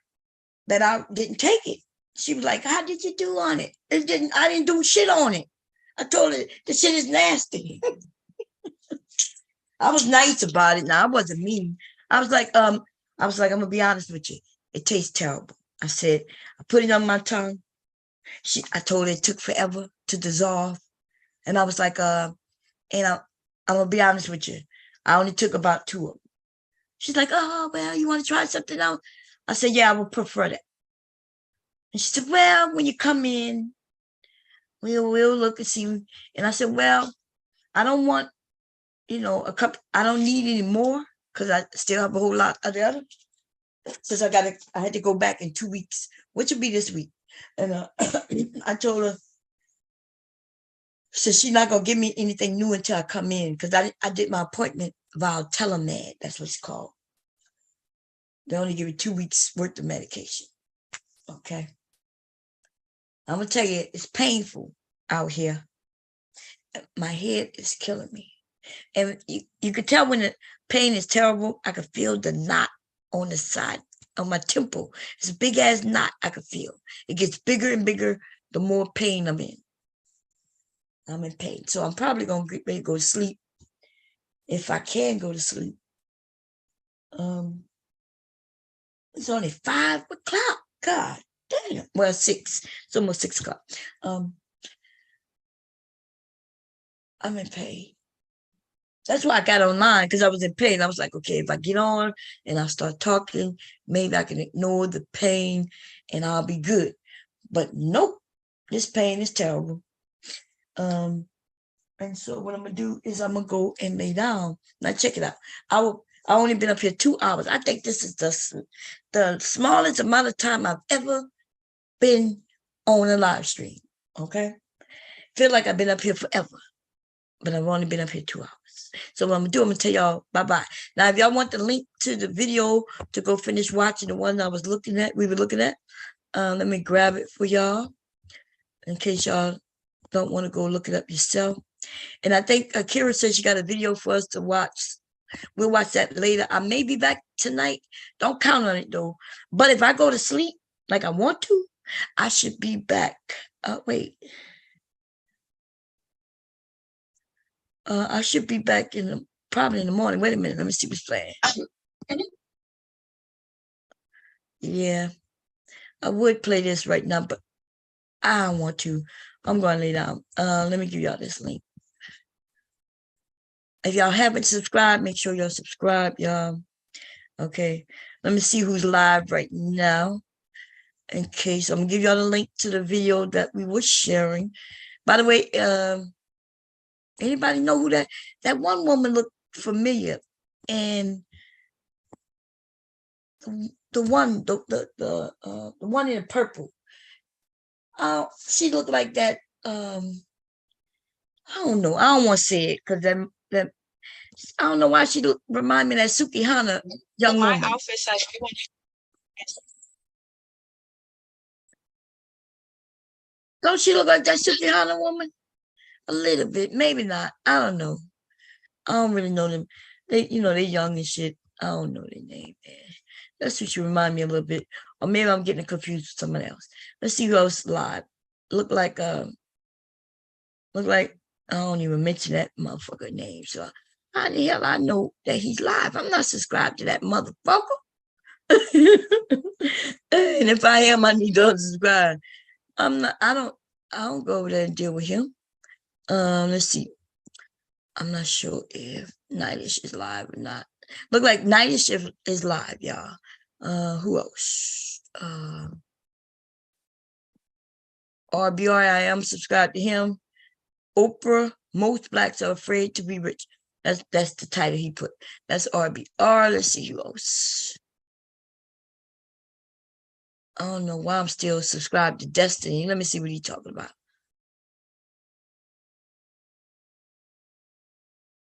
that I didn't take it. She was like, how did you do on it? I didn't do shit on it. I told her the shit is nasty. I was nice about it. Now I wasn't mean. I was like, I'm gonna be honest with you. It tastes terrible. I said, I put it on my tongue. I told her it took forever to dissolve. And I was like, and I'm gonna be honest with you. I only took about 2 of them. She's like, oh, well, you want to try something else? I said, yeah, I would prefer that. And she said, well, when you come in, we'll look and see. And I said, well, I don't want, a cup. I don't need any more because I still have a whole lot of the other. Since I had to go back in 2 weeks, which will be this week. And I told her, so she's not going to give me anything new until I come in because I did my appointment via telemed. That's what it's called. They only give you 2 weeks worth of medication. Okay. I'm going to tell you, it's painful out here. My head is killing me. And you could tell when the pain is terrible, I could feel the knot on the side of my temple. It's a big ass knot I could feel. It gets bigger and bigger the more pain I'm in. I'm in pain. So I'm probably going to get ready to go to sleep if I can go to sleep. It's only 5 o'clock. God damn. Well, 6. It's almost 6 o'clock. I'm in pain. That's why I got online, because I was in pain. I was like, okay, if I get on and I start talking, maybe I can ignore the pain and I'll be good. But nope, this pain is terrible. And so what I'm gonna do is I'm gonna go and lay down. Now check it out. I only been up here 2 hours. I think this is the smallest amount of time I've ever been on a live stream. Okay, feel like I've been up here forever, but I've only been up here 2 hours. So what I'm gonna do, I'm gonna tell y'all bye-bye. Now, if y'all want the link to the video to go finish watching the one I was looking at, we were looking at, let me grab it for y'all in case y'all don't want to go look it up yourself. And I think Akira says she got a video for us to watch. We'll watch that later. I may be back tonight. Don't count on it though. But if I go to sleep like I want to, I should be back. Wait. I should be back probably in the morning. Wait a minute. Let me see what's playing. Yeah, I would play this right now, but I don't want to. I'm going to lay down. Let me give y'all this link. If y'all haven't subscribed, make sure y'all subscribe, y'all. Okay, let me see who's live right now. In case I'm gonna give y'all the link to the video that we were sharing. By the way, anybody know who that one woman looked familiar? And the one in the purple. She looked like that. I don't know. I don't want to say it because that I don't know why she remind me of that Sukihana young woman. My outfit says don't she look like that Sukihana woman? A little bit, maybe not. I don't know. I don't really know them. They young and shit. I don't know their name, man. That's what you remind me a little bit. Or maybe I'm getting confused with someone else. Let's see who else live. Look like I don't even mention that motherfucker name. So how the hell I know that he's live? I'm not subscribed to that motherfucker. And if I am, I need to unsubscribe. I don't go over there and deal with him. Let's see. I'm not sure if Nightish is live or not. Look like Nightish is live, y'all. Who else? RBR, I am subscribed to him. Oprah, most blacks are afraid to be rich. That's the title he put. That's RBR. Let's see who else. I don't know why I'm still subscribed to Destiny. Let me see what he's talking about.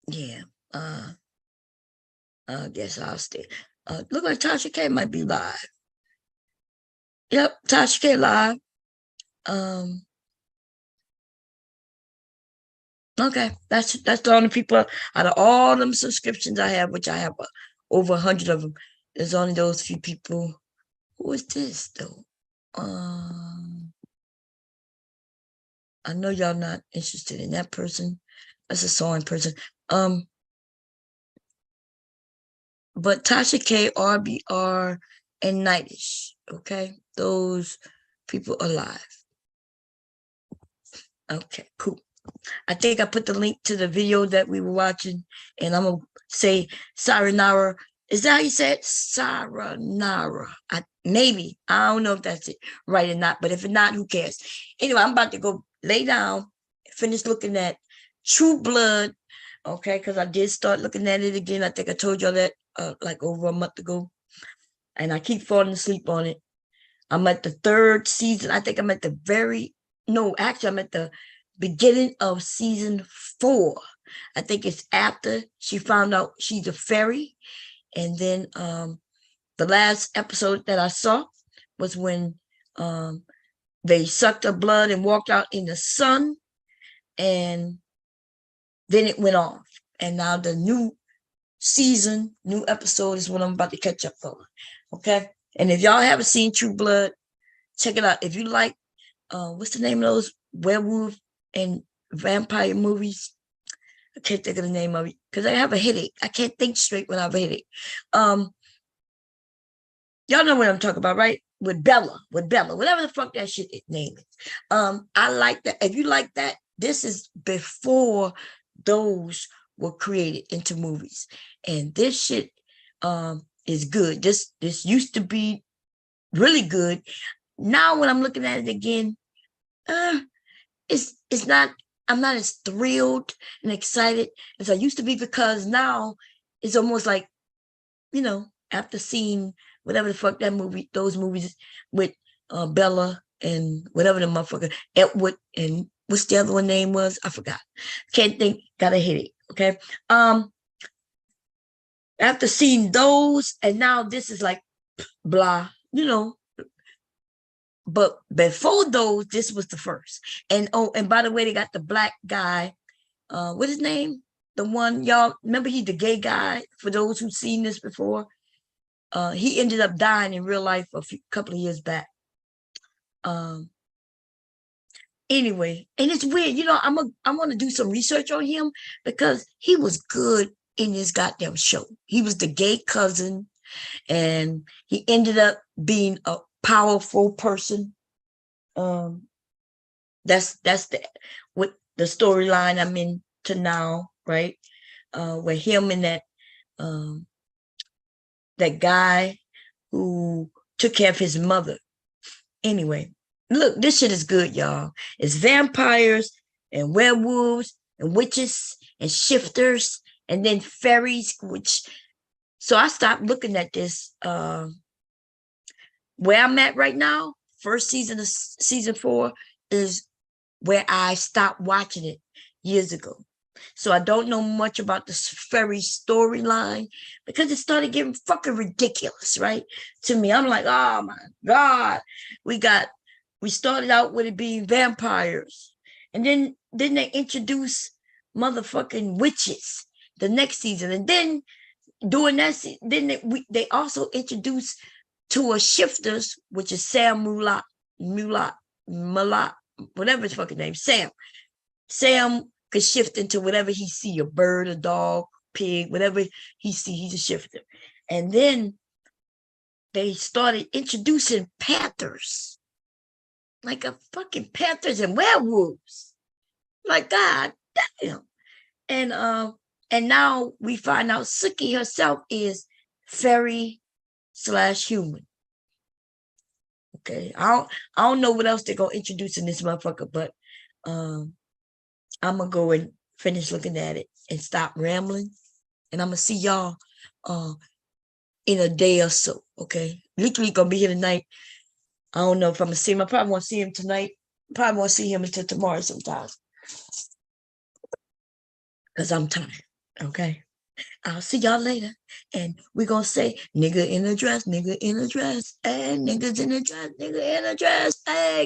Yeah. I guess I'll stay. Look like Tasha K might be live. Yep, Tasha K live. Okay, that's the only people out of all them subscriptions I have, which I have over 100 of them. There's only those few people. Who is this though? I know y'all not interested in that person. That's a sewing person. But Tasha K, RBR, and Nightish. Okay, those people are live. Okay, cool. I think I put the link to the video that we were watching, and I'm gonna say Saranara. Is that how you say it? Saranara. Maybe. I don't know if that's it right or not, but if it's not, who cares? Anyway, I'm about to go lay down, finish looking at True Blood, okay, because I did start looking at it again. I think I told y'all that like over a month ago, and I keep falling asleep on it. I'm at the 3rd season. I think I'm at the I'm at the beginning of season 4. I think it's after she found out she's a fairy. And then the last episode that I saw was when they sucked her blood and walked out in the sun, and then it went off. And now the new episode is what I'm about to catch up on. Okay. And if y'all haven't seen True Blood, check it out. If you like, what's the name of those werewolf and vampire movies? I can't think of the name of it because I have a headache. I can't think straight when I have a headache. Y'all know what I'm talking about, right? With Bella, whatever the fuck that shit name is. I like that. If you like that, this is before those were created into movies. And this shit is good. This used to be really good. Now when I'm looking at it again, it's not, I'm not as thrilled and excited as I used to be, because now it's almost like, you know, after seeing whatever the fuck that movie, those movies with Bella and whatever the motherfucker, Edward, and what's the other one name was? I forgot. Can't think, got a headache. Okay. After seeing those, and now this is like blah, you know. But before those, this was the first. And oh, and by the way, they got the black guy. What his name? The one, y'all remember, he the gay guy, for those who've seen this before. He ended up dying in real life a couple of years back. Anyway, and it's weird, you know, I want to do some research on him, because he was good in his goddamn show. He was the gay cousin, and he ended up being a powerful person. That's what the storyline I'm into now, right? Where him and that guy who took care of his mother. Anyway, look, this shit is good, y'all. It's vampires and werewolves and witches and shifters and then fairies, so I stopped looking at this. Where I'm at right now, first season of season 4 is where I stopped watching it years ago. So I don't know much about the fairy storyline, because it started getting fucking ridiculous, right? To me, I'm like, oh my God, we started out with it being vampires, and then they introduce motherfucking witches the next season, and then doing that, then they also introduced to a shifters, which is Sam Mulat, whatever his fucking name, Sam. Sam could shift into whatever he see, a bird, a dog, pig, whatever he see, he's a shifter. And then they started introducing panthers, like a fucking panthers and werewolves. Like, God damn. And now we find out Suki herself is fairy/human. Okay, I don't know what else they're gonna introduce in this motherfucker, but I'm gonna go and finish looking at it and stop rambling, and I'm gonna see y'all in a day or so. Okay, literally gonna be here tonight. I don't know if I'm gonna see him. I probably won't see him tonight. Probably won't see him until tomorrow sometimes, because I'm tired. Okay, I'll see y'all later. And we're gonna say nigga in a dress, and niggas in a dress, hey.